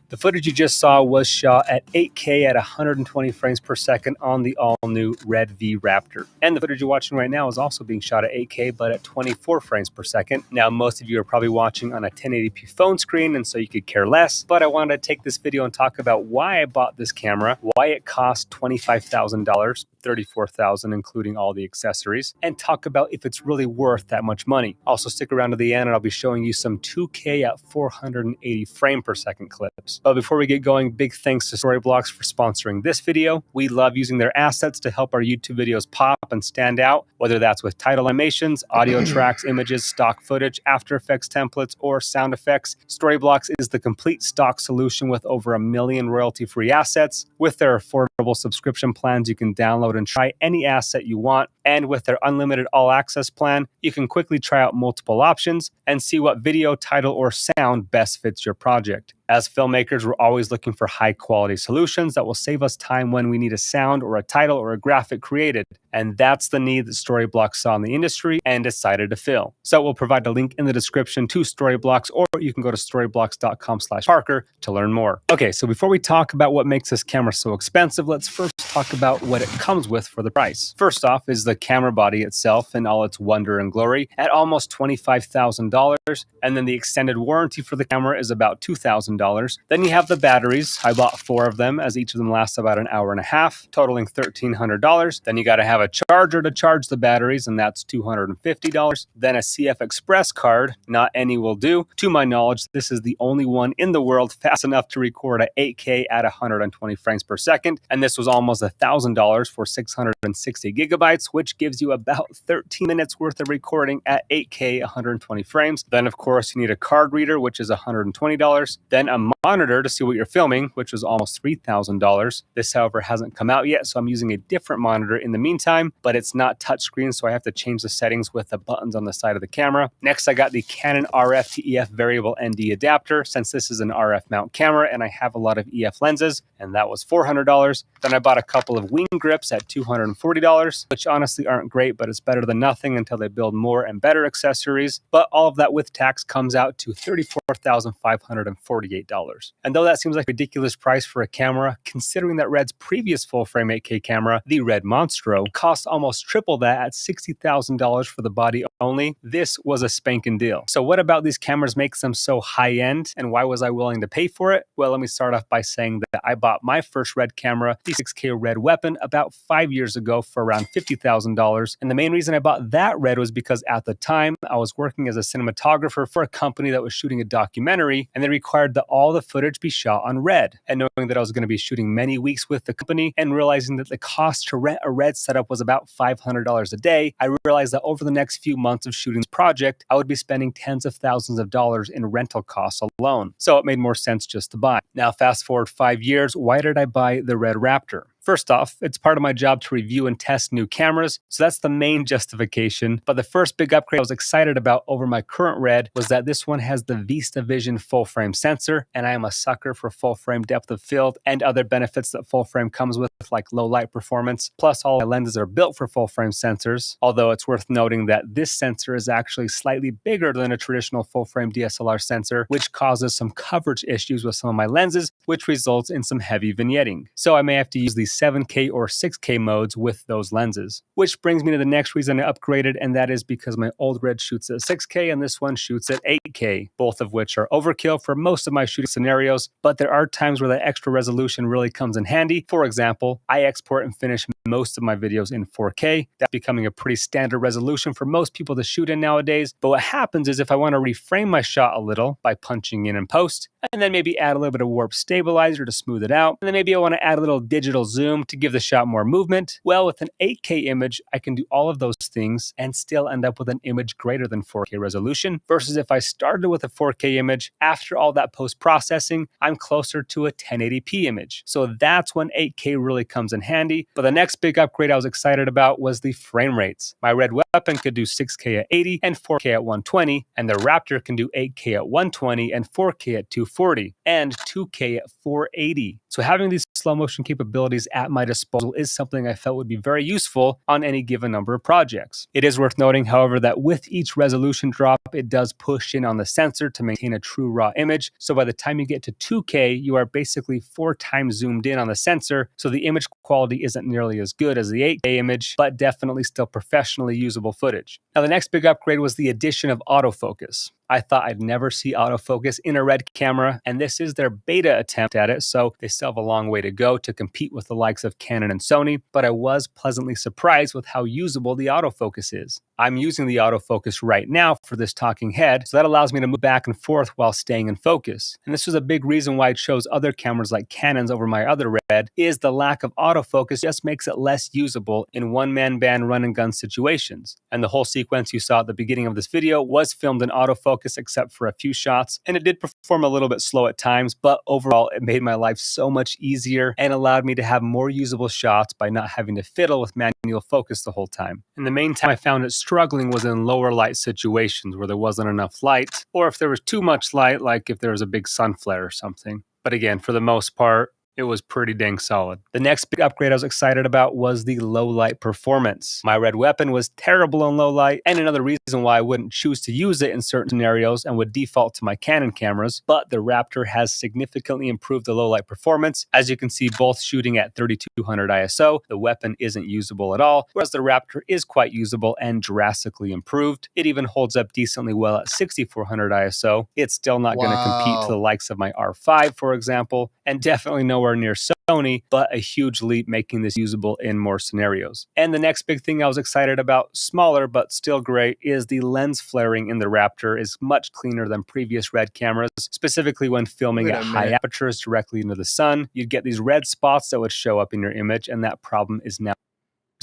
The footage you just saw was shot at 8K at 120 frames per second on the all-new Red V Raptor. And the footage you're watching right now is also being shot at 8K, but at 24 frames per second. Now, most of you are probably watching on a 1080p phone screen, and so you could care less. But I wanted to take this video and talk about why I bought this camera, why it cost $25,000, $34,000 including all the accessories, and talk about if it's really worth that much money. Also, stick around to the end, and I'll be showing you some 2K at 480 frame per second clips. But before we get going, big thanks to Storyblocks for sponsoring this video. We love using their assets to help our YouTube videos pop and stand out, whether that's with title animations, audio tracks, images, stock footage, After Effects templates, or sound effects. Storyblocks is the complete stock solution with over 1 million royalty-free assets. With their affordable subscription plans, you can download and try any asset you want. And with their unlimited all-access plan, you can quickly try out multiple options and see what video, title, or sound best fits your project. As filmmakers, we're always looking for high-quality solutions that will save us time when we need a sound or a title or a graphic created. And that's the need that Storyblocks saw in the industry and decided to fill. So we'll provide a link in the description to Storyblocks, or you can go to storyblocks.com/Parker to learn more. Okay, so before we talk about what makes this camera so expensive, let's first talk about what it comes with for the price. First off is the camera body itself in all its wonder and glory at almost $25,000. And then the extended warranty for the camera is about $2,000. Then you have the batteries. I bought 4 of them, as each of them lasts about an hour and a half, totaling $1,300. Then you got to have a charger to charge the batteries, and that's $250. Then a CF Express card. Not any will do. To my knowledge, this is the only one in the world fast enough to record at 8K at 120 frames per second. And this was almost $1,000 for 660 gigabytes, which gives you about 13 minutes worth of recording at 8K 120 frames. Then, of course, you need a card reader, which is $120. Then a monitor to see what you're filming, which is almost $3,000. This, however, hasn't come out yet, so I'm using a different monitor in the meantime, but it's not touchscreen, so I have to change the settings with the buttons on the side of the camera. Next, I got the Canon RF to EF variable ND adapter, since this is an RF mount camera and I have a lot of EF lenses, and that was $400. Then I bought a couple of wing grips at $240, which honestly aren't great, but it's better than nothing until they build more and better accessories. But all of that with tax comes out to $34,548. And though that seems like a ridiculous price for a camera, considering that Red's previous full-frame 8K camera, the Red Monstro, cost almost triple that at $60,000 for the body only, this was a spanking deal. So what about these cameras makes them so high-end, and why was I willing to pay for it? Well, let me start off by saying that I bought my first Red camera, the 6K Red Weapon, about 5 years ago for around $50,000. And the main reason I bought that Red was because at the time, I was working as a cinematographer for a company that was shooting a documentary, and they required that all the footage be shot on Red. And knowing that I was going to be shooting many weeks with the company and realizing that the cost to rent a Red setup was about $500 a day, I realized that over the next few months of shooting this project, I would be spending tens of thousands of dollars in rental costs alone. So it made more sense just to buy. Now, fast forward 5 years, why did I buy the Red Raptor? First off, it's part of my job to review and test new cameras, so that's the main justification. But the first big upgrade I was excited about over my current Red was that this one has the VistaVision full-frame sensor, and I am a sucker for full-frame depth of field and other benefits that full-frame comes with, like low light performance. Plus, all my lenses are built for full-frame sensors, although it's worth noting that this sensor is actually slightly bigger than a traditional full-frame DSLR sensor, which causes some coverage issues with some of my lenses, which results in some heavy vignetting. So I may have to use these 7K or 6K modes with those lenses. Which brings me to the next reason I upgraded, and that is because my old Red shoots at 6K and this one shoots at 8K, both of which are overkill for most of my shooting scenarios, but there are times where that extra resolution really comes in handy. For example, I export and finish most of my videos in 4K. That's becoming a pretty standard resolution for most people to shoot in nowadays, but what happens is if I want to reframe my shot a little by punching in post, and then maybe add a little bit of warp stabilizer to smooth it out, and then maybe I want to add a little digital zoom to give the shot more movement. Well, with an 8K image, I can do all of those things and still end up with an image greater than 4K resolution, versus if I started with a 4K image, after all that post-processing, I'm closer to a 1080p image. So that's when 8K really comes in handy. But the next big upgrade I was excited about was the frame rates. My Red Weapon could do 6K at 80 and 4K at 120, and the Raptor can do 8K at 120 and 4K at 240 and 2K at 480. So having these slow motion capabilities at my disposal is something I felt would be very useful on any given number of projects. It is worth noting, however, that with each resolution drop, it does push in on the sensor to maintain a true raw image. So by the time you get to 2K, you are basically 4 times zoomed in on the sensor. So the image quality isn't nearly as good as the 8K image, but definitely still professionally usable footage. Now, the next big upgrade was the addition of autofocus. I thought I'd never see autofocus in a Red camera, and this is their beta attempt at it, so they still have a long way to go to compete with the likes of Canon and Sony, but I was pleasantly surprised with how usable the autofocus is. I'm using the autofocus right now for this talking head, so that allows me to move back and forth while staying in focus. And this was a big reason why I chose other cameras like Canon's over my other Red, is the lack of autofocus just makes it less usable in one-man band run and gun situations. And the whole sequence you saw at the beginning of this video was filmed in autofocus except for a few shots, and it did perform a little bit slow at times, but overall it made my life so much easier and allowed me to have more usable shots by not having to fiddle with manual focus the whole time. And the main time I found it struggling was in lower light situations where there wasn't enough light, or if there was too much light, like if there was a big sun flare or something. But again, for the most part, it was pretty dang solid. The next big upgrade I was excited about was the low light performance. My Red weapon was terrible in low light, and another reason why I wouldn't choose to use it in certain scenarios and would default to my Canon cameras, but the Raptor has significantly improved the low light performance. As you can see, both shooting at 3200 ISO, the weapon isn't usable at all, whereas the Raptor is quite usable and drastically improved. It even holds up decently well at 6400 ISO. It's still not going to compete to the likes of my R5, for example, and definitely nowhere near Sony, but a huge leap making this usable in more scenarios. And the next big thing I was excited about, smaller but still great, is the lens flaring in the Raptor is much cleaner than previous Red cameras, specifically when filming at high apertures directly into the sun. You'd get these red spots that would show up in your image, and that problem is now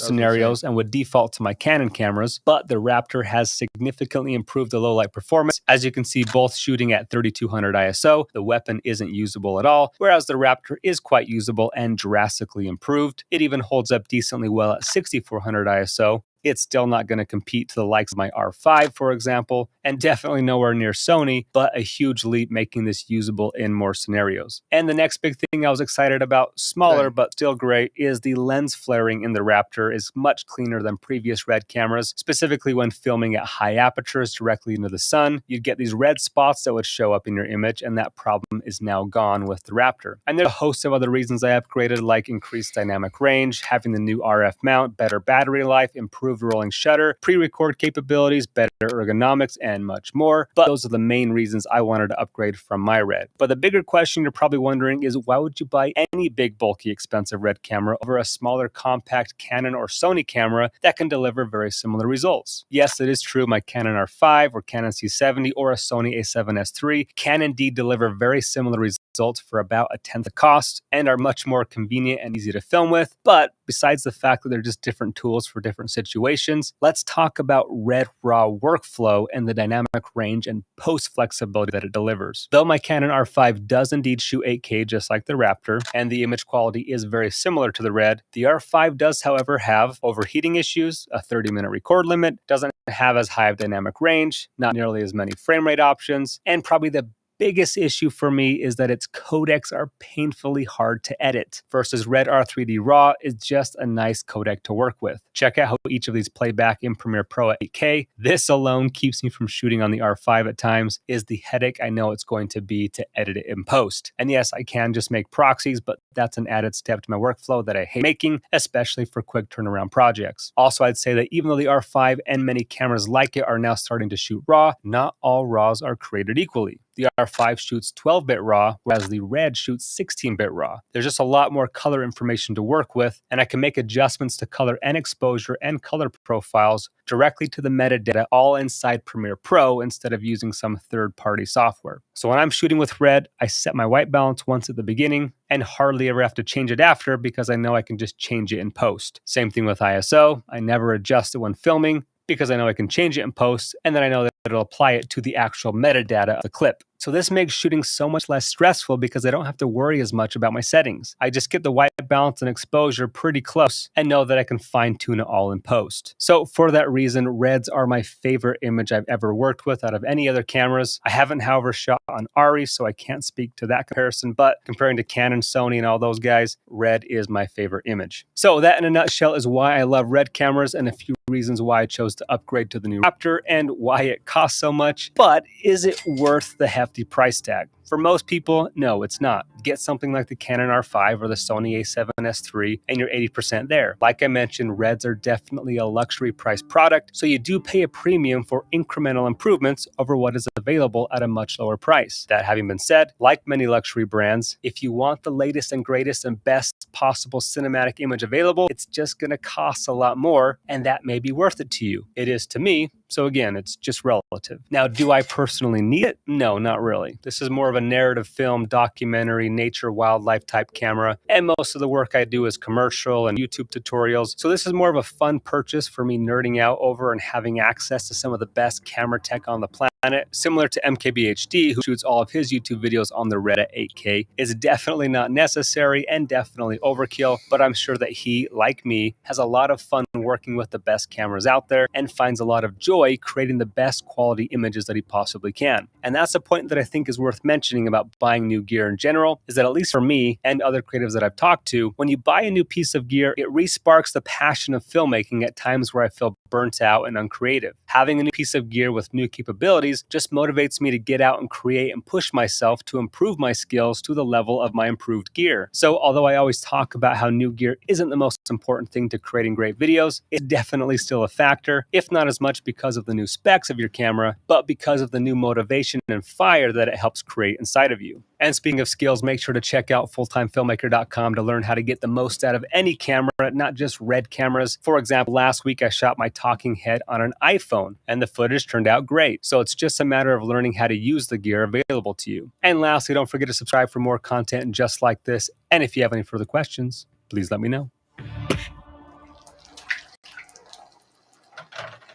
scenarios and would default to my Canon cameras, but the Raptor has significantly improved the low light performance. As you can see, both shooting at 3200 ISO, the weapon isn't usable at all, whereas the Raptor is quite usable and drastically improved. It even holds up decently well at 6400 ISO. It's still not going to compete to the likes of my R5, for example, and definitely nowhere near Sony, but a huge leap making this usable in more scenarios. And the next big thing I was excited about, smaller but still great, is the lens flaring in the Raptor is much cleaner than previous Red cameras, specifically when filming at high apertures directly into the sun. You'd get these red spots that would show up in your image, and that problem is now gone with the Raptor. And there's a host of other reasons I upgraded, like increased dynamic range, having the new RF mount, better battery life, improved rolling shutter, pre-record capabilities, better ergonomics, and much more. But those are the main reasons I wanted to upgrade from my Red. But the bigger question you're probably wondering is, why would you buy any big, bulky, expensive Red camera over a smaller, compact Canon or Sony camera that can deliver very similar results? Yes, it is true my Canon R5 or Canon C70 or a Sony a7S III can indeed deliver very similar results for about a tenth the cost and are much more convenient and easy to film with. But besides the fact that they're just different tools for different situations, let's talk about Red RAW workflow and the dynamic range and post flexibility that it delivers. Though my Canon R5 does indeed shoot 8K just like the Raptor, and the image quality is very similar to the Red, the R5 does, however, have overheating issues, a 30-minute record limit, doesn't have as high of dynamic range, not nearly as many frame rate options, and probably the biggest issue for me is that its codecs are painfully hard to edit, versus Red R3D RAW is just a nice codec to work with. Check out how each of these play back in Premiere Pro at 8K. This alone keeps me from shooting on the R5 at times, is the headache I know it's going to be to edit it in post. And yes, I can just make proxies, but that's an added step to my workflow that I hate making, especially for quick turnaround projects. Also, I'd say that even though the R5 and many cameras like it are now starting to shoot RAW, not all RAWs are created equally. The R5 shoots 12-bit RAW, whereas the Red shoots 16-bit RAW. There's just a lot more color information to work with, and I can make adjustments to color and exposure and color profiles directly to the metadata all inside Premiere Pro instead of using some third-party software. So when I'm shooting with Red, I set my white balance once at the beginning and hardly ever have to change it after because I know I can just change it in post. Same thing with ISO. I never adjust it when filming because I know I can change it in post, and then I know that it'll apply it to the actual metadata of the clip. So this makes shooting so much less stressful because I don't have to worry as much about my settings. I just get the white balance and exposure pretty close and know that I can fine tune it all in post. So for that reason, Reds are my favorite image I've ever worked with out of any other cameras. I haven't, however, shot on ARRI, so I can't speak to that comparison, but comparing to Canon, Sony, and all those guys, Red is my favorite image. So that in a nutshell is why I love Red cameras and a few reasons why I chose to upgrade to the new Raptor and why it costs so much. But is it worth the hefty price tag? For most people, no, it's not. Get something like the Canon R5 or the Sony a7S III and you're 80% there. Like I mentioned, Reds are definitely a luxury price product, so you do pay a premium for incremental improvements over what is available at a much lower price. That having been said, like many luxury brands, if you want the latest and greatest and best possible cinematic image available, it's just going to cost a lot more, and that may be worth it to you. It is to me, so again, it's just relative. Now, do I personally need it? No, not really. This is more of a narrative film, documentary, nature, wildlife type camera, and most of the work I do is commercial and YouTube tutorials. So this is more of a fun purchase for me nerding out over and having access to some of the best camera tech on the planet. Similar to MKBHD, who shoots all of his YouTube videos on the Red at 8K, is definitely not necessary and definitely overkill, but I'm sure that he, like me, has a lot of fun working with the best cameras out there and finds a lot of joy creating the best quality images that he possibly can. And that's a point that I think is worth mentioning about buying new gear in general, is that at least for me and other creatives that I've talked to, when you buy a new piece of gear, it re-sparks the passion of filmmaking at times where I feel burnt out and uncreative. Having a new piece of gear with new capabilities just motivates me to get out and create and push myself to improve my skills to the level of my improved gear. So although I always talk about how new gear isn't the most important thing to creating great videos, it's definitely still a factor, if not as much because of the new specs of your camera, but because of the new motivation and fire that it helps create inside of you. And speaking of skills, make sure to check out fulltimefilmmaker.com to learn how to get the most out of any camera, not just Red cameras. For example, last week I shot my talking head on an iPhone and the footage turned out great. So it's just a matter of learning how to use the gear available to you. And lastly, don't forget to subscribe for more content just like this. And if you have any further questions, please let me know.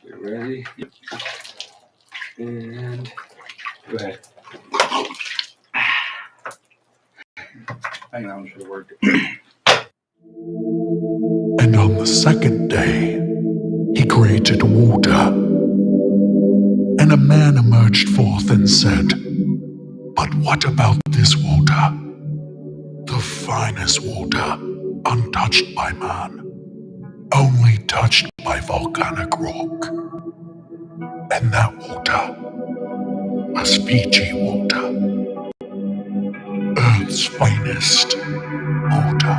You ready? Yep. And go ahead. Hang on, should have worked. And on the second day, he created water. And a man emerged forth and said, "But what about this water? The finest water, untouched by man, only touched by volcanic rock. And that water was Fiji water, Earth's finest water."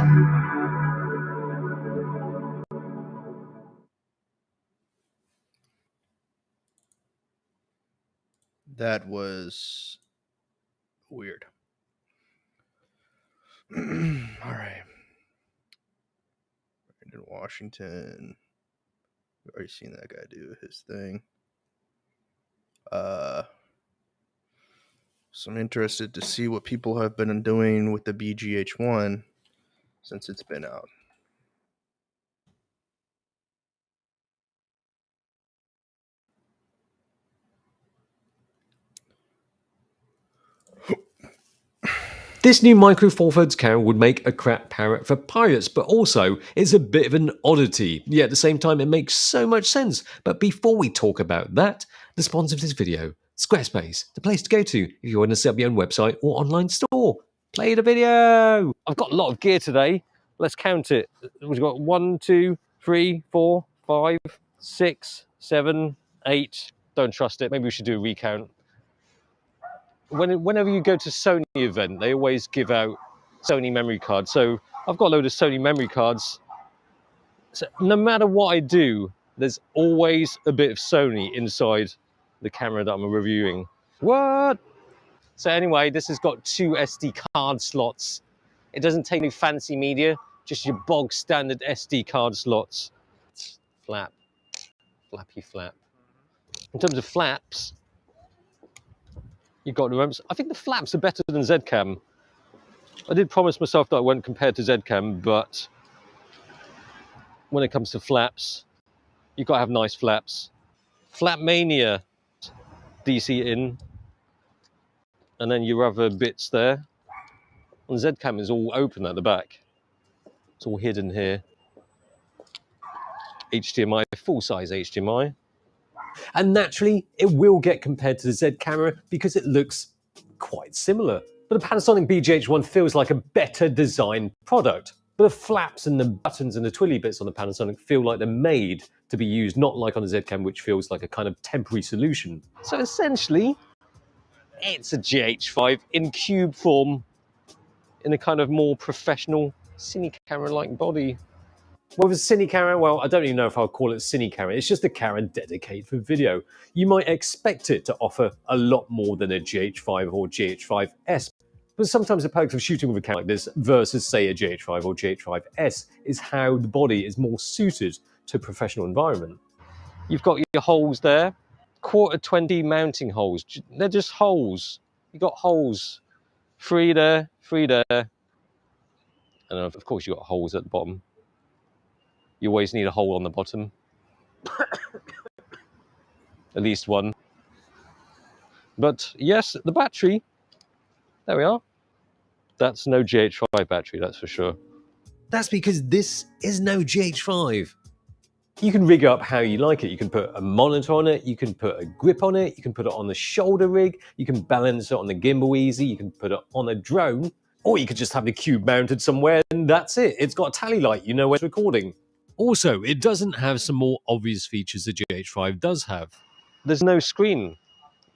That was weird. All right. Brandon Washington. We've already seen that guy do his thing. So I'm interested to see what people have been doing with the BGH1 since it's been out. This new Micro Four Thirds camera would make a crap parrot for pirates, but also it's a bit of an oddity. Yet at the same time, it makes so much sense. But before we talk about that, the sponsor of this video, Squarespace, the place to go to if you want to set up your own website or online store. Play the video. I've got a lot of gear today. Let's count it. We've got 1, 2, 3, 4, 5, 6, 7, 8. Don't trust it. Maybe we should do a recount. Whenever you go to Sony event, they always give out Sony memory cards. So I've got a load of Sony memory cards. So no matter what I do, there's always a bit of Sony inside the camera that I'm reviewing. What? So anyway, this has got 2 SD card slots. It doesn't take any fancy media, just your bog standard SD card slots. Flap, flappy flap. In terms of flaps, you've got to remember, I think the flaps are better than Zcam. I did promise myself that I won't compare to Zcam, but when it comes to flaps, you've got to have nice flaps. Flap Mania, DC in, and then your other bits there. On Zcam is all open at the back. It's all hidden here. HDMI, full-size HDMI. And naturally, it will get compared to the Z camera because it looks quite similar. But the Panasonic BGH1 feels like a better designed product. But the flaps and the buttons and the twilly bits on the Panasonic feel like they're made to be used, not like on the Z cam, which feels like a kind of temporary solution. So essentially, It's a GH5 in cube form, in a kind of more professional cine camera-like body. Well, with a cine camera, well, I don't even know if I'll call it a cine camera. It's just a camera dedicated for video. You might expect it to offer a lot more than a GH5 or GH5S. But sometimes the perks of shooting with a camera like this versus, say, a GH5 or GH5S is how the body is more suited to a professional environment. You've got your holes there, 1/4 mounting holes. They're just holes. You've got holes. 3 there, 3 there. And of course you've got holes at the bottom. You always need a hole on the bottom. At least one. But yes, the battery, there we are. That's no GH5 battery, that's for sure. That's because this is no GH5. You can rig up how you like it. You can put a monitor on it, you can put a grip on it, you can put it on the shoulder rig, you can balance it on the gimbal easy, you can put it on a drone, or you could just have the cube mounted somewhere and that's it. It's got a tally light, you know where it's recording. Also, it doesn't have some more obvious features that GH5 does have. There's no screen,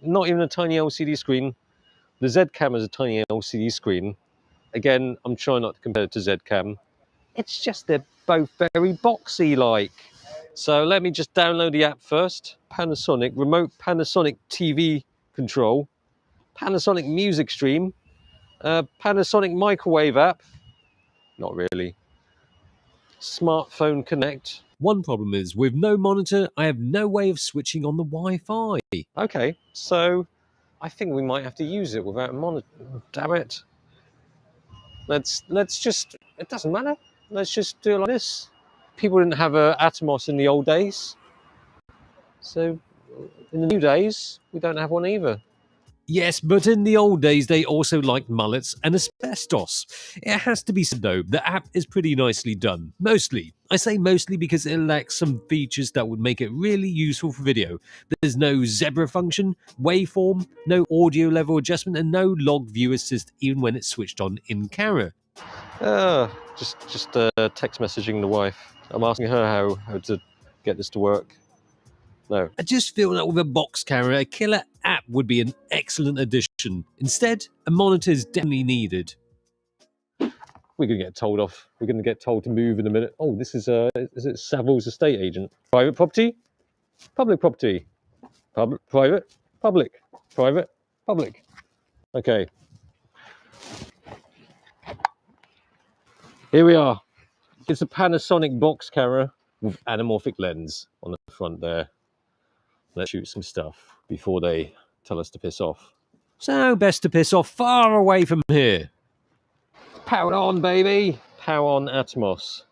not even a tiny LCD screen. The Z-Cam is a tiny LCD screen. Again, I'm trying not to compare it to Z-Cam. It's just they're both very boxy-like. So let me just download the app first. Panasonic, remote Panasonic TV control, Panasonic music stream, Panasonic microwave app. Not really. Smartphone connect. One problem is, with no monitor, I have no way of switching on the Wi-Fi. Okay, so I think we might have to use it without a monitor. Damn it. Let's just, it doesn't matter. Let's just do it like this. People didn't have a Atomos in the old days. So in the new days, we don't have one either. Yes, but in the old days, they also liked mullets and asbestos. It has to be said, though, the app is pretty nicely done. Mostly. I say mostly because it lacks some features that would make it really useful for video. There's no zebra function, waveform, no audio level adjustment, and no log view assist even when it's switched on in camera. Just text messaging the wife. I'm asking her how to get this to work. No. I just feel that with a box camera, a killer app would be an excellent addition. Instead, a monitor is definitely needed. We're going to get told off. We're going to get told to move in a minute. Oh, this is it Savills estate agent? Private property? Public property? Private? Public? Private? Public? Okay. Here we are. It's a Panasonic box camera with anamorphic lens on the front there. Let's shoot some stuff before they tell us to piss off. So, best to piss off far away from here. Power on, baby. Power on Atomos.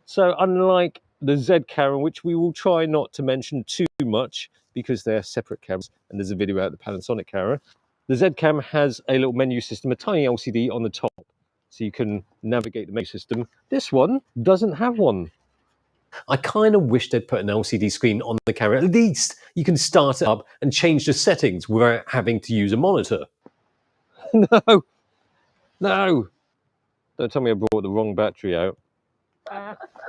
So, unlike the Z camera, which we will try not to mention too much because they're separate cameras and there's a video out of the Panasonic camera, the Z cam has a little menu system, a tiny LCD on the top, so you can navigate the menu system. This one doesn't have one. I kind of wish they'd put an LCD screen on the camera. At least you can start it up and change the settings without having to use a monitor. No! No! Don't tell me I brought the wrong battery out.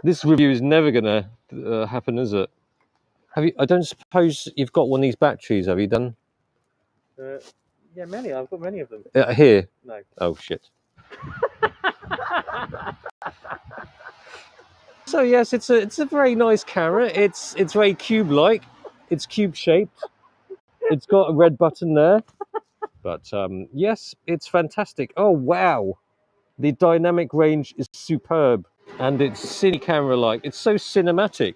This review is never going to happen, is it? I don't suppose you've got one of these batteries, have you done? Yeah, many. I've got many of them. Here? No. Oh, shit. So yes, it's a very nice camera. It's very cube-like. It's cube-shaped. It's got a red button there. But yes, it's fantastic. Oh wow, the dynamic range is superb, and it's cine camera-like. It's so cinematic.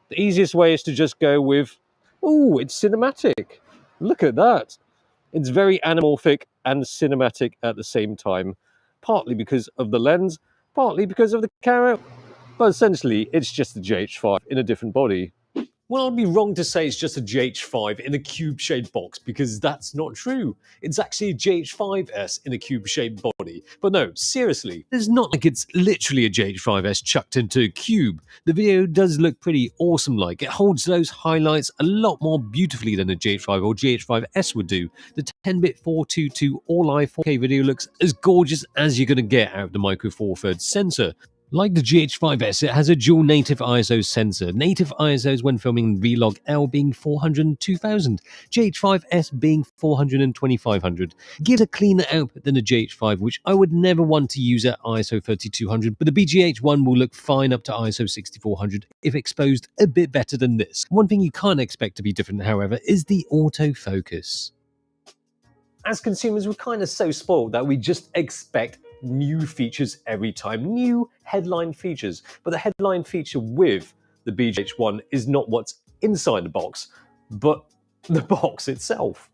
The easiest way is to just go with, oh, it's cinematic. Look at that. It's very anamorphic and cinematic at the same time, partly because of the lens, partly because of the camera. But essentially, it's just a GH5 in a different body. Well, I'd be wrong to say it's just a GH5 in a cube-shaped box, because that's not true. It's actually a GH5S in a cube-shaped body. But no, seriously, it's not like it's literally a GH5S chucked into a cube. The video does look pretty awesome-like. It holds those highlights a lot more beautifully than a GH5 or GH5S would do. The 10-bit 422 all-eye 4K video looks as gorgeous as you're going to get out of the Micro Four Thirds sensor. Like the GH5S, it has a dual native ISO sensor. Native ISOs when filming Vlog L being 400 and 2000, GH5S being 400 and 2500. Gives a cleaner output than the GH5, which I would never want to use at ISO 3200, but the BGH1 will look fine up to ISO 6400 if exposed a bit better than this. One thing you can't expect to be different, however, is the autofocus. As consumers, we're kind of so spoiled that we just expect new features every time, new headline features. But the headline feature with the BGH1 is not what's inside the box, but the box itself.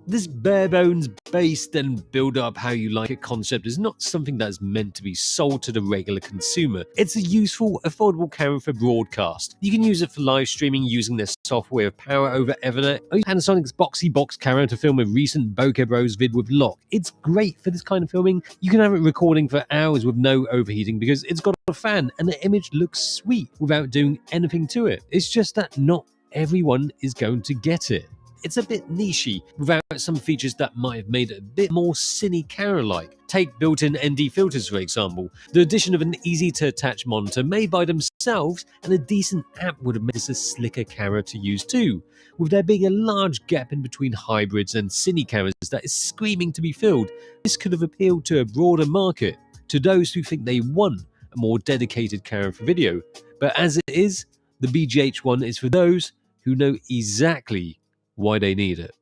This bare bones based and build up how you like it concept is not something that's meant to be sold to the regular consumer. It's a useful, affordable camera for broadcast. You can use it for live streaming using their software of Power over Ethernet, or use Panasonic's Boxy Box camera to film a recent Bokeh Bros vid with lock. It's great for this kind of filming. You can have it recording for hours with no overheating because it's got a fan and the image looks sweet without doing anything to it. It's just that not everyone is going to get it. It's a bit nichey, without some features that might have made it a bit more cine camera-like. Take built-in ND filters, for example. The addition of an easy-to-attach monitor made by themselves and a decent app would have made this a slicker camera to use too, with there being a large gap in between hybrids and cine cameras that is screaming to be filled. This could have appealed to a broader market, to those who think they want a more dedicated camera for video. But as it is, the BGH1 is for those who know exactly why they need it.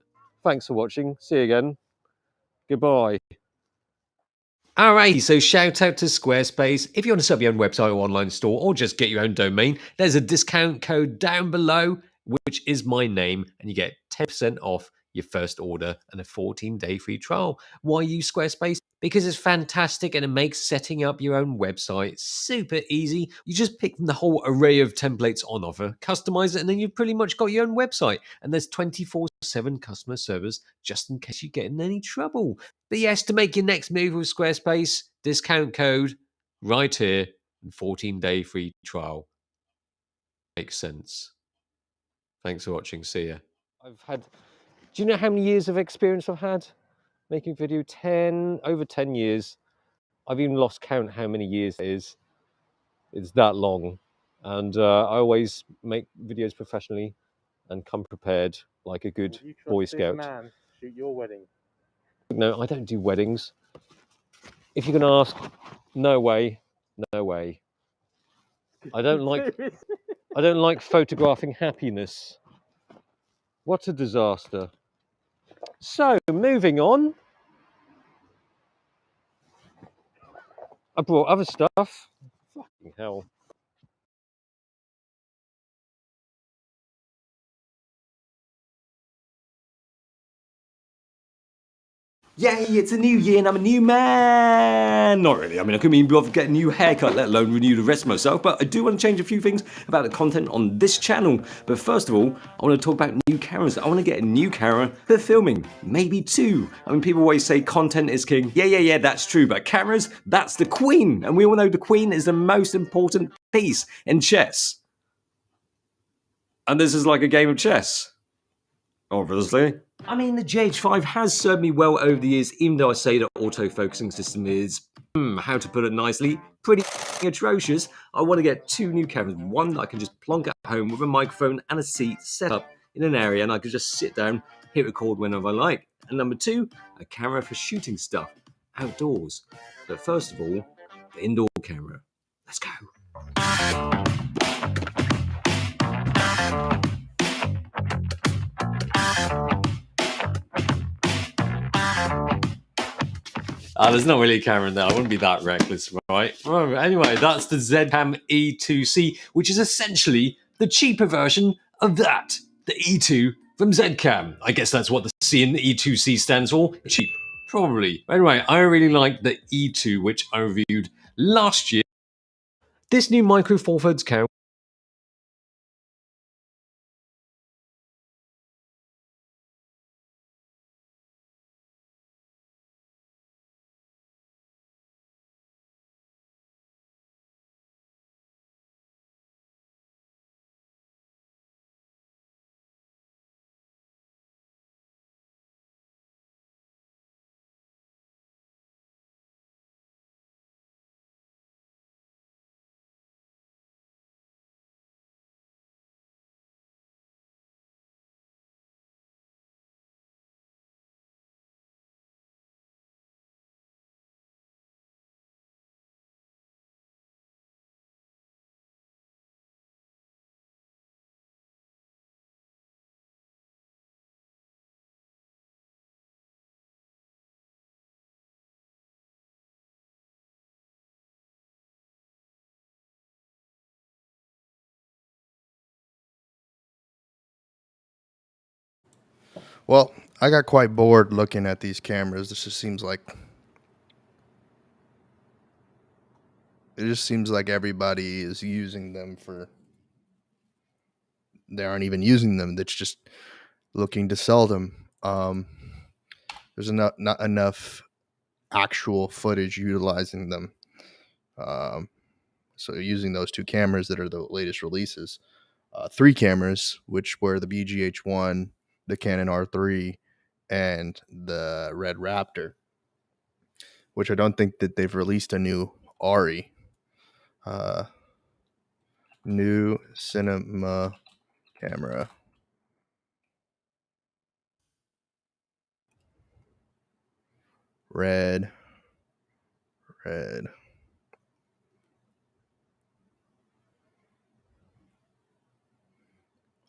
Thanks for watching. See you again. Goodbye. Alright, so shout out to Squarespace. If you want to set up your own website or online store or just get your own domain, there's a discount code down below, which is my name, and you get 10% off your first order and a 14-day free trial. Why use Squarespace? Because it's fantastic and it makes setting up your own website super easy. You just pick from the whole array of templates on offer, customize it, and then you've pretty much got your own website. And there's 24/7 customer service just in case you get in any trouble. But yes, to make your next move with Squarespace, discount code right here and 14-day free trial. Makes sense. Thanks for watching. See ya. Do you know how many years of experience I've had making video? Over 10 years. I've even lost count how many years it is. It's that long. And I always make videos professionally and come prepared like a good Boy Scout. Man shoot your wedding? No, I don't do weddings. If you're going to ask, no way, no way. I don't like photographing happiness. What a disaster. So, moving on. I brought other stuff. Fucking hell. Yay, it's a new year and I'm a new man! Not really, I mean, I couldn't even bother to get a new haircut, let alone renew the rest of myself, but I do want to change a few things about the content on this channel. But first of all, I want to talk about new cameras. I want to get a new camera for filming, maybe two. I mean, people always say content is king. Yeah, that's true, but cameras, that's the queen. And we all know the queen is the most important piece in chess. And this is like a game of chess. Obviously. I mean, the GH5 has served me well over the years, even though I say the autofocusing system is, how to put it nicely, pretty atrocious. I want to get two new cameras. One that I can just plonk at home with a microphone and a seat set up in an area and I can just sit down, hit record whenever I like. And number two, a camera for shooting stuff outdoors. But first of all, the indoor camera. Let's go. There's not really a camera in there. I wouldn't be that reckless, right? Well, anyway, that's the Zcam E2C, which is essentially the cheaper version of that. The E2 from Zcam. I guess that's what the C in the E2C stands for. Cheap, probably. Anyway, I really like the E2, which I reviewed last year. This new Micro Four Thirds camera Well, I got quite bored looking at these cameras. It just seems like everybody is using them for. They aren't even using them. That's just looking to sell them. There's not enough actual footage utilizing them. So using those two cameras that are the latest releases, 3 cameras, which were the BGH1, the Canon R3, and the Red Raptor, which I don't think that they've released a new ARI. New cinema camera. Red.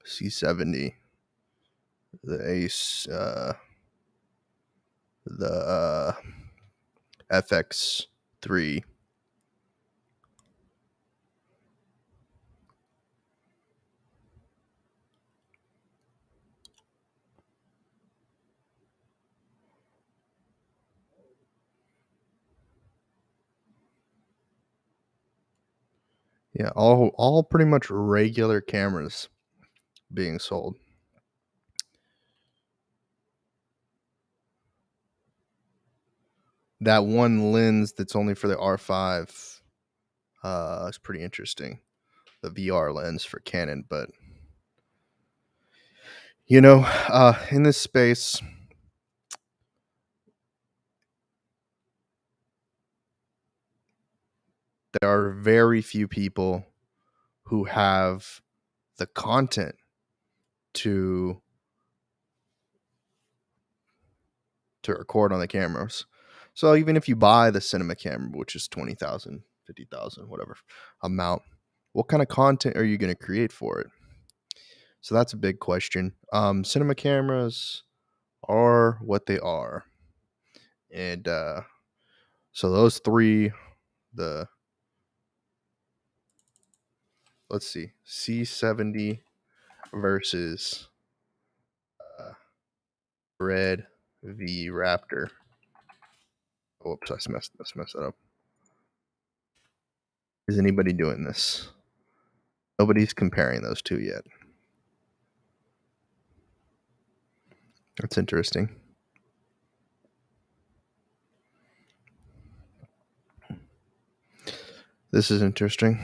C70. The Ace. The FX3. Yeah, all pretty much regular cameras being sold. That one lens that's only for the R5 is pretty interesting. The VR lens for Canon, but in this space, there are very few people who have the content to record on the cameras. So even if you buy the cinema camera, which is 20,000, 50,000, whatever amount, what kind of content are you going to create for it? So that's a big question. Cinema cameras are what they are. And so those 3, let's see, C70 versus Red V Raptor. Oops, I messed that up. Is anybody doing this? Nobody's comparing those two yet. That's interesting. This is interesting.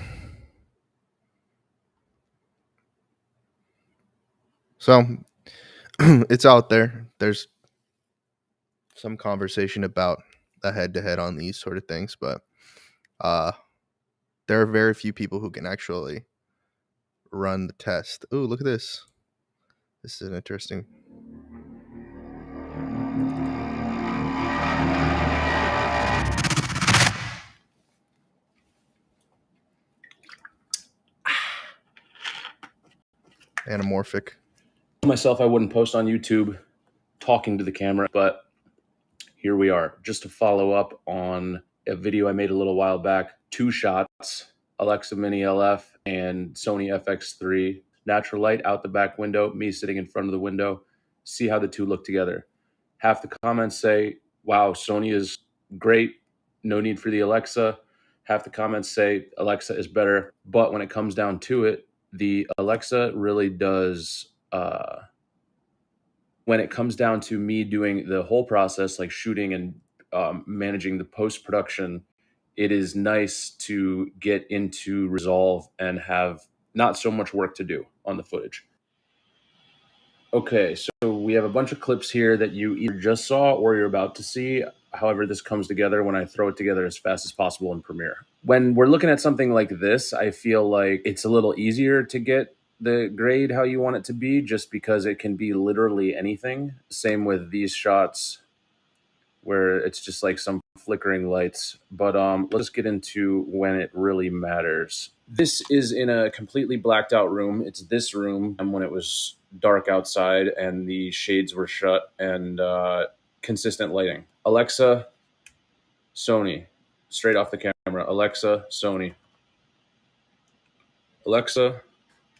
So it's out there. There's some conversation about a head-to-head on these sort of things, but there are very few people who can actually run the test. Ooh, look at this. This is an interesting. Anamorphic. Myself, I wouldn't post on YouTube talking to the camera, but here we are. Just to follow up on a video I made a little while back, 2 shots, Alexa Mini LF and Sony FX3, natural light out the back window, me sitting in front of the window, see how the two look together. Half the comments say, wow, Sony is great, no need for the Alexa. Half the comments say Alexa is better, but when it comes down to it, the Alexa really does, when it comes down to me doing the whole process, like shooting and managing the post-production, it is nice to get into Resolve and have not so much work to do on the footage. Okay, so we have a bunch of clips here that you either just saw or you're about to see. However, this comes together when I throw it together as fast as possible in Premiere. When we're looking at something like this, I feel like it's a little easier to get the grade how you want it to be, just because it can be literally anything. Same with these shots where it's just like some flickering lights. But let's get into when it really matters. This is in a completely blacked out room. It's this room when it was dark outside and the shades were shut and consistent lighting. Alexa, Sony, straight off the camera. Alexa, Sony. Alexa,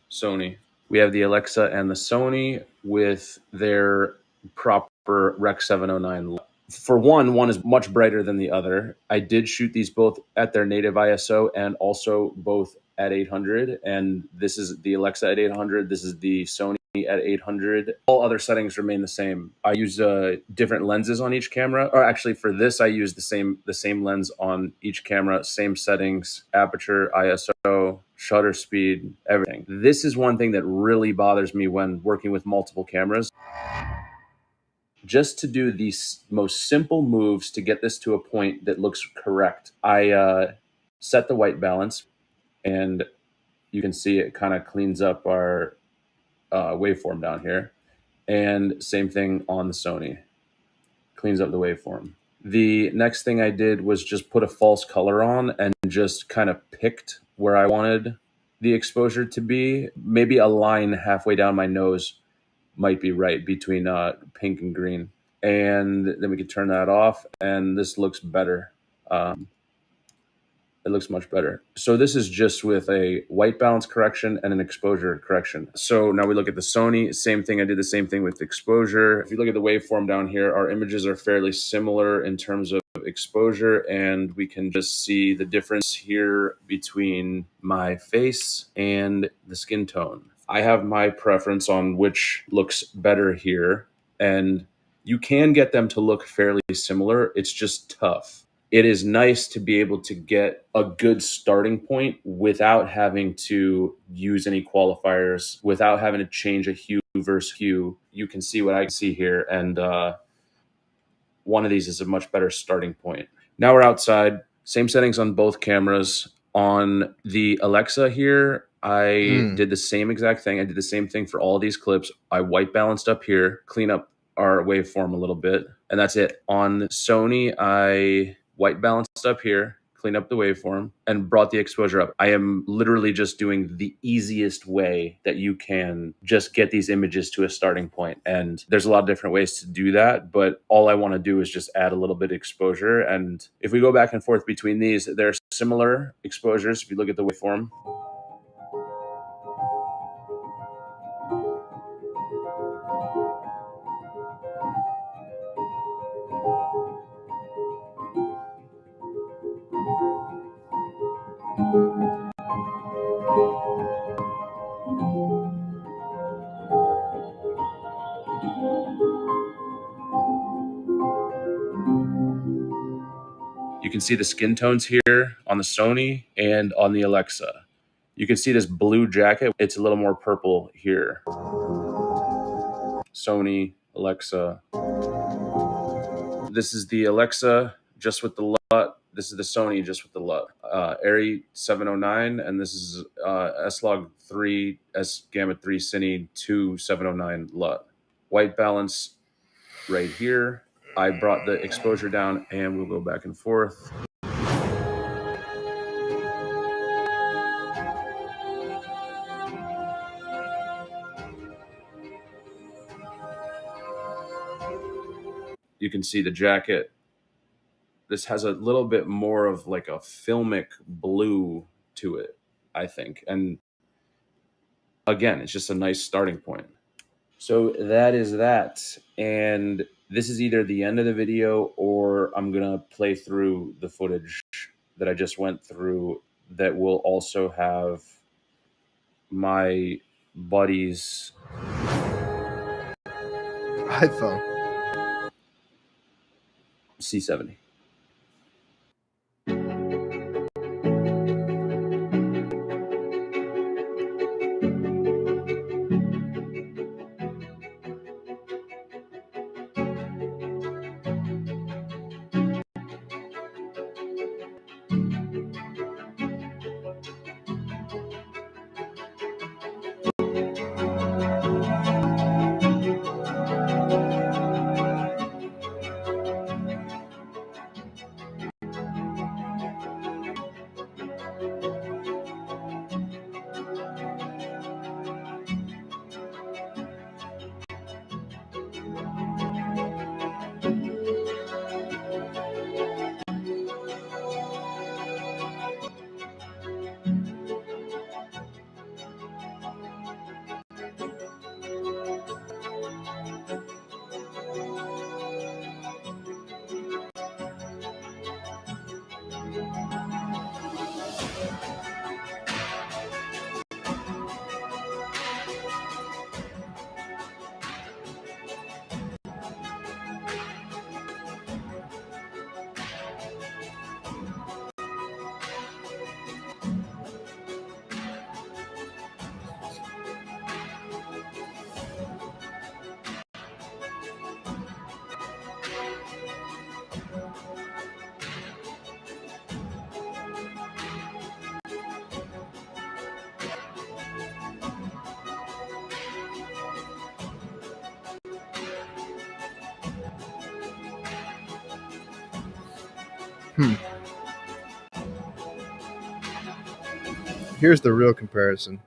Sony. We have the Alexa and the Sony with their proper Rec 709. For one is much brighter than the other. I did shoot these both at their native ISO and also both at 800. And this is the Alexa at 800. This is the Sony at 800. All other settings remain the same. I use different lenses on each camera. Or actually, for this, I use the same lens on each camera. Same settings: aperture, ISO, shutter speed, everything. This is one thing that really bothers me when working with multiple cameras. Just to do these most simple moves to get this to a point that looks correct, I set the white balance, and you can see it kind of cleans up our waveform down here. And same thing on the Sony, cleans up the waveform. The next thing I did was just put a false color on and just kind of picked where I wanted the exposure to be. Maybe a line halfway down my nose might be right between pink and green. And then we can turn that off, and this looks better. It looks much better. So this is just with a white balance correction and an exposure correction. So now we look at the Sony, same thing. I did the same thing with exposure. If you look at the waveform down here, our images are fairly similar in terms of exposure, and we can just see the difference here between my face and the skin tone. I have my preference on which looks better here, and you can get them to look fairly similar. It's just tough. It is nice to be able to get a good starting point without having to use any qualifiers, without having to change a hue versus hue. You can see what I can see here, and one of these is a much better starting point. Now we're outside. Same settings on both cameras. On the Alexa here, I did the same exact thing. I did the same thing for all of these clips. I white balanced up here, clean up our waveform a little bit, and that's it. On Sony, I white balanced up here, clean up the waveform, and brought the exposure up. I am literally just doing the easiest way that you can just get these images to a starting point. And there's a lot of different ways to do that, but all I want to do is just add a little bit of exposure. And if we go back and forth between these, they're similar exposures. If you look at the waveform, you can see the skin tones here on the Sony and on the Alexa. You can see this blue jacket. It's a little more purple here. Sony, Alexa. This is the Alexa just with the LUT. This is the Sony just with the LUT. ARRI 709, and this is S-Log 3, S-Gamut 3 Cine 2 709 LUT. White balance right here. I brought the exposure down, and we'll go back and forth. You can see the jacket. This has a little bit more of like a filmic blue to it, I think. And again, it's just a nice starting point. So that is that. And this is either the end of the video, or I'm going to play through the footage that I just went through that will also have my buddy's iPhone C70. Here's the real comparison.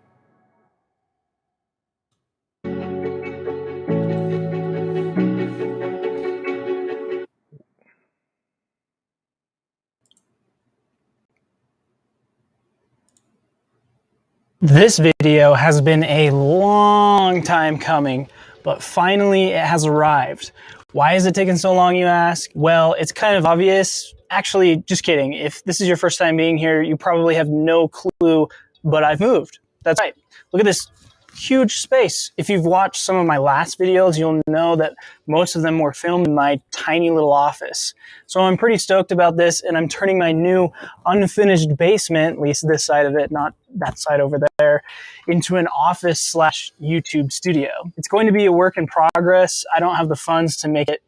This video has been a long time coming, but finally it has arrived. Why is it taking so long, you ask? Well, it's kind of obvious. Actually, just kidding. If this is your first time being here, you probably have no clue, but I've moved. That's right. Look at this huge space. If you've watched some of my last videos, you'll know that most of them were filmed in my tiny little office. So I'm pretty stoked about this, and I'm turning my new unfinished basement, at least this side of it, not that side over there, into an office slash YouTube studio. It's going to be a work in progress. I don't have the funds to make it,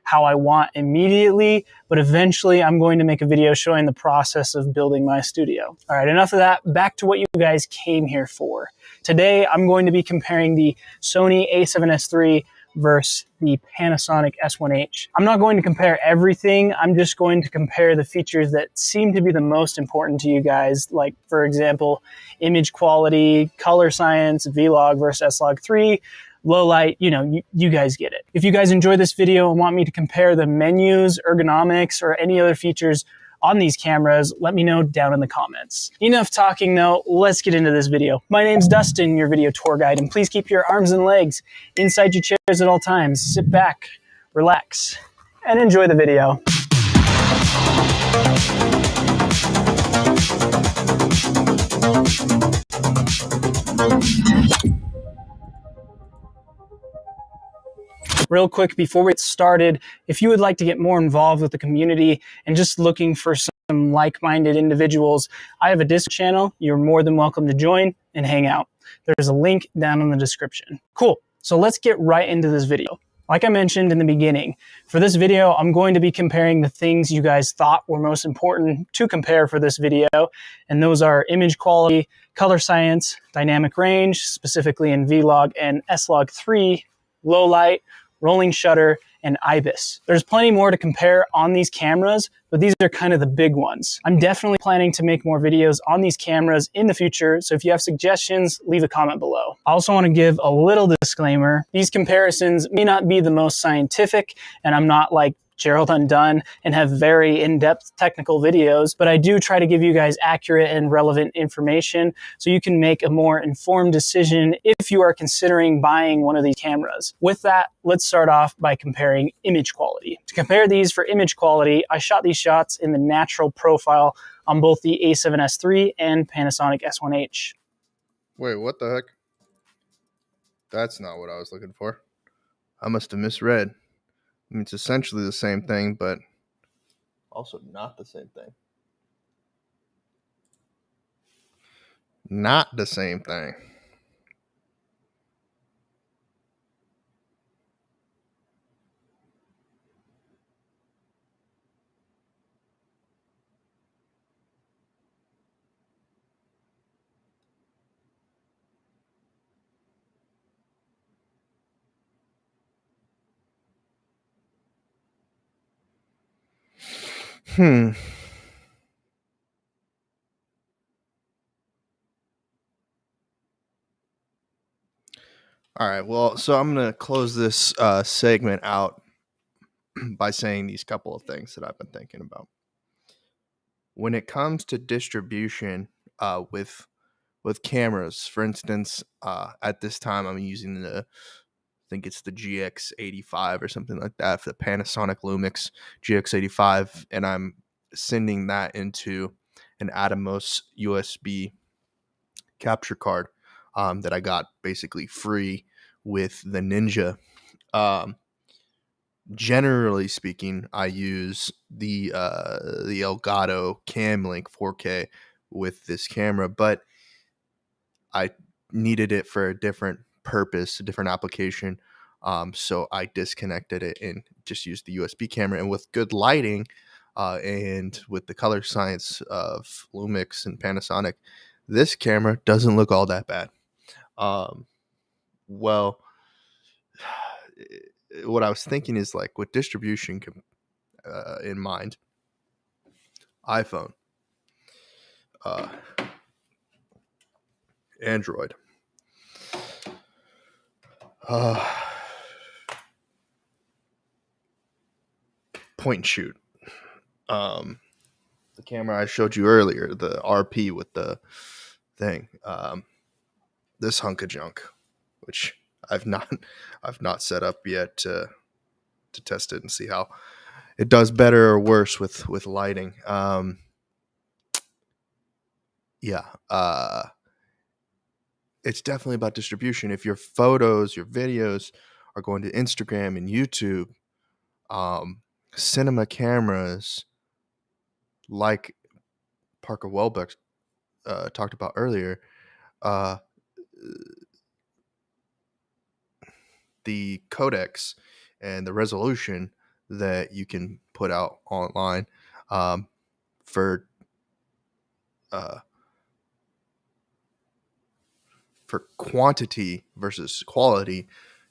how I want immediately, but eventually I'm going to make a video showing the process of building my studio. All right, enough of that. Back to what you guys came here for. Today, I'm going to be comparing the Sony a7S III versus the Panasonic S1H. I'm not going to compare everything. I'm just going to compare the features that seem to be the most important to you guys, like, for example, image quality, color science, Vlog versus S-Log3, low light, you guys get it. If you guys enjoy this video and want me to compare the menus, ergonomics, or any other features on these cameras, let me know down in the comments. Enough talking though, let's get into this video. My name's Dustin, your video tour guide, and please keep your arms and legs inside your chairs at all times. Sit back, relax, and enjoy the video. Real quick, before we get started, if you would like to get more involved with the community and just looking for some like-minded individuals, I have a Discord channel. You're more than welcome to join and hang out. There's a link down in the description. Cool. So let's get right into this video. Like I mentioned in the beginning, for this video, I'm going to be comparing the things you guys thought were most important to compare for this video, and those are image quality, color science, dynamic range, specifically in Vlog and S-Log3, low light, rolling shutter, and IBIS. There's plenty more to compare on these cameras, but these are kind of the big ones. I'm definitely planning to make more videos on these cameras in the future, so if you have suggestions, leave a comment below. I also want to give a little disclaimer. These comparisons may not be the most scientific, and I'm not like Gerald Undone and have very in-depth technical videos, but I do try to give you guys accurate and relevant information so you can make a more informed decision if you are considering buying one of these cameras. With that, let's start off by comparing image quality. To compare these for image quality, I shot these shots in the natural profile on both the a7S III and Panasonic S1H. Wait, what the heck? That's not what I was looking for. I must have misread. I mean, it's essentially the same thing, but also not the same thing. Not the same thing. All right, well, so I'm going to close this segment out by saying these couple of things that I've been thinking about. When it comes to distribution with cameras, for instance, at this time I'm using I think it's the GX85 or something like that, for the Panasonic Lumix GX85, and I'm sending that into an Atomos USB capture card that I got basically free with the Ninja. Generally speaking, I use the Elgato Camlink 4K with this camera, but I needed it for a different purpose, a different application. So I disconnected it and just used the USB camera. And with good lighting and with the color science of Lumix and Panasonic, this camera doesn't look all that bad. Well, what I was thinking is, like, with distribution in mind, iPhone, Android, point and shoot. The camera I showed you earlier, the RP with the thing. This hunk of junk, which I've not set up yet to test it and see how it does better or worse with lighting. It's definitely about distribution. If your photos, your videos are going to Instagram and YouTube, cinema cameras like Parker Welbeck talked about earlier, the codecs and the resolution that you can put out online for quantity versus quality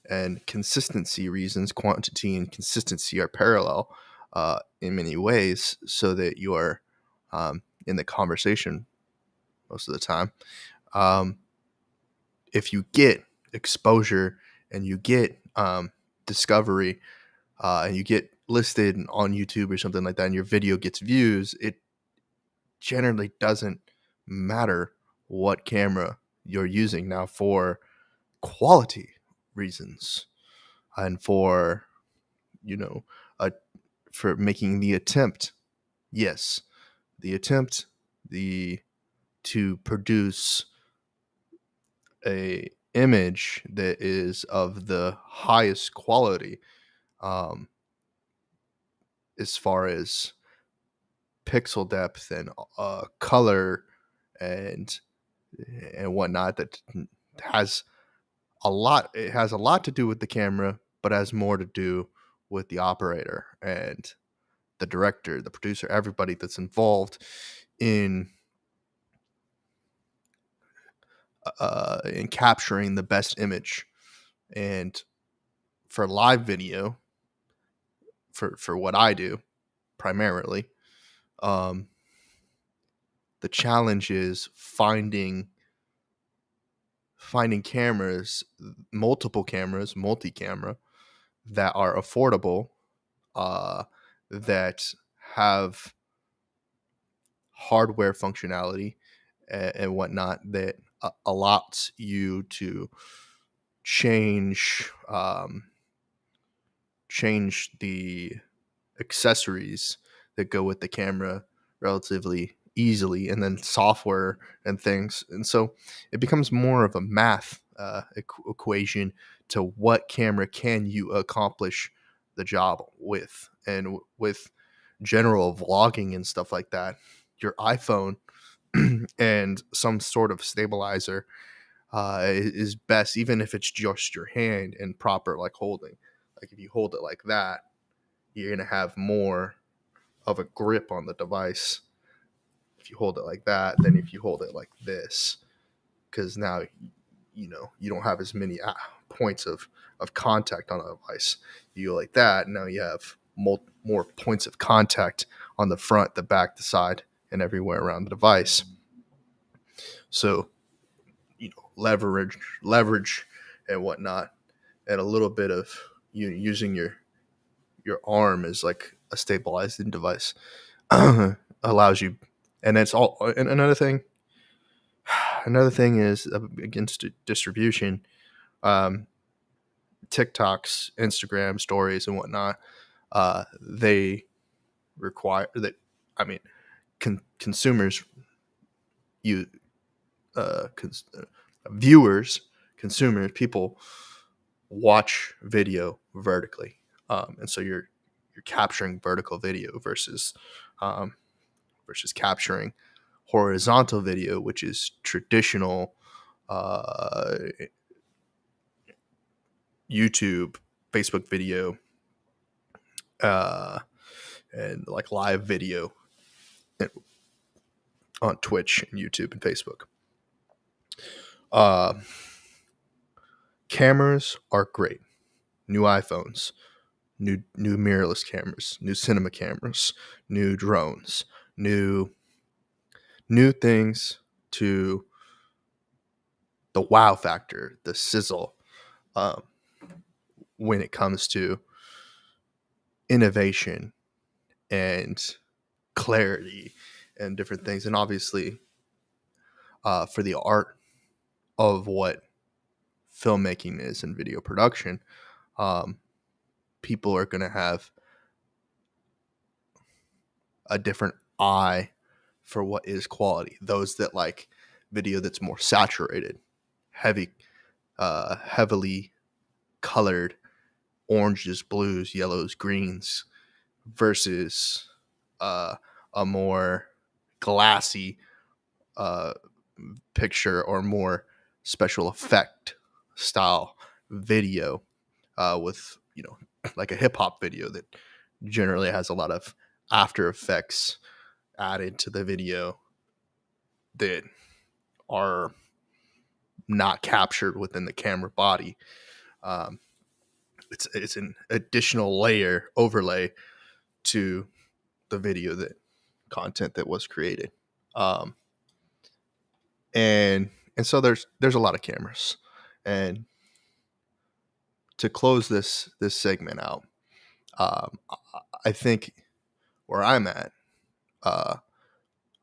and consistency reasons, quantity and consistency are parallel in many ways, so that you are in the conversation most of the time. If you get exposure and you get discovery and you get listed on YouTube or something like that, and your video gets views, it generally doesn't matter what camera you're using now for quality reasons and for for making the attempt. Yes, the attempt to produce a image that is of the highest quality as far as pixel depth and color and whatnot, that has it has a lot to do with the camera, but has more to do with the operator and the director, the producer, everybody that's involved in capturing the best image. And for live video, for what I do primarily, the challenge is finding cameras, multi-camera, that are affordable, that have hardware functionality and whatnot, that allows you to change the accessories that go with the camera relatively easily, and then software and things. And so it becomes more of a math equation to what camera can you accomplish the job with. And with general vlogging and stuff like that, your iPhone and some sort of stabilizer is best, even if it's just your hand and proper like holding. Like if you hold it like that, you're going to have more of a grip on the device if you hold it like that than if you hold it like this, because now you don't have as many points of contact on the device. You go like that, now you have more points of contact on the front, the back, the side, and everywhere around the device. So leverage and whatnot, and a little bit of using your arm as like a stabilizing device allows you. And it's all. And another thing is against distribution. TikToks, Instagram stories, and whatnot. They require that. I mean, consumers, viewers, consumers, people watch video vertically, and so you're capturing vertical video versus capturing horizontal video, which is traditional YouTube, Facebook video, and like live video on Twitch and YouTube and Facebook. Cameras are great. New iPhones, new mirrorless cameras, new cinema cameras, new drones, new things to the wow factor, the sizzle, when it comes to innovation and clarity and different things. And obviously, for the art of what filmmaking is and video production, people are going to have a different eye for what is quality. Those that like video that's more saturated, heavily colored, oranges, blues, yellows, greens, versus a more glassy picture or more special effect style video, with like a hip hop video that generally has a lot of after effects added to the video that are not captured within the camera body. It's an additional layer overlay to the video that content that was created. And so there's a lot of cameras. And to close this segment out, I think where I'm at,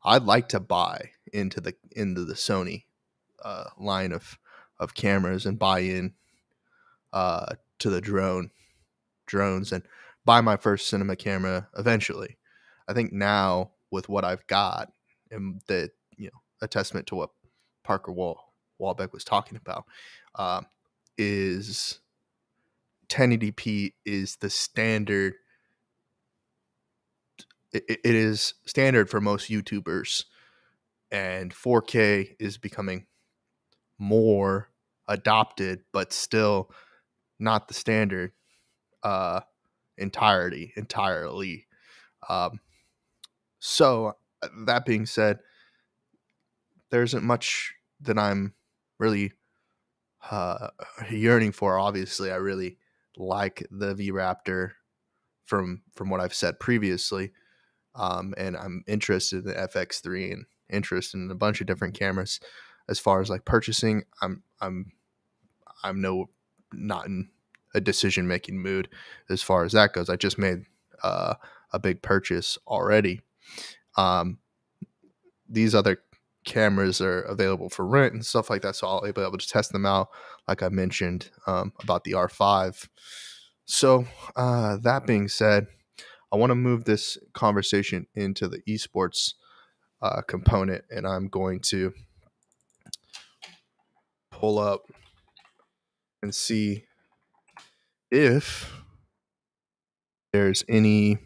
I'd like to buy into the Sony line of cameras and buy in to the drones and buy my first cinema camera eventually. I think now with what I've got, and that, a testament to what Parker Wahlbeck was talking about, is 1080p is the standard. It is standard for most YouTubers, and 4K is becoming more adopted, but still not the standard entirely. So that being said, there isn't much that I'm really yearning for. Obviously, I really like the V Raptor from what I've said previously, and I'm interested in the FX3 and interested in a bunch of different cameras. As far as like purchasing, I'm not in a decision making mood as far as that goes. I just made a big purchase already. These other cameras are available for rent and stuff like that, so I'll be able to test them out, like I mentioned about the R5. So that being said, I want to move this conversation into the esports component, and I'm going to pull up and see if there's any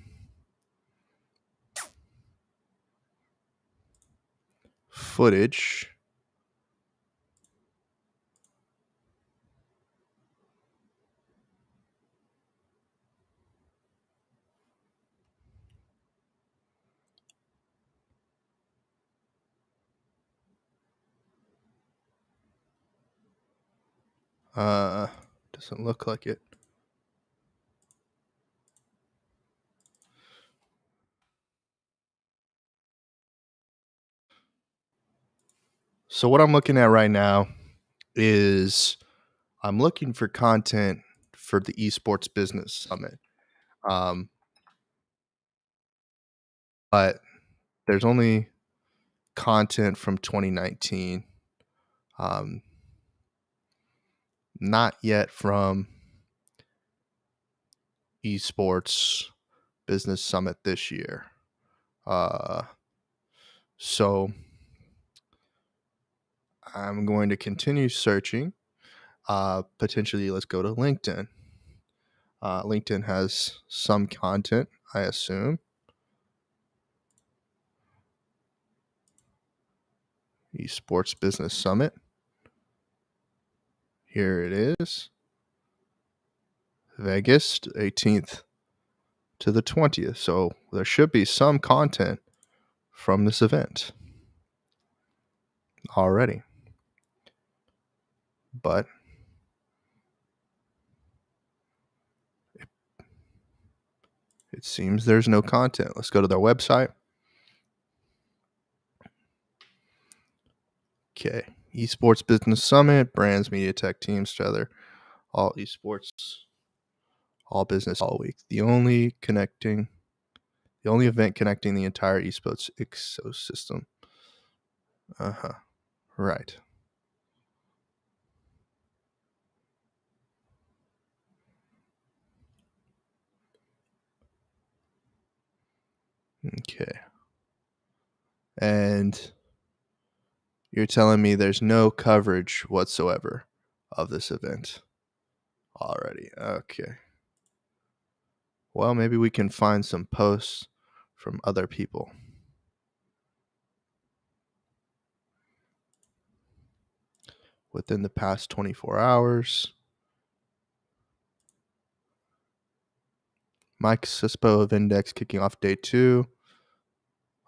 footage doesn't look like it. So what I'm looking at right now is I'm looking for content for the Esports Business Summit. But there's only content from 2019. Not yet from Esports Business Summit this year. So I'm going to continue searching. Potentially, let's go to LinkedIn. LinkedIn has some content, I assume. Esports Business Summit. Here it is. Vegas, 18th to the 20th. So there should be some content from this event already. But it seems there's no content. Let's go to their website. Okay. Esports Business Summit, brands, media, tech teams together. All esports, all business, all week. The only event connecting the entire esports ecosystem. Right. Okay. And you're telling me there's no coverage whatsoever of this event already. Okay. Well, maybe we can find some posts from other people. Within the past 24 hours. Mike Sispo of Index kicking off day 2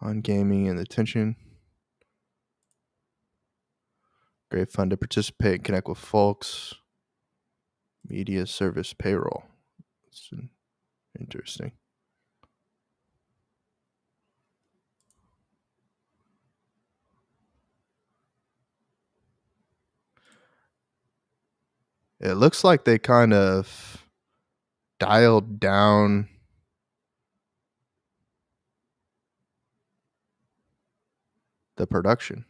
on gaming and attention. Great fun to participate and connect with folks. Media service payroll. It's interesting. It looks like they kind of dialed down the production.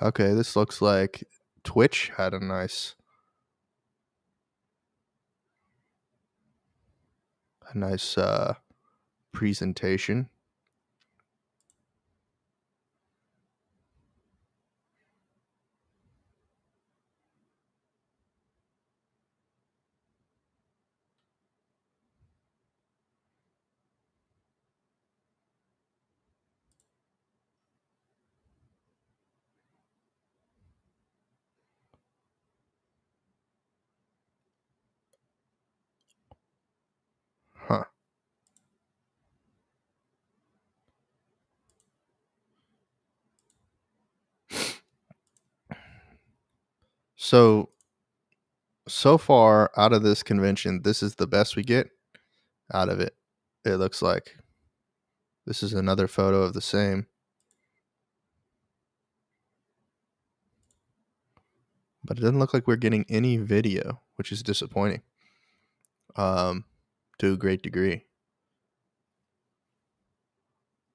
Okay, this looks like Twitch had a nice presentation. Huh. So far out of this convention, this is the best we get out of it. It looks like this is another photo of the same. But it doesn't look like we're getting any video, which is disappointing. To a great degree.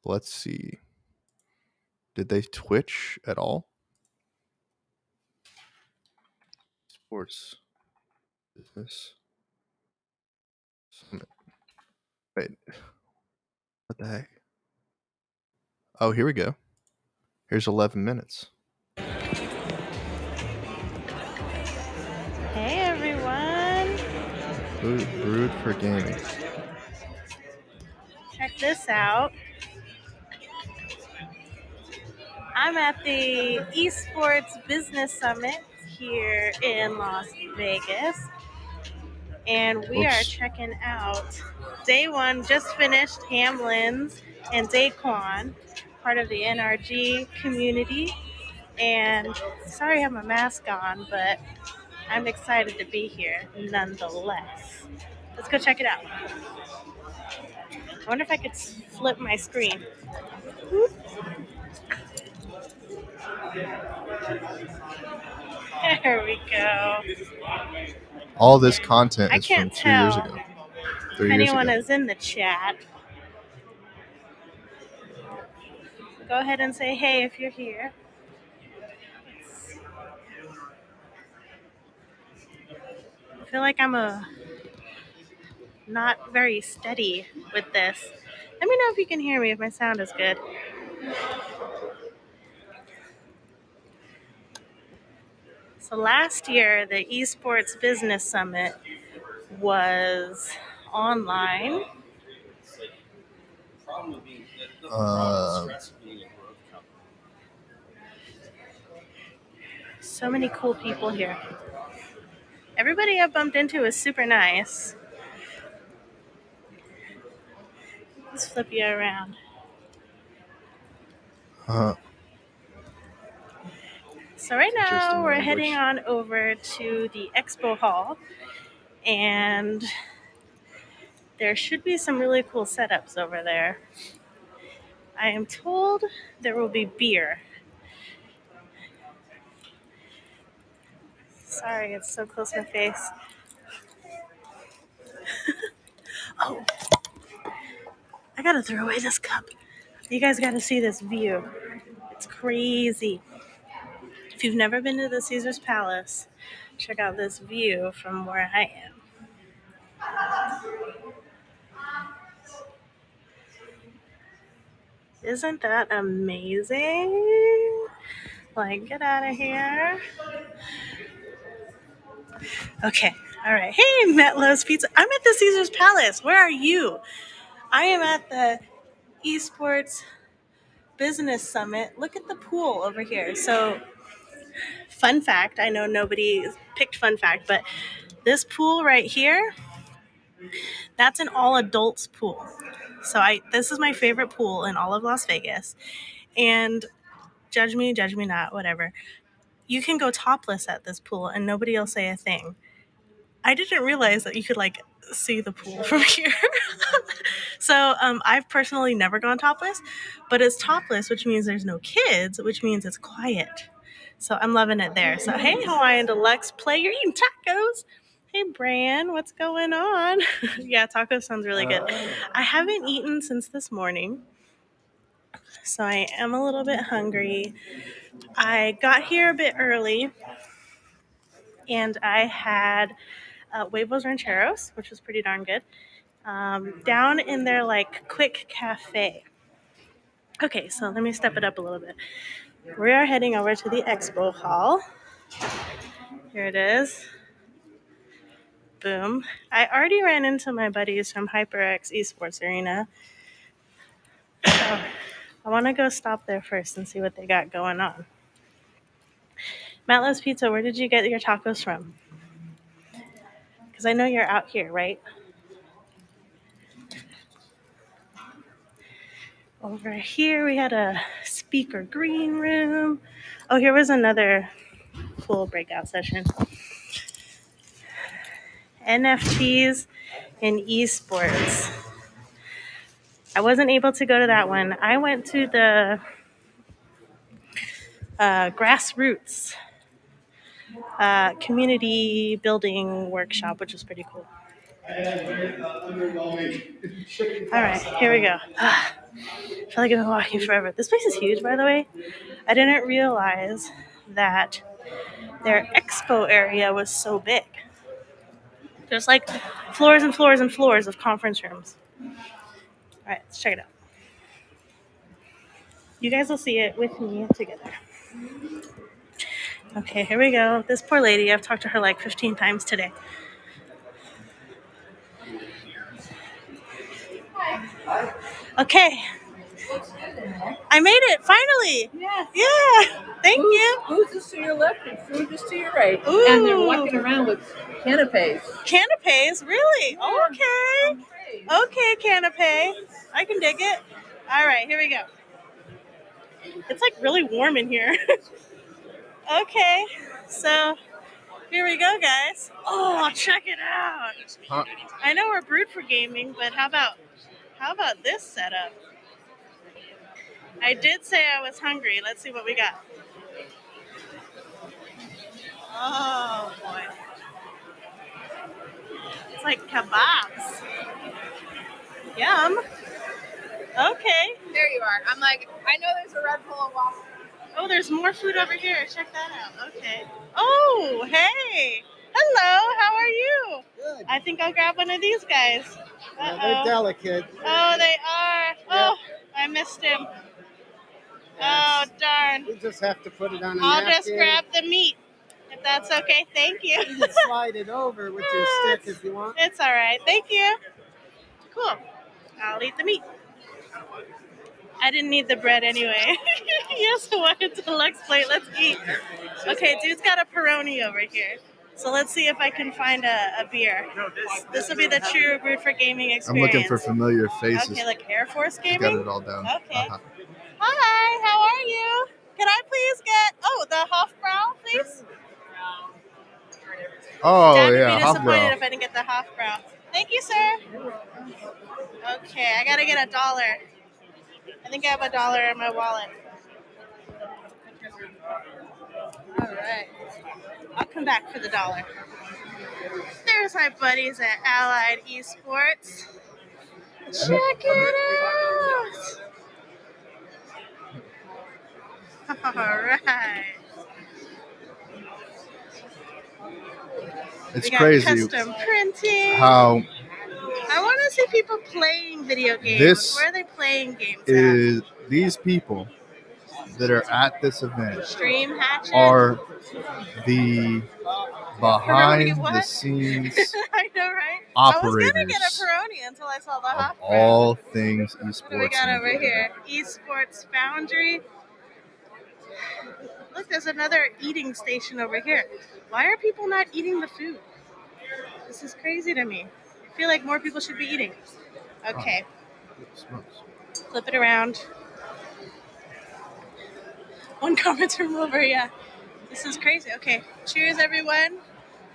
Let's see. Did they Twitch at all? Sports business summit. Wait. What the heck? Oh, here we go. Here's 11 minutes. Hey everyone! Brewed for gaming. Check this out. I'm at the Esports Business Summit here in Las Vegas. And we are checking out day 1, just finished Hamlin's and Daquan, part of the NRG community. And sorry I have my mask on, but I'm excited to be here nonetheless. Let's go check it out. I wonder if I could flip my screen. There we go. All this content I is from can't 2 years tell ago. if 3 years anyone ago. is in the chat. Go ahead and say hey if you're here. I feel like I'm not very steady with this. Let me know if you can hear me, if my sound is good. So last year, the Esports Business Summit was online. So many cool people here. Everybody I bumped into is super nice. Let's flip you around. So right now Interesting we're language. heading on over to the expo hall, and there should be some really cool setups over there. I am told there will be beer. Sorry, it's so close to my face. Oh, I gotta throw away this cup. You guys gotta see this view. It's crazy. If you've never been to the Caesar's Palace, check out this view from where I am. Isn't that amazing? Like, get out of here. Okay, all right. Hey, Matt Loves Pizza. I'm at the Caesar's Palace. Where are you? I am at the Esports Business Summit. Look at the pool over here. So, fun fact, I know nobody picked fun fact, but this pool right here, that's an all adults pool. So this is my favorite pool in all of Las Vegas. And judge me not, whatever. You can go topless at this pool and nobody will say a thing. I didn't realize that you could like see the pool from here. So I've personally never gone topless, but it's topless, which means there's no kids, which means it's quiet. So I'm loving it there. So hey, Hawaiian Deluxe Play, you're eating tacos. Hey, Bran, what's going on? Yeah, tacos sounds really good. I haven't eaten since this morning, so I am a little bit hungry. I got here a bit early, and I had huevos rancheros, which was pretty darn good, down in their like quick cafe. Okay, so let me step it up a little bit. We are heading over to the expo hall. Here it is. Boom. I already ran into my buddies from HyperX Esports Arena. So I want to go stop there first and see what they got going on. Matt Loves Pizza, where did you get your tacos from? Because I know you're out here, right? Over here we had a speaker green room. Oh, here was another cool breakout session. NFTs and esports. I wasn't able to go to that one. I went to the grassroots community building workshop, which was pretty cool. All right, here we go. I feel like I've been walking forever. This place is huge, by the way. I didn't realize that their expo area was so big. There's like floors and floors and floors of conference rooms. All right, let's check it out. You guys will see it with me together. Okay, here we go. This poor lady, I've talked to her like 15 times today. Okay. I made it, finally. Yes. Yeah. Thank you. Booth is to your left and food is to your right. Ooh. And they're walking around with canapes. Canapes? Really? Yeah. Okay. Okay, canapé. I can dig it. All right, here we go. It's like really warm in here. Okay, so here we go, guys. Oh, check it out. Huh? I know we're brewed for gaming, but how about this setup? I did say I was hungry. Let's see what we got. Oh boy. It's like kebabs. Yum. Okay. There you are. I'm like, I know there's a Red Bull and waffle. Oh, there's more food over here. Check that out. Okay. Oh, hey. Hello. How are you? Good. I think I'll grab one of these guys. Yeah, they're delicate. Oh, they are. Oh, I missed him. Oh, darn. You just have to put it on a I'll napkin. just grab the meat, if that's okay. Thank you. You can slide it over with your stick if you want. It's all right. Thank you. Cool. I'll eat the meat. I didn't need the bread anyway. Yes, Hawaiian Deluxe Plate. Let's eat. Okay, dude's got a Peroni over here. So let's see if I can find a beer. This will be the true Brewed for Gaming I'm experience. looking for familiar faces. Okay, like Air Force She's Gaming? got it all down. Okay. Hi, how are you? Can I please get the Hofbrau, please? Oh Dad would yeah, be disappointed Hofbrau. if I didn't get the Hofbrau. Thank you, sir. Okay, I gotta get $1. I think I have $1 in my wallet. All right. I'll come back for the $1. There's my buddies at Allied Esports. Check it out. All right. It's We got crazy custom printing. how I want to see people playing video games. This Where are they playing games is these people that are at this event at? Stream Hatchet? are the Peroni, behind what? the scenes I know, right? I was going to get a operators Peroni until I saw the of Hofbrau. all things What do we esports. got in over the here? Esports Foundry. Look, there's another eating station over here. Why are people not eating the food? This is crazy to me. I feel like more people should be eating. Okay. Flip it around. One conference room over, yeah. This is crazy. Okay. Cheers, everyone.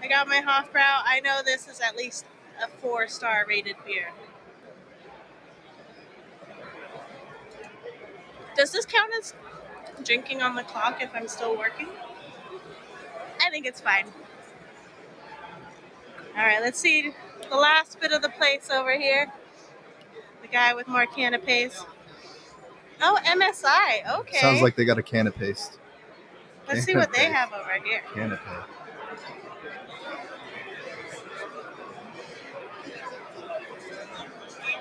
I got my Hofbrau. I know this is at least a 4-star rated beer. Does this count as drinking on the clock if I'm still working? I think it's fine. All right, let's see the last bit of the place over here. The guy with more canapes. Oh, MSI. Okay. Sounds like they got a can of paste. Let's see what they have over here. Canopy.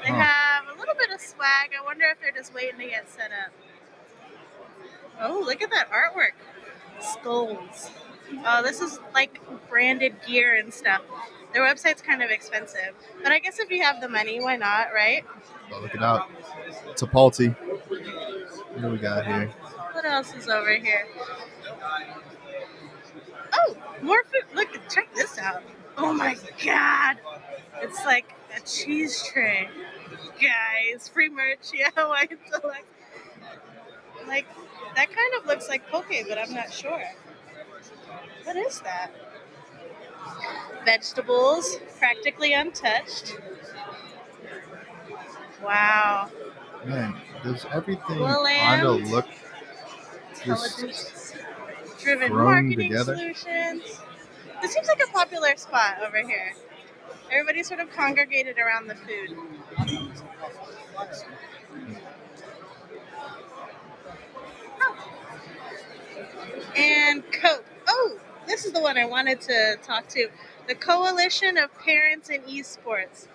They have a little bit of swag. I wonder if they're just waiting to get set up. Oh, look at that artwork. Skulls. Oh, this is like branded gear and stuff. Their website's kind of expensive. But I guess if you have the money, why not, right? Oh, look it out. It's a Palti. What do we got here? What else is over here? Oh, more food. Look, check this out. Oh my god. It's like a cheese tray. Guys, free merch. Yeah, why select? Like, that kind of looks like poke, but I'm not sure. What is that? Vegetables, practically untouched. Wow. Man, does everything Well, kind of and look intelligence just driven thrown marketing together? solutions. This seems like a popular spot over here. Everybody's sort of congregated around the food. And Coke. Oh, this is the one I wanted to talk to. The Coalition of Parents in Esports.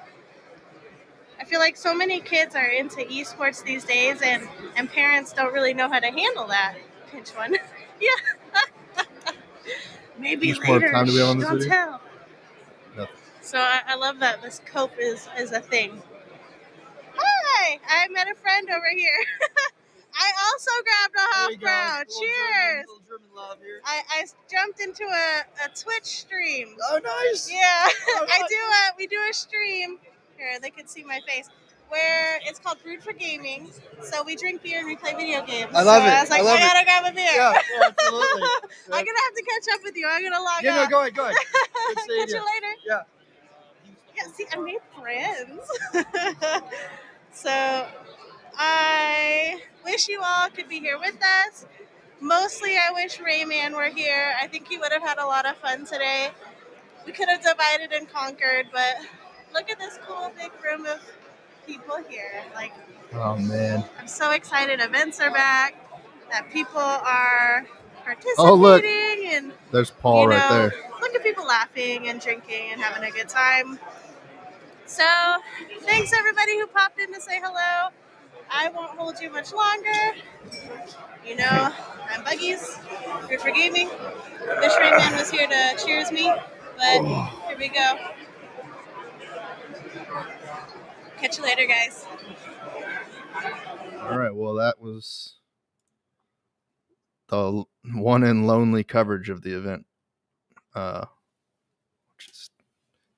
I feel like so many kids are into esports these days, and parents don't really know how to handle that. Pinch one. Yeah. Maybe How much more later. time do we have on Shh, this don't video? tell. Nothing. So I love that this cope is a thing. Hi! I met a friend over here. I also grabbed a Hofbrau. Cheers! I jumped into a Twitch stream. Oh, nice! Yeah, Oh, nice. we do a stream. Here, they can see my face. Where it's called Brewed for Gaming. So we drink beer and we play video games. I love so it. I was like, I love I gotta it. grab a beer. Yeah, absolutely. I'm gonna have to catch up with you. I'm gonna log Yeah, no, off. go ahead, go ahead. Good seeing Catch you you. later. Yeah. Yeah, see, I made friends. So I wish you all could be here with us. Mostly I wish Rayman were here. I think he would have had a lot of fun today. We could have divided and conquered, but look at this cool big room of people here. Like, Oh man. I'm so excited events are back, that people are participating, Oh look, and there's Paul you know, right there. look at people laughing and drinking and having a good time. So, thanks everybody who popped in to say hello. I won't hold you much longer. You know, I'm Buggies, here for gaming. Wish Rayman was here to cheers me, but here we go. Catch you later, guys. All right, well that was the one and lonely coverage of the event, which is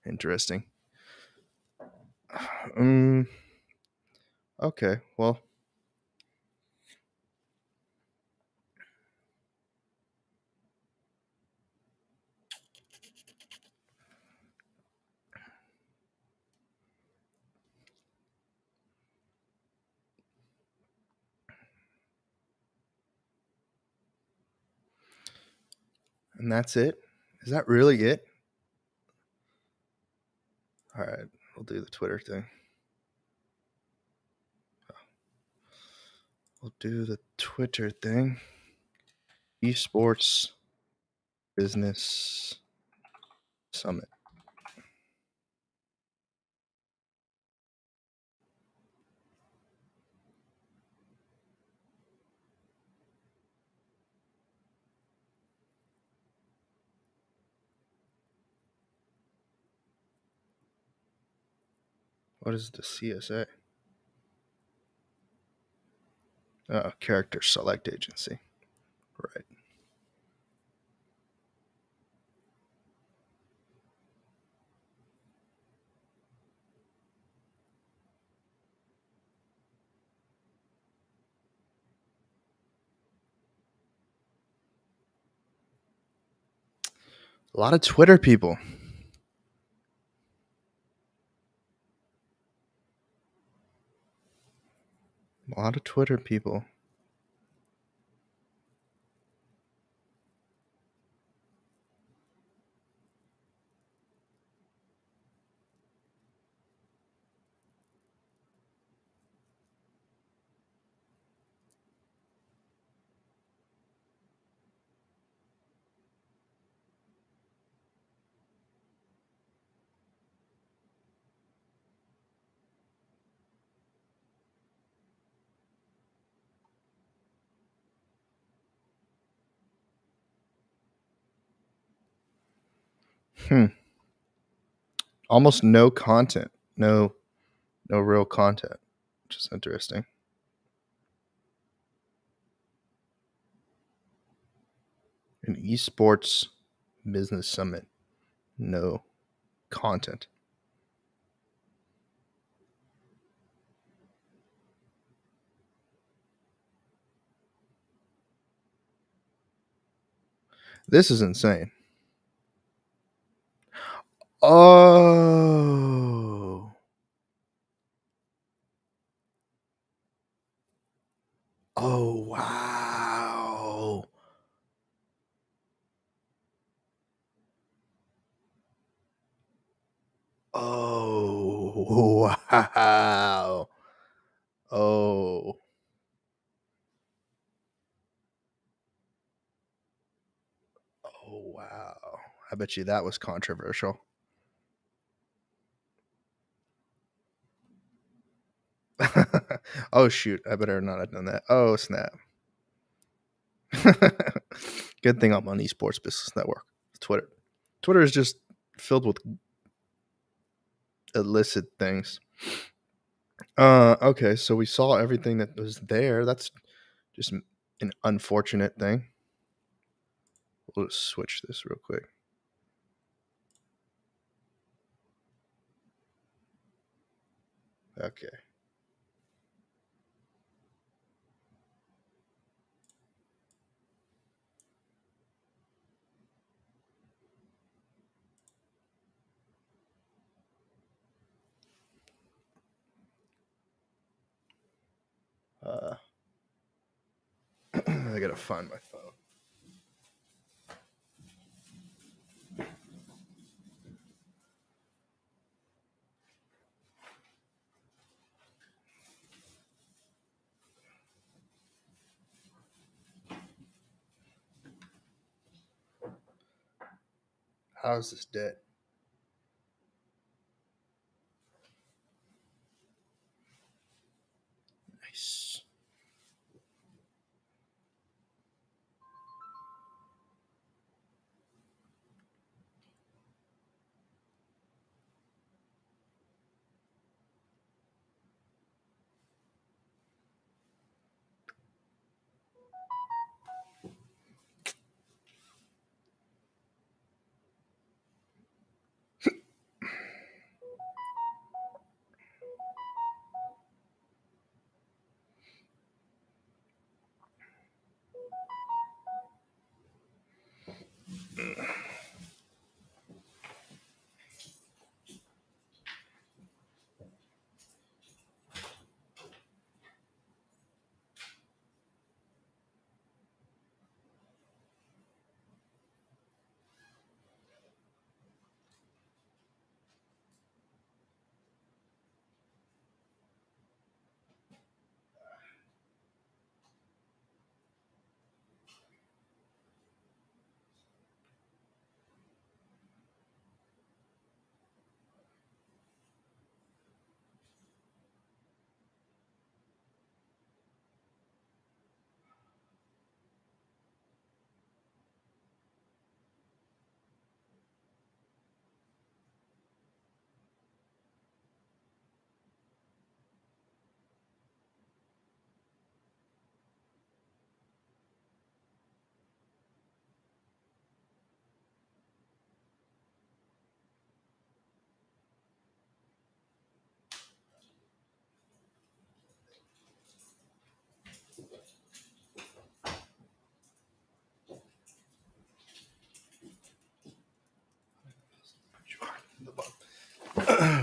interesting. Okay, well, And that's it? Is that really it? All right, we'll do the Twitter thing. We'll do the Twitter thing. Esports Business Summit. What is the CSA? Character Select Agency. Right. A lot of Twitter people. A lot of Twitter people. Almost no content. No real content, which is interesting. An esports business summit. No content. This is insane. Oh. Oh, wow. Oh, wow. Oh. Oh, wow. I bet you that was controversial. Oh, shoot. I better not have done that. Oh, snap. Good thing I'm on Esports Business Network. Twitter. Twitter is just filled with illicit things. Okay, so we saw everything that was there. That's just an unfortunate thing. We'll just switch this real quick. Okay. I gotta find my phone. How is this dead? Nice.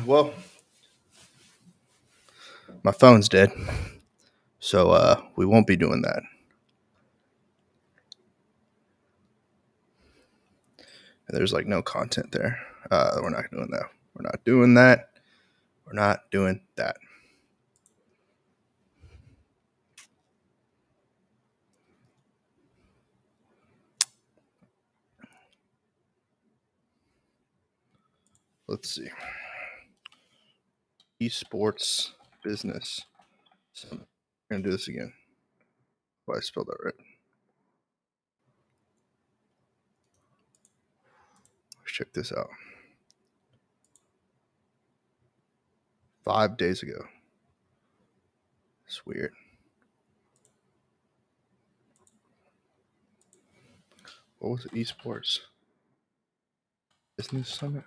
Well, my phone's dead, so we won't be doing that. There's like no content there. We're not doing that. We're not doing that. We're not doing that. Let's see. Esports business. I'm gonna do this again. Why I spelled that right? Let's check this out. 5 days ago. It's weird. What was it? Esports Business Summit?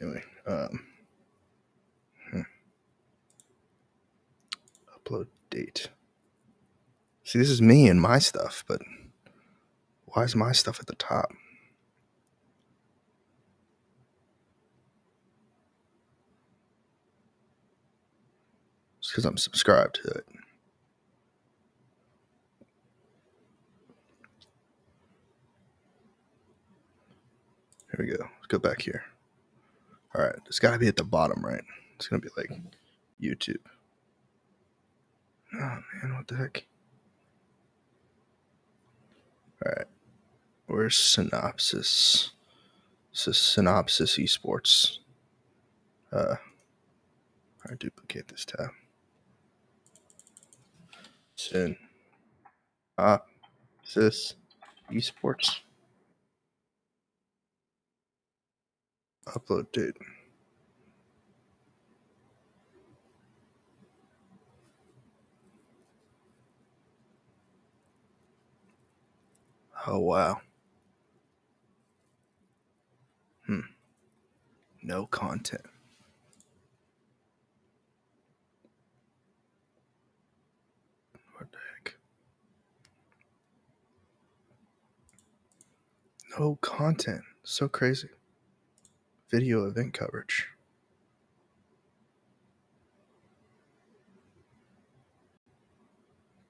Anyway, upload date. See, this is me and my stuff, but why is my stuff at the top? It's because I'm subscribed to it. Here we go. Let's go back here. All right, it's got to be at the bottom, right? It's going to be like YouTube. Oh, man, what the heck? All right, where's Synopsis? This is Synopsis Esports. I duplicate this tab. Synopsis Esports. Upload date. Oh, wow. No content. What the heck? No content. So crazy. Video event coverage.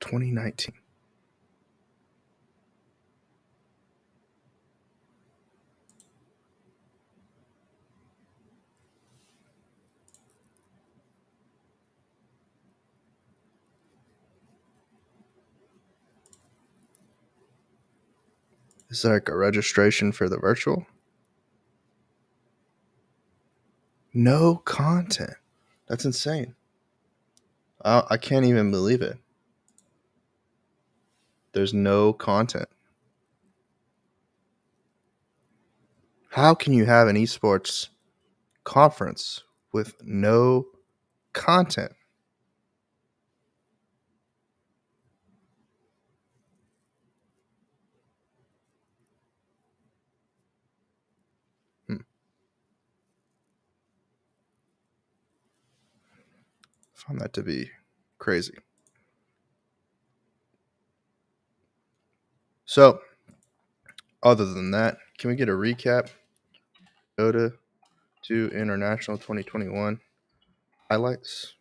$2019. Is there like a registration for the virtual? No content. That's insane. I can't even believe it. There's no content. How can you have an esports conference with no content? I found that to be crazy. So, other than that, can we get a recap? Dota 2 International 2021 highlights.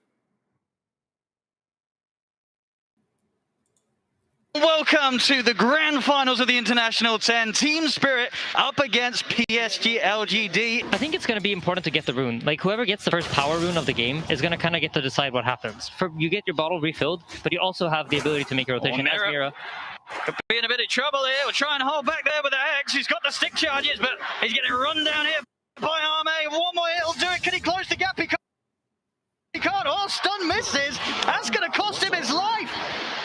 Welcome to the grand finals of the International 10. Team Spirit up against PSG LGD. I think it's going to be important to get the rune. Like, whoever gets the first power rune of the game is going to kind of get to decide what happens. You get your bottle refilled, but you also have the ability to make a rotation. Mira could be in a bit of trouble here. We'll try and hold back there with the X. He's got the stick charges, but he's getting run down here by Arme. One more hit will do it. Can he close the gap? He can't. Oh, stun misses. That's going to cost him his life.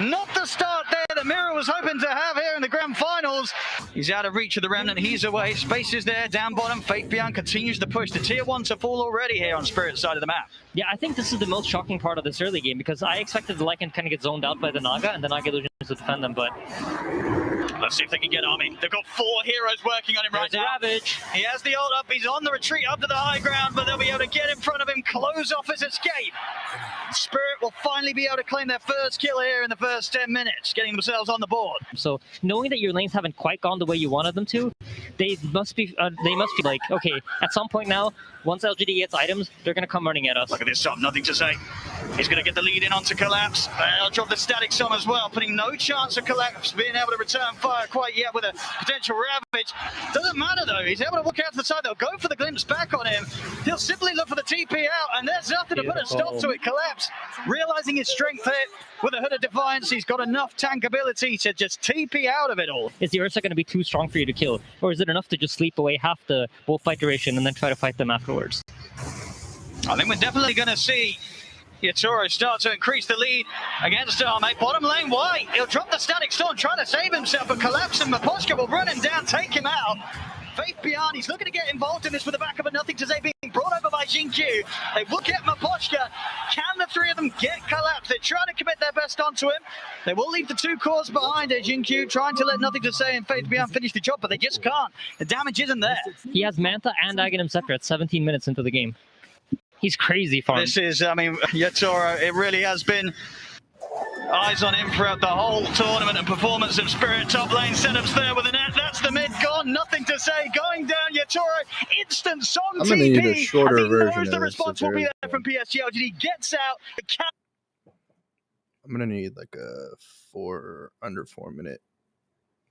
Not the start there that Mira was hoping to have here in the grand finals. He's out of reach of the Remnant. He's away. Space is there. Down bottom. Fate Beyond continues to push. The tier 1 to fall already here on Spirit's side of the map. Yeah, I think this is the most shocking part of this early game because I expected the Lycan kind of get zoned out by the Naga and the Naga illusions to defend them, but Let's see if they can get Army. They've got 4 heroes working on him right now. Ravage. He has the ult up. He's on the retreat up to the high ground, but they'll be able to get in front of him, close off his escape. Spirit will finally be able to claim their first kill here in the first 10 minutes, getting themselves on the board. So knowing that your lanes haven't quite gone the way you wanted them to, they must be like, okay, at some point now, once LGD gets items, they're going to come running at us. Look at this top, nothing to say. He's going to get the lead in onto Collapse. They'll drop the static some as well, putting no chance of Collapse being able to return fire quite yet with a potential Ravage. Doesn't matter though, he's able to walk out to the side. They'll go for the glimpse back on him. He'll simply look for the TP out, and there's nothing to put a stop to it. Collapse, realizing his strength here with a Hood of Defiance, he's got enough tank ability to just TP out of it all. Is the Ursa going to be too strong for you to kill? Or is it enough to just sleep away half the bullfight duration and then try to fight them afterwards? I think we're definitely going to see Yatoro start to increase the lead against Arme. Bottom lane, White. He'll drop the Static Storm, trying to save himself, but Collapse and Maposhka will run him down, take him out. Faith Beyond, he's looking to get involved in this with the back of a nothing to say being brought over by Jingyu. They will get Maposhka. Can the 3 of them get Collapse? They're trying to commit their best onto him. They will leave the 2 cores behind it. Jingyu trying to let nothing to say and Faith Beyond finish the job, but they just can't. The damage isn't there. He has Manta and Aghanim Scepter at 17 minutes into the game. He's crazy farm. This is, I mean, Yatoro, it really has been eyes on him throughout the whole tournament and performance of Spirit. Top lane setups there with the net. That's the mid gone. Nothing to say. Going down, Yatoro. Instant song I'm gonna need a TP. shorter As he version knows of the this, response if will be there there is from PSG. LGD gets out. I'm gonna need like a under 4 minute,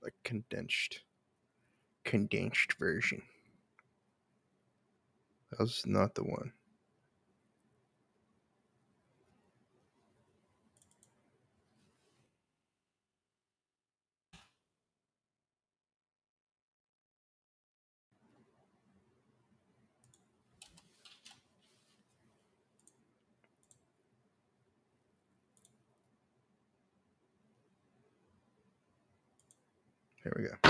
like condensed version. That was not the one. Here we go. He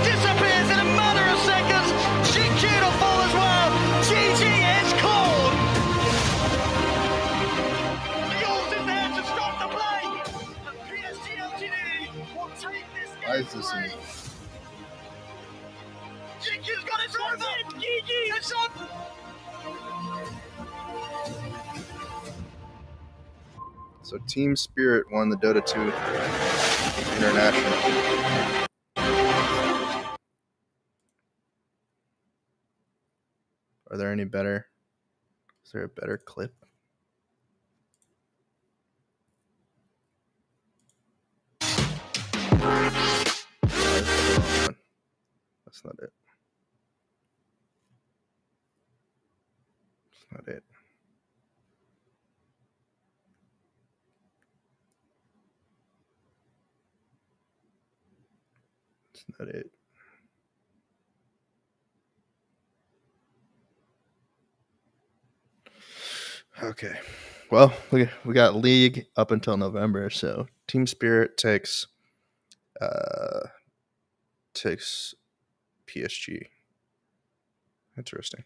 disappears in a matter of seconds. GG will fall as well. GG is called. Yours is there to stop the play. And PSG LGD will take this game. Why is this in? GG's got it over. GG, it's on. So Team Spirit won the Dota 2 International. Are there any better? Is there a better clip? That's not it. That's not it. That's not it. Okay. Well, we got League up until November, so Team Spirit takes PSG. Interesting.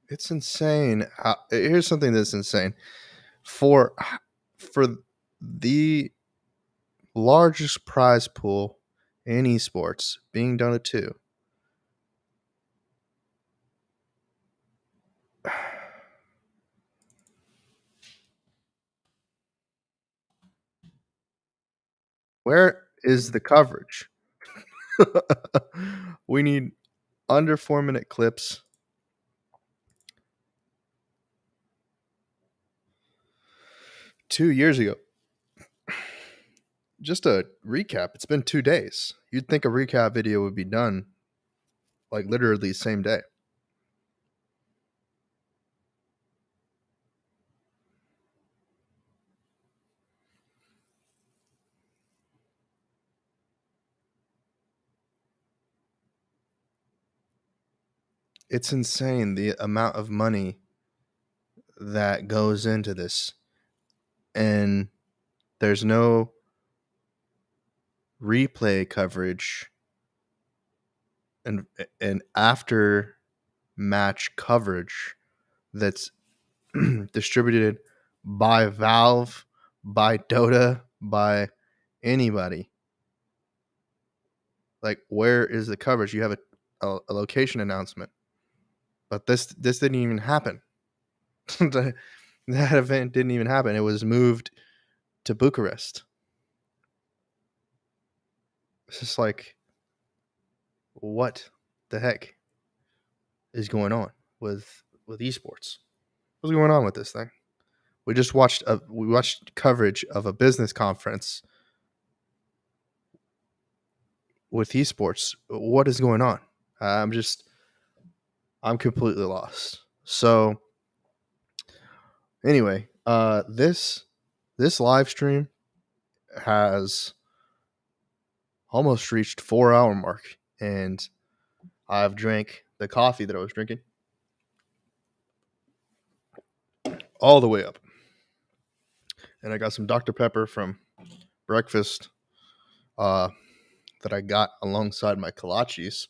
It's insane. Here's something that's insane. For the largest prize pool in esports being Dota 2, where is the coverage? We need under 4 minute clips. Two years ago, just a recap. It's been 2 days. You'd think a recap video would be done like literally same day. It's insane the amount of money that goes into this. And there's no replay coverage and after match coverage that's distributed by Valve, by Dota, by anybody. Like, where is the coverage? You have a location announcement, but this didn't even happen. That event didn't even happen. It was moved to Bucharest. It's just like, what the heck is going on with esports? What's going on with this thing? We just watched coverage of a business conference with esports. What is going on? I'm completely lost. So anyway, this live stream has almost reached 4-hour mark, and I've drank the coffee that I was drinking all the way up, and I got some Dr. Pepper from breakfast that I got alongside my kolaches.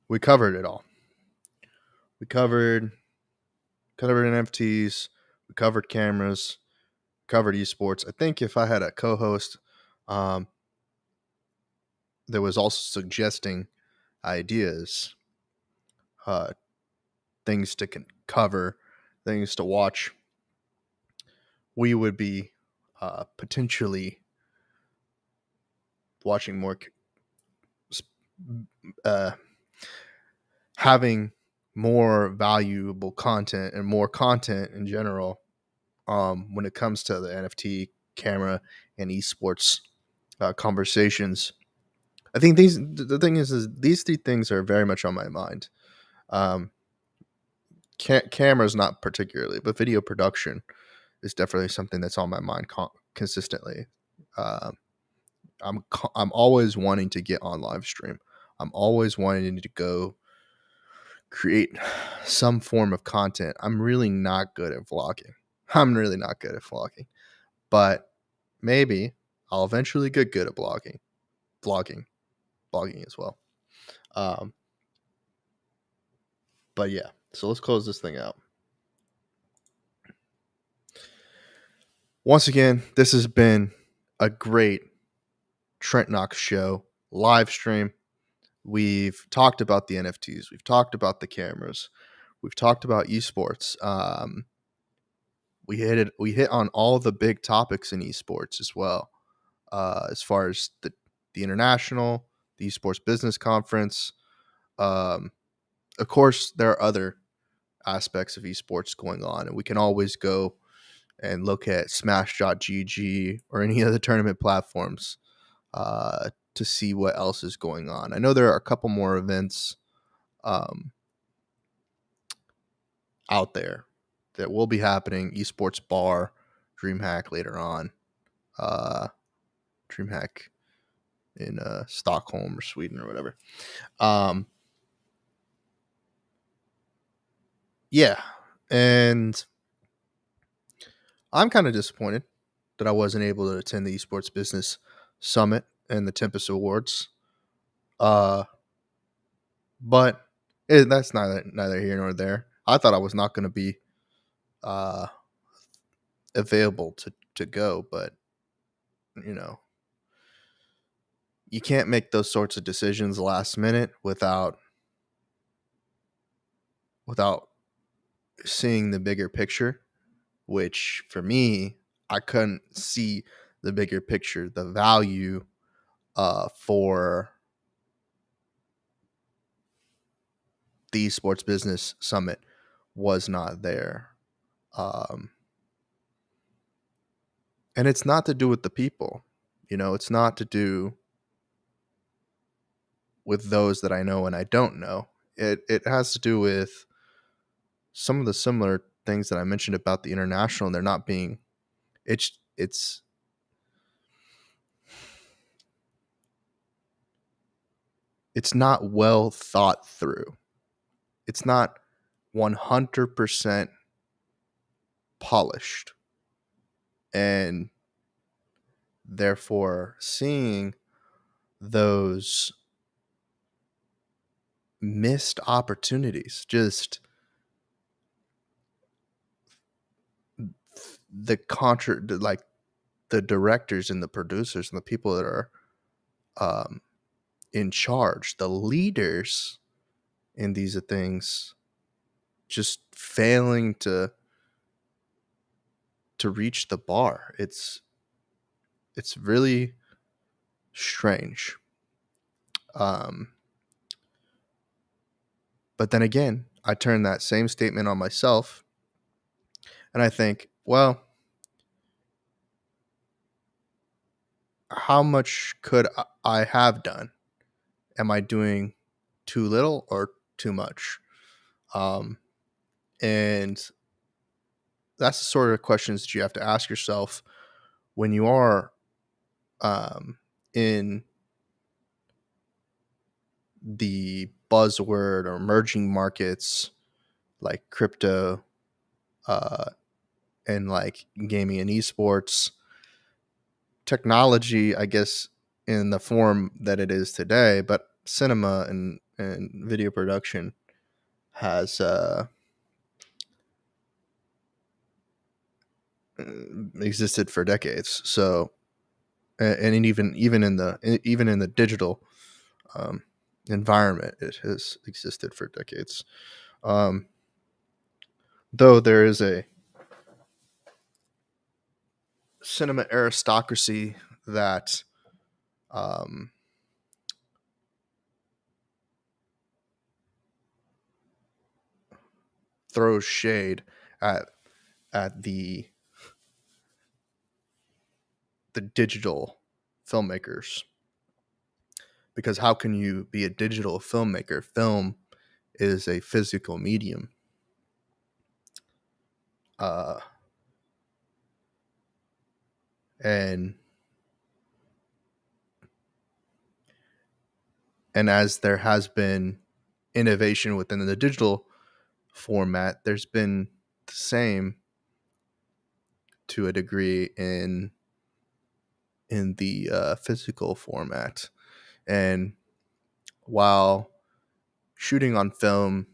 We covered it all. We covered NFTs. We covered cameras. Covered esports. I think if I had a co-host that was also suggesting ideas, things to cover, things to watch, we would be potentially watching more, having more valuable content and more content in general when it comes to the NFT, camera, and esports conversations. I think the thing is these three things are very much on my mind. Cameras not particularly, but video production is definitely something that's on my mind consistently. I'm always wanting to get on live stream. I'm always wanting to go create some form of content. I'm really not good at vlogging. But maybe I'll eventually get good at vlogging as well. But yeah, so let's close this thing out. Once again, this has been a great Trent Knox show live stream. We've talked about the NFTs. We've talked about the cameras. We've talked about esports. We hit on all the big topics in esports as well, as far as the international, the esports business conference. Of course, there are other aspects of esports going on, and we can always go and look at Smash.gg or any other tournament platforms to see what else is going on. I know there are a couple more events out there that will be happening. Esports Bar, DreamHack later on. DreamHack in Stockholm or Sweden or whatever. Yeah, and I'm kind of disappointed that I wasn't able to attend the Esports Business Summit and the Tempest Awards. But that's neither here nor there. I thought I was not going to be available to go, but you can't make those sorts of decisions last minute without seeing the bigger picture, which for me, I couldn't see the bigger picture. The value for the Esports Business Summit was not there. And it's not to do with the people. It's not to do with those that I know and I don't know. It has to do with some of the similar things that I mentioned about the international, and they're not being it's not well thought through. It's not 100% polished, and therefore seeing those missed opportunities, just like the directors and the producers and the people that are in charge, the leaders in these things, just failing to reach the bar. It's really strange. But then again, I turn that same statement on myself, and I think, well, how much could I have done? Am I doing too little or too much? And that's the sort of questions that you have to ask yourself when you are in the buzzword or emerging markets like crypto and like gaming and esports. Technology, I guess, in the form that it is today, but cinema and video production has existed for decades. So, and even in the digital environment, it has existed for decades. Though there is a cinema aristocracy that throws shade at the digital filmmakers, because how can you be a digital filmmaker? Film is a physical medium. And as there has been innovation within the digital format, there's been the same to a degree in the physical format. And while shooting on film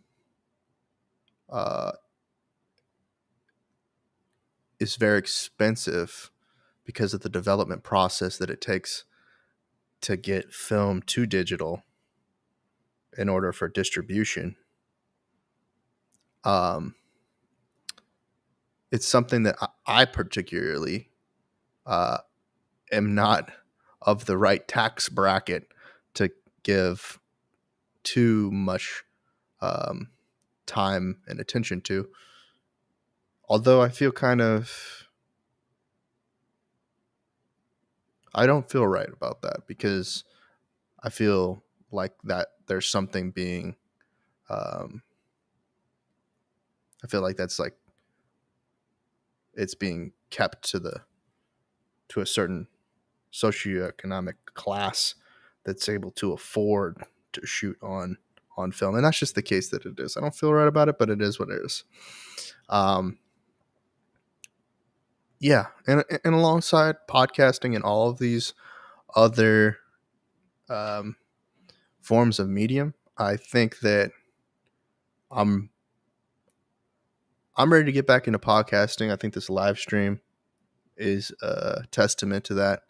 is very expensive because of the development process that it takes to get film to digital in order for distribution, it's something that I particularly am not of the right tax bracket to give too much time and attention to. Although I feel I don't feel right about that, because I feel like that there's something being, I feel like that's like, it's being kept to a certain socioeconomic class that's able to afford to shoot on film. And that's just the case that it is. I don't feel right about it, but it is what it is. Yeah. And alongside podcasting and all of these other forms of medium, I think that I'm ready to get back into podcasting. I think this live stream is a testament to that.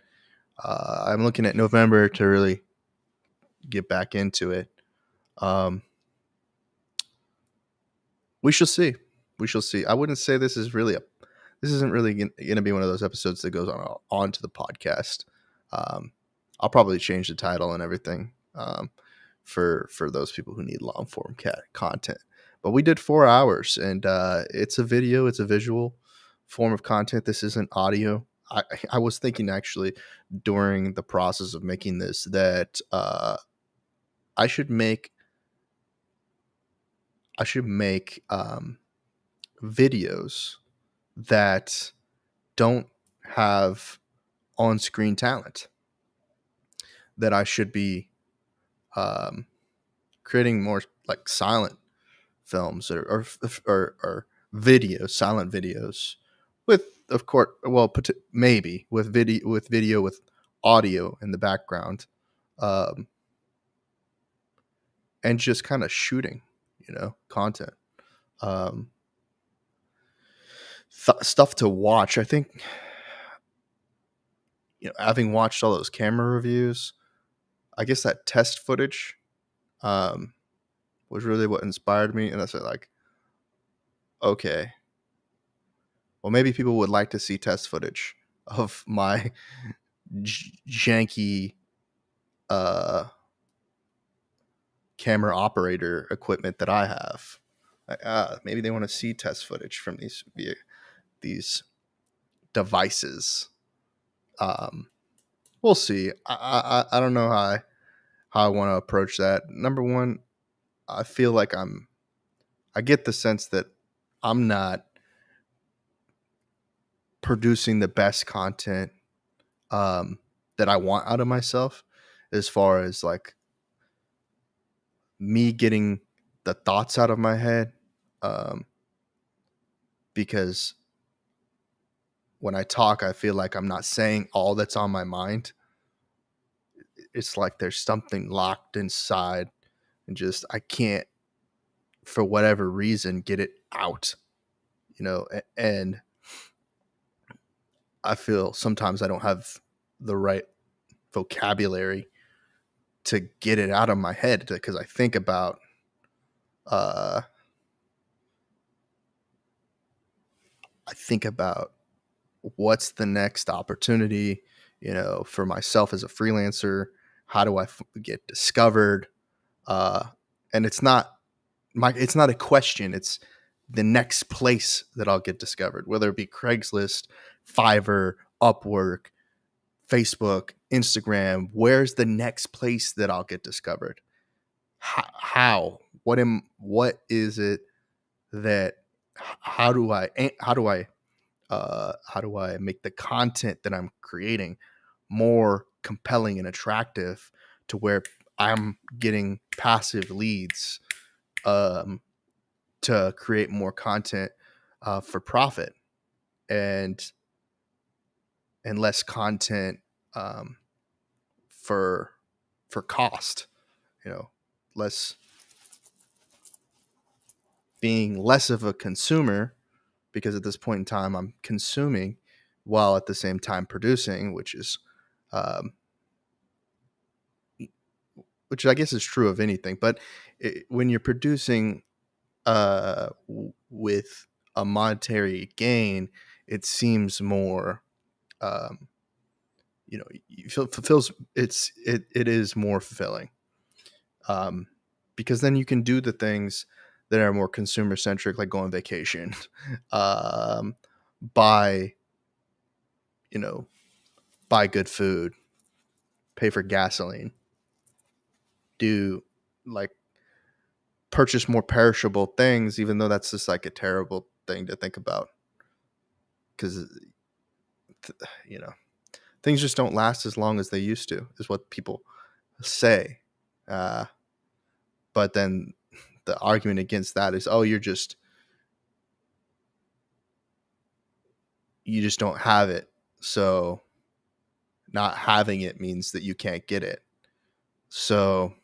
I'm looking at November to really get back into it. We shall see. We shall see. I wouldn't say this isn't really going to be one of those episodes that goes on to the podcast. I'll probably change the title and everything for those people who need long form content. But we did 4 hours, and it's a video, it's a visual form of content. This isn't audio. I was thinking actually during the process of making this that I should make videos that don't have on-screen talent, that I should be creating more like silent films or videos, silent videos with, of course, well, maybe with video with audio in the background, um, and just kind of shooting, content, um, stuff to watch. I think, having watched all those camera reviews, I guess that test footage um, was really what inspired me. And I said, like, okay, well, maybe people would like to see test footage of my janky camera operator equipment that I have. Maybe they want to see test footage from these devices. We'll see. I don't know how I want to approach that. Number one, I feel like I get the sense that I'm not producing the best content that I want out of myself, as far as like me getting the thoughts out of my head, because when I talk, I feel like I'm not saying all that's on my mind. It's like there's something locked inside, and just I can't, for whatever reason, get it out. And I feel sometimes I don't have the right vocabulary to get it out of my head, because I think about what's the next opportunity, for myself as a freelancer. How do I get discovered? And it's not a question. It's the next place that I'll get discovered, whether it be Craigslist, Fiverr, Upwork, Facebook, Instagram. Where's the next place that I'll get discovered? How? What is it that? How do I make the content that I'm creating more compelling and attractive, to where I'm getting passive leads to create more content for profit, and less content for cost, less, being less of a consumer, because at this point in time I'm consuming while at the same time producing, which I guess is true of anything. But when you're producing with a monetary gain, it seems more, fulfills. It is more fulfilling, because then you can do the things that are more consumer centric, like go on vacation, buy buy good food, pay for gasoline, do like purchase more perishable things, even though that's just like a terrible thing to think about, because things just don't last as long as they used to, is what people say. But then the argument against that is, oh, you just don't have it, so not having it means that you can't get it. So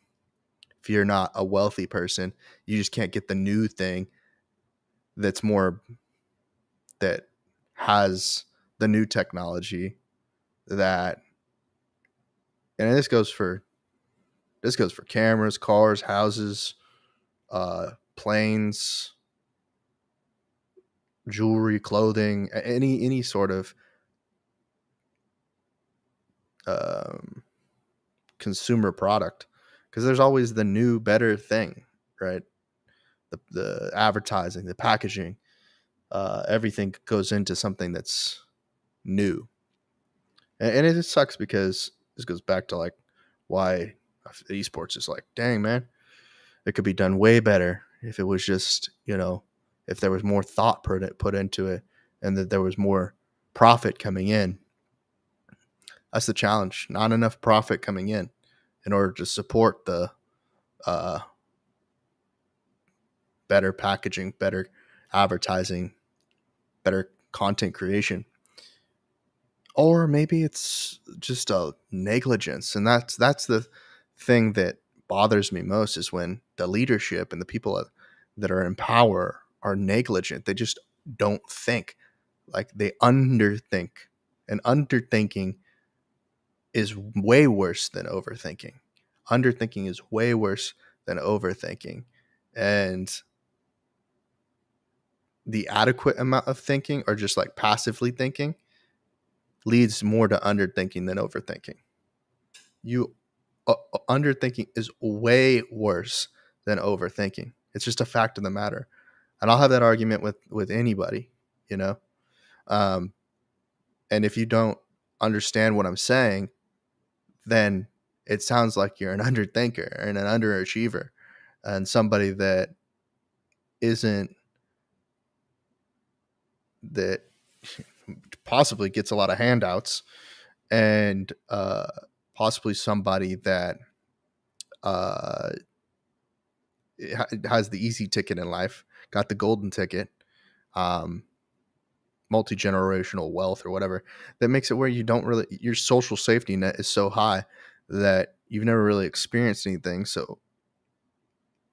if you're not a wealthy person, you just can't get the new thing that has the new technology that, and this goes for cameras, cars, houses, planes, jewelry, clothing, any sort of consumer product, because there's always the new, better thing, right? The advertising, the packaging, everything goes into something that's new, and it just sucks, because this goes back to like why esports is like, dang man, it could be done way better if it was just, if there was more thought put into it, and that there was more profit coming in. That's the challenge. Not enough profit coming in order to support the better packaging, better advertising, better content creation. Or maybe it's just a negligence. And that's the thing that bothers me most, is when the leadership and the people that are in power are negligent. They just don't think. Like, they underthink. And underthinking is way worse than overthinking. Underthinking is way worse than overthinking. And the adequate amount of thinking, or just like passively thinking, leads more to underthinking than overthinking. Underthinking is way worse than overthinking. It's just a fact of the matter. And I'll have that argument with anybody, you know? And if you don't understand what I'm saying, then it sounds like you're an underthinker and an underachiever and somebody that possibly gets a lot of handouts, and possibly somebody that has the easy ticket in life, got the golden ticket, multi-generational wealth or whatever, that makes it where you don't really, your social safety net is so high that you've never really experienced anything. So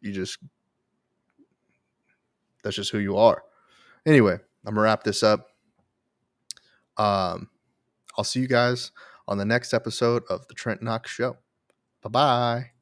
that's just who you are. Anyway, I'm gonna wrap this up. I'll see you guys on the next episode of the Trent Knox Show. Bye-bye.